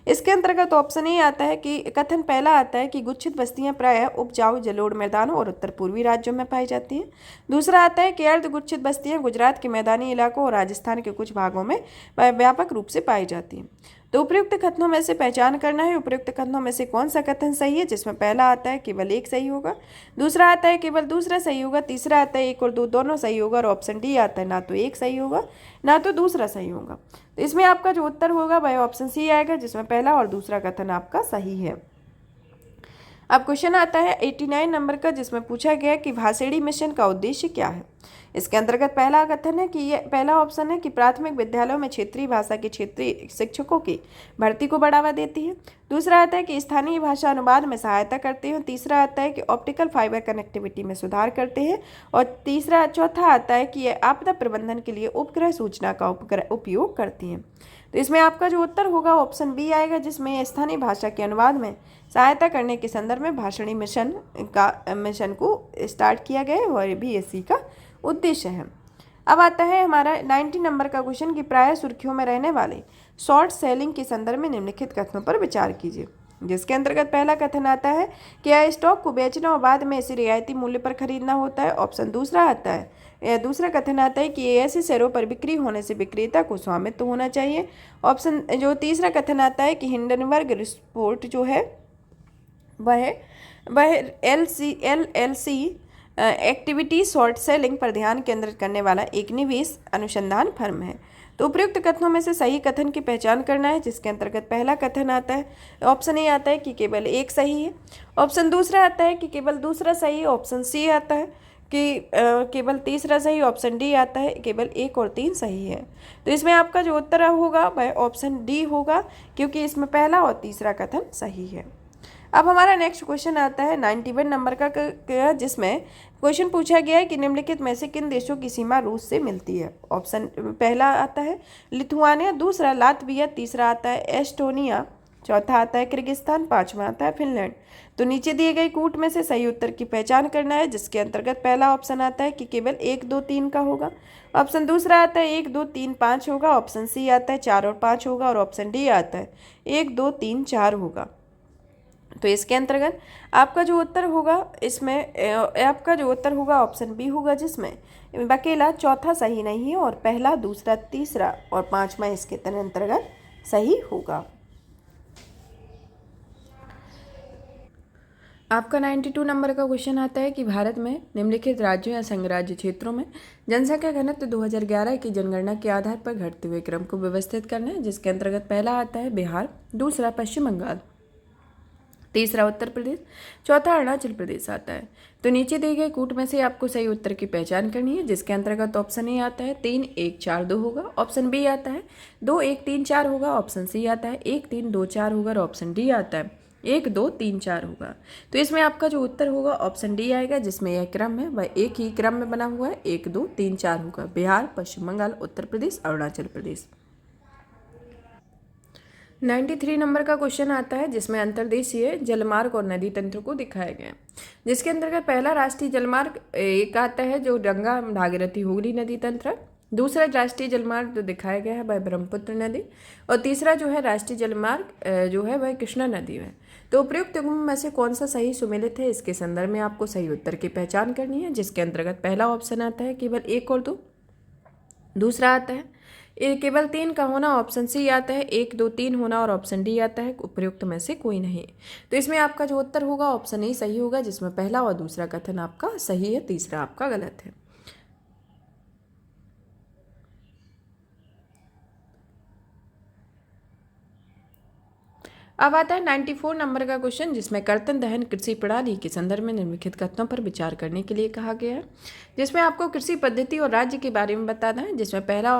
इसके अंतर्गत ऑप्शन ए आता है कि कथन पहला आता है कि गुच्छित बस्तियां प्रायः उपजाऊ जलोढ़ मैदानों और उत्तर पूर्वी राज्यों में पाई जाती हैं। दूसरा आता है कि अर्धगुच्छित बस्तियां गुजरात के मैदानी इलाकों और राजस्थान के कुछ भागों में व्यापक रूप से पाई जाती हैं। तो उपयुक्त कथनों में से पहचान करना है उपयुक्त कथनों में से कौन सा कथन सही है, जिसमें पहला आता है केवल एक सही होगा, दूसरा आता है केवल दूसरा सही होगा, तीसरा आता है एक और दो दोनों सही होगा, और ऑप्शन डी आता है ना तो एक सही होगा ना तो दूसरा सही होगा। तो इसमें आपका जो उत्तर होगा वह ऑप्शन सी आएगा, जिसमें पहला और दूसरा कथन आपका सही है। अब क्वेश्चन आता है 89 नंबर का, जिसमें पूछा गया कि भाषेड़ी मिशन का उद्देश्य क्या है। इसके अंतर्गत पहला कथन है कि ये पहला ऑप्शन है कि प्राथमिक विद्यालयों में क्षेत्रीय भाषा के क्षेत्रीय शिक्षकों की भर्ती को बढ़ावा देती है। दूसरा आता है कि स्थानीय भाषा अनुवाद में सहायता करते हैं। तीसरा आता है कि ऑप्टिकल फाइबर कनेक्टिविटी में सुधार करते हैं, और चौथा आता है कि ये आपदा प्रबंधन के लिए उपग्रह सूचना का उपयोग करती हैं। तो इसमें आपका जो उत्तर होगा ऑप्शन बी आएगा, जिसमें स्थानीय भाषा के अनुवाद में सहायता करने के संदर्भ में भाषणी मिशन को स्टार्ट किया गया है, और भी इसी का उद्देश्य है। अब आता है हमारा 90 नंबर का क्वेश्चन कि प्रायः सुर्खियों में रहने वाले शॉर्ट सेलिंग के संदर्भ में निम्नलिखित कथनों पर विचार कीजिए। जिसके अंतर्गत पहला कथन आता है कि यह स्टॉक को बेचना और बाद में इसे रियायती मूल्य पर खरीदना होता है। ऑप्शन दूसरा आता है दूसरा कथन आता है कि ये ऐसे शेयरों पर बिक्री होने से विक्रेता को स्वामित्व होना चाहिए। ऑप्शन जो तीसरा कथन आता है कि हिंडनबर्ग रिपोर्ट जो है वह LLC एक्टिविटी शॉर्ट सेलिंग पर ध्यान केंद्रित करने वाला एक निवेश अनुसंधान फर्म है। तो उपयुक्त कथनों में से सही कथन की पहचान करना है, जिसके अंतर्गत पहला कथन आता है, ऑप्शन ए आता है कि केवल एक सही है। ऑप्शन दूसरा आता है कि केवल दूसरा सही है। ऑप्शन सी आता है कि केवल तीसरा सही। ऑप्शन डी आता है केवल 1 और 3 सही है। तो इसमें आपका जो उत्तर होगा वह ऑप्शन डी होगा, क्योंकि इसमें पहला और तीसरा कथन सही है। अब हमारा नेक्स्ट क्वेश्चन आता है 91 नंबर का, जिसमें क्वेश्चन पूछा गया है कि निम्नलिखित में से किन देशों की सीमा रूस से मिलती है। ऑप्शन पहला आता है लिथुआनिया, दूसरा लातविया, तीसरा आता है एस्टोनिया, चौथा आता है किर्गिस्तान, पांचवा आता है फिनलैंड। तो नीचे दिए गए कूट में से सही उत्तर की पहचान करना है, जिसके अंतर्गत पहला ऑप्शन आता है कि केवल 1, 2, 3 का होगा। ऑप्शन दूसरा आता है 1, 2, 3, 5 होगा। ऑप्शन सी आता है 4 और 5 होगा। और ऑप्शन डी आता है 1, 2, 3, 4 होगा। तो इसके अंतर्गत आपका जो उत्तर होगा, इसमें आपका जो उत्तर होगा ऑप्शन बी होगा, जिसमें अकेला चौथा सही नहीं है और पहला, दूसरा, तीसरा और पांचवा इसके अंतर्गत सही होगा। आपका 92 नंबर का क्वेश्चन आता है कि भारत में निम्नलिखित राज्यों या संघराज्य क्षेत्रों में जनसंख्या घनत्व 2011 की जनगणना के आधार पर घटते हुए क्रम को व्यवस्थित करना है, जिसके अंतर्गत पहला आता है बिहार, दूसरा पश्चिम बंगाल, तीसरा उत्तर प्रदेश, चौथा अरुणाचल प्रदेश आता है। तो नीचे दिए गए कूट में से आपको सही उत्तर की पहचान करनी है, जिसके अंतर्गत ऑप्शन ए आता है 3, 1, 4, 2 होगा। ऑप्शन बी आता है 2, 1, 3, 4 होगा। ऑप्शन सी आता है 1, 3, 2, 4 होगा। और ऑप्शन डी आता है 1, 2, 3, 4 होगा। तो इसमें आपका जो उत्तर होगा ऑप्शन डी आएगा, जिसमें यह क्रम है वह एक ही क्रम में बना हुआ है, 1, 2, 3, 4 होगा। बिहार, पश्चिम बंगाल, उत्तर प्रदेश, अरुणाचल प्रदेश। 93 नंबर का क्वेश्चन आता है, जिसमें अंतर्देशीय जलमार्ग और नदी तंत्र को दिखाया गया है, जिसके अंतर्गत पहला राष्ट्रीय जलमार्ग एक आता है जो गंगा भागीरथी हुगली नदी तंत्र, दूसरा राष्ट्रीय जलमार्ग जो दिखाया गया है वह ब्रह्मपुत्र नदी, और तीसरा जो है राष्ट्रीय जलमार्ग जो है वह कृष्णा नदी है। तो उपयुक्त युग्म में से कौन सा सही सुमेलित है, इसके संदर्भ में आपको सही उत्तर की पहचान करनी है, जिसके अंतर्गत पहला ऑप्शन आता है केवल 1 और 2, दूसरा आता है केवल 3 का होना, ऑप्शन सी आता है 1, 2, 3 होना, और ऑप्शन डी आता है उपयुक्त में से कोई नहीं। तो इसमें आपका जो उत्तर होगा ऑप्शन ए सही होगा, जिसमें पहला और दूसरा कथन आपका सही है, तीसरा आपका गलत है। अब आता है 94 नंबर का क्वेश्चन, जिसमें कर्तन दहन कृषि प्रणाली के संदर्भ में निम्नलिखित कथनों पर विचार करने के लिए कहा गया है, जिसमें आपको कृषि पद्धति और राज्य के बारे में बताना है, जिसमें पहला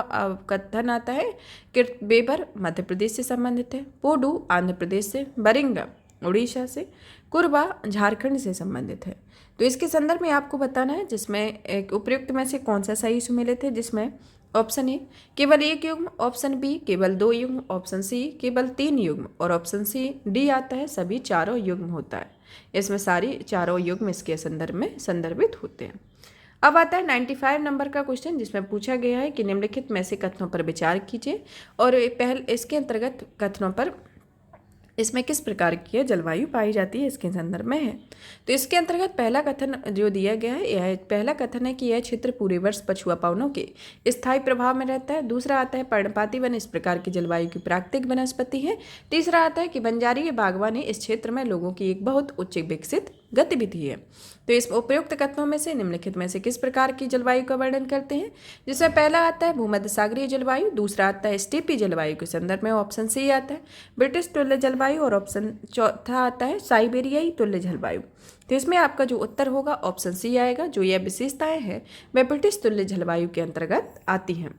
कथन आता है बेबर मध्य प्रदेश से संबंधित है, पोडू आंध्र प्रदेश से, बरिंगा उड़ीसा से, कुरबा झारखंड से संबंधित है। तो इसके संदर्भ में आपको बताना है, जिसमें एक उपयुक्त में से कौन सा सही सुमेलित है, जिसमें ऑप्शन ए केवल 1 युग्म, ऑप्शन बी केवल 2 युग्म, ऑप्शन सी केवल 3 युग्म, और ऑप्शन सी डी आता है सभी चारों युग्म होता है। इसमें सारी चारों युग्म इसके संदर्भ में संदर्भित होते हैं। अब आता है 95 नंबर का क्वेश्चन, जिसमें पूछा गया है कि निम्नलिखित में से कथनों पर विचार कीजिए, और इसके अंतर्गत कथनों पर इसमें किस प्रकार की जलवायु पाई जाती है इसके संदर्भ में है। तो इसके अंतर्गत पहला कथन जो दिया गया है, यह पहला कथन है कि यह क्षेत्र पूरे वर्ष पछुआ पवनों के स्थायी प्रभाव में रहता है। दूसरा आता है पर्णपाती वन इस प्रकार की जलवायु की प्राकृतिक वनस्पति है। तीसरा आता है कि बंजारी बागवानी इस क्षेत्र में लोगों की एक बहुत उच्च विकसित गतिविधि है। तो इस उपयुक्त कथनों में से निम्नलिखित में से किस प्रकार की जलवायु का वर्णन करते हैं, जिसमें पहला आता है भूमध्य सागरीय जलवायु, दूसरा आता है स्टेपी जलवायु के संदर्भ में ऑप्शन सी आता है ब्रिटिश तुल्य जलवायु, और ऑप्शन चौथा आता है साइबेरियाई तुल्य जलवायु। तो इसमें आपका जो उत्तर होगा ऑप्शन सी आएगा, जो यह विशेषताएं हैं वह ब्रिटिश तुल्य जलवायु के अंतर्गत आती हैं।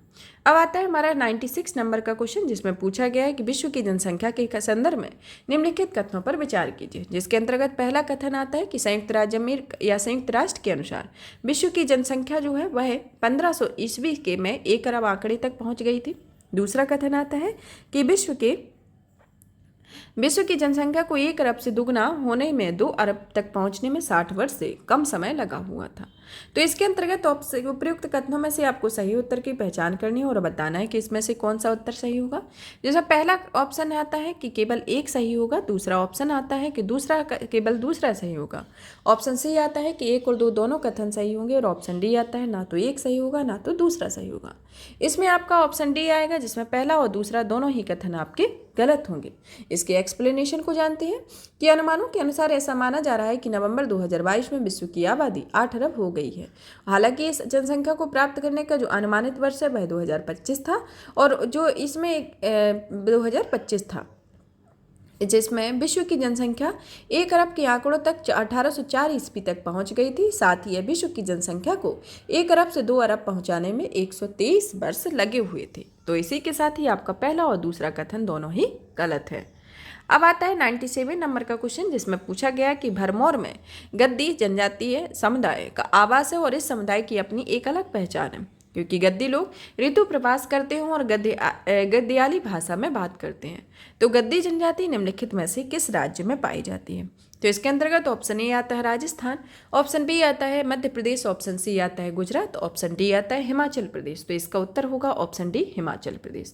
अब आता है हमारा 96 नंबर का क्वेश्चन, जिसमें पूछा गया है कि विश्व की जनसंख्या के संदर्भ में निम्नलिखित कथनों पर विचार कीजिए, जिसके अंतर्गत पहला कथन आता है कि संयुक्त राज्य अमेरिका या संयुक्त राष्ट्र के अनुसार विश्व की जनसंख्या जो है वह 1500 ईस्वी के में 1 अरब आंकड़े तक पहुंच गई थी। दूसरा कथन आता है कि विश्व की जनसंख्या को 1 अरब से दुगना होने में 2 अरब तक पहुंचने में 60 वर्ष से कम समय लगा हुआ था। तो इसके अंतर्गत उपयुक्त कथनों में से आपको सही उत्तर की पहचान करनी है और बताना है कि इसमें से कौन सा उत्तर सही होगा। जैसा पहला ऑप्शन आता है कि केवल 1 सही होगा, दूसरा ऑप्शन आता है कि केवल दूसरा सही होगा, ऑप्शन सी आता है कि 1 और 2 दोनों कथन सही होंगे, और ऑप्शन डी आता है ना तो 1 सही होगा ना तो दूसरा सही होगा। इसमें आपका ऑप्शन डी आएगा, जिसमें पहला और दूसरा दोनों ही कथन आपके गलत होंगे। इसके एक्सप्लेनेशन को जानते हैं कि अनुमानों के अनुसार ऐसा माना जा रहा है कि नवंबर 2022 में विश्व की आबादी 8 अरब हो गई है। हालांकि इस जनसंख्या को प्राप्त करने का जो अनुमानित वर्ष है वह 2025 था, और जो इसमें 2025 था, जिसमें विश्व की जनसंख्या 1 अरब के आंकड़ों तक 1804 ईस्वी तक पहुंच गई थी। साथ ही विश्व की जनसंख्या को 1 अरब से 2 अरब पहुंचाने में 123 वर्ष लगे हुए थे। तो इसी के साथ ही आपका पहला और दूसरा कथन दोनों ही गलत है। अब आता है 97 नंबर का क्वेश्चन, जिसमें पूछा गया कि भरमौर में गद्दी जनजातीय समुदाय का आवास है और इस समुदाय की अपनी एक अलग पहचान है, क्योंकि गद्दी लोग ऋतु प्रवास करते हैं और गद्दियाली भाषा में बात करते हैं। तो गद्दी जनजाति निम्नलिखित में से किस राज्य में पाई जाती है? तो इसके अंतर्गत ऑप्शन ए आता है राजस्थान, ऑप्शन बी आता है मध्य प्रदेश, ऑप्शन सी आता है गुजरात, ऑप्शन डी आता है हिमाचल प्रदेश। तो इसका उत्तर होगा ऑप्शन डी, हिमाचल प्रदेश।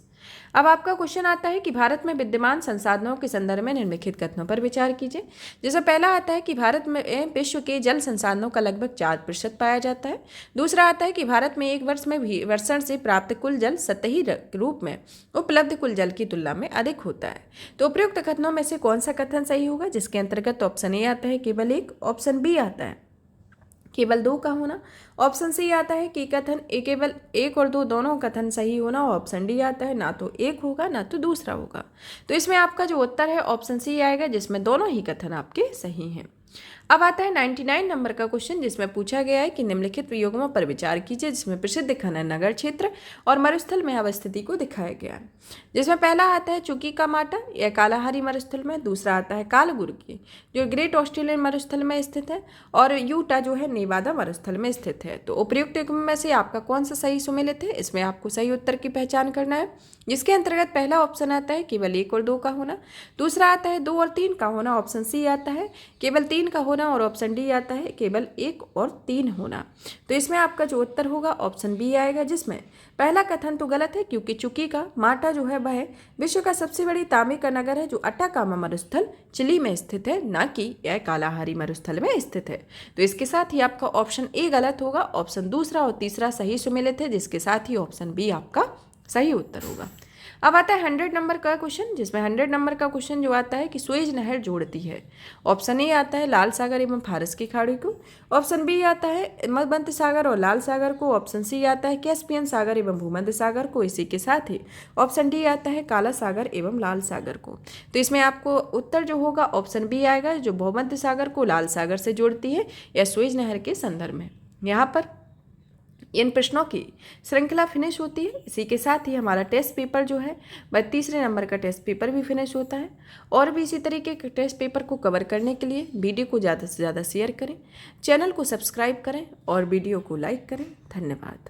अब आपका क्वेश्चन आता है कि भारत में विद्यमान संसाधनों के संदर्भ में निम्नलिखित कथनों पर विचार कीजिए। जैसे पहला आता है कि भारत में विश्व के जल संसाधनों का लगभग 4% पाया जाता है। दूसरा आता है कि भारत में एक वर्ष में भी वर्षण से प्राप्त कुल जल सतही रूप में उपलब्ध कुल जल की तुलना में अधिक होता है। तो उपयुक्त कथनों में से कौन सा कथन सही होगा? जिसके अंतर्गत ऑप्शन ए आता है केवल एक, ऑप्शन बी आता है केवल 2 का होना, ऑप्शन सी आता है कि कथन केवल 1 और 2 दोनों कथन सही होना, और ऑप्शन डी आता है ना तो एक होगा ना तो दूसरा होगा। तो इसमें आपका जो उत्तर है ऑप्शन सी आएगा, जिसमें दोनों ही कथन आपके सही हैं। अब आता है 99 नंबर का क्वेश्चन, जिसमें पूछा गया है कि निम्नलिखित प्रयोगों पर विचार कीजिए, जिसमें प्रसिद्ध खनन नगर क्षेत्र और मरुस्थल में अवस्थिति को दिखाया गया है। जिसमें पहला आता है चुकी का माटा, यह कालाहारी मरुस्थल में, दूसरा आता है कालगुर्गी जो ग्रेट ऑस्ट्रेलियन मरुस्थल में स्थित है, और यूटा जो है नेवादा मरुस्थल में स्थित है। तो उपयुक्त में से आपका कौन सा सही सुमेलित है? इसमें आपको सही उत्तर की पहचान करना है, जिसके अंतर्गत पहला ऑप्शन आता है केवल 1 और 2 का होना, दूसरा आता है 2 और 3 का होना, ऑप्शन सी आता है केवल 3 का होना, और ऑप्शन डी आता है केवल 1 और 3 होना। तो इसमें आपका जो उत्तर होगा ऑप्शन बी आएगा, जिसमें पहला कथन तो गलत है, क्योंकि चुकी का माटा जो है वह विश्व का सबसे बड़ी तांबे का नगर है, जो अटाकामा मरुस्थल चिली में स्थित है, ना कि यह कालाहारी मरुस्थल में स्थित है। तो इसके साथ ही आपका ऑप्शन ए गलत होगा, ऑप्शन दूसरा और तीसरा सही सुमेलित है, जिसके साथ ही ऑप्शन बी आपका सही उत्तर होगा। अब आता है 100 नंबर का क्वेश्चन, जिसमें 100 नंबर का क्वेश्चन जो आता है कि सुएज नहर जोड़ती है। ऑप्शन ए आता है लाल सागर एवं फारस की खाड़ी को, ऑप्शन बी आता है मध्य सागर और लाल सागर को, ऑप्शन सी आता है कैस्पियन सागर एवं भूमध्य सागर को, इसी के साथ ही ऑप्शन डी आता है काला सागर एवं लाल सागर को। तो इसमें आपको उत्तर जो होगा ऑप्शन बी आएगा, जो भूमध्य सागर को लाल सागर से जोड़ती है, या सुएज नहर के संदर्भ में। यहाँ पर इन प्रश्नों की श्रृंखला फिनिश होती है। इसी के साथ ही हमारा टेस्ट पेपर जो है वह 3रे नंबर का टेस्ट पेपर भी फिनिश होता है। और भी इसी तरीके के टेस्ट पेपर को कवर करने के लिए वीडियो को ज़्यादा से ज़्यादा शेयर करें, चैनल को सब्सक्राइब करें और वीडियो को लाइक करें। धन्यवाद।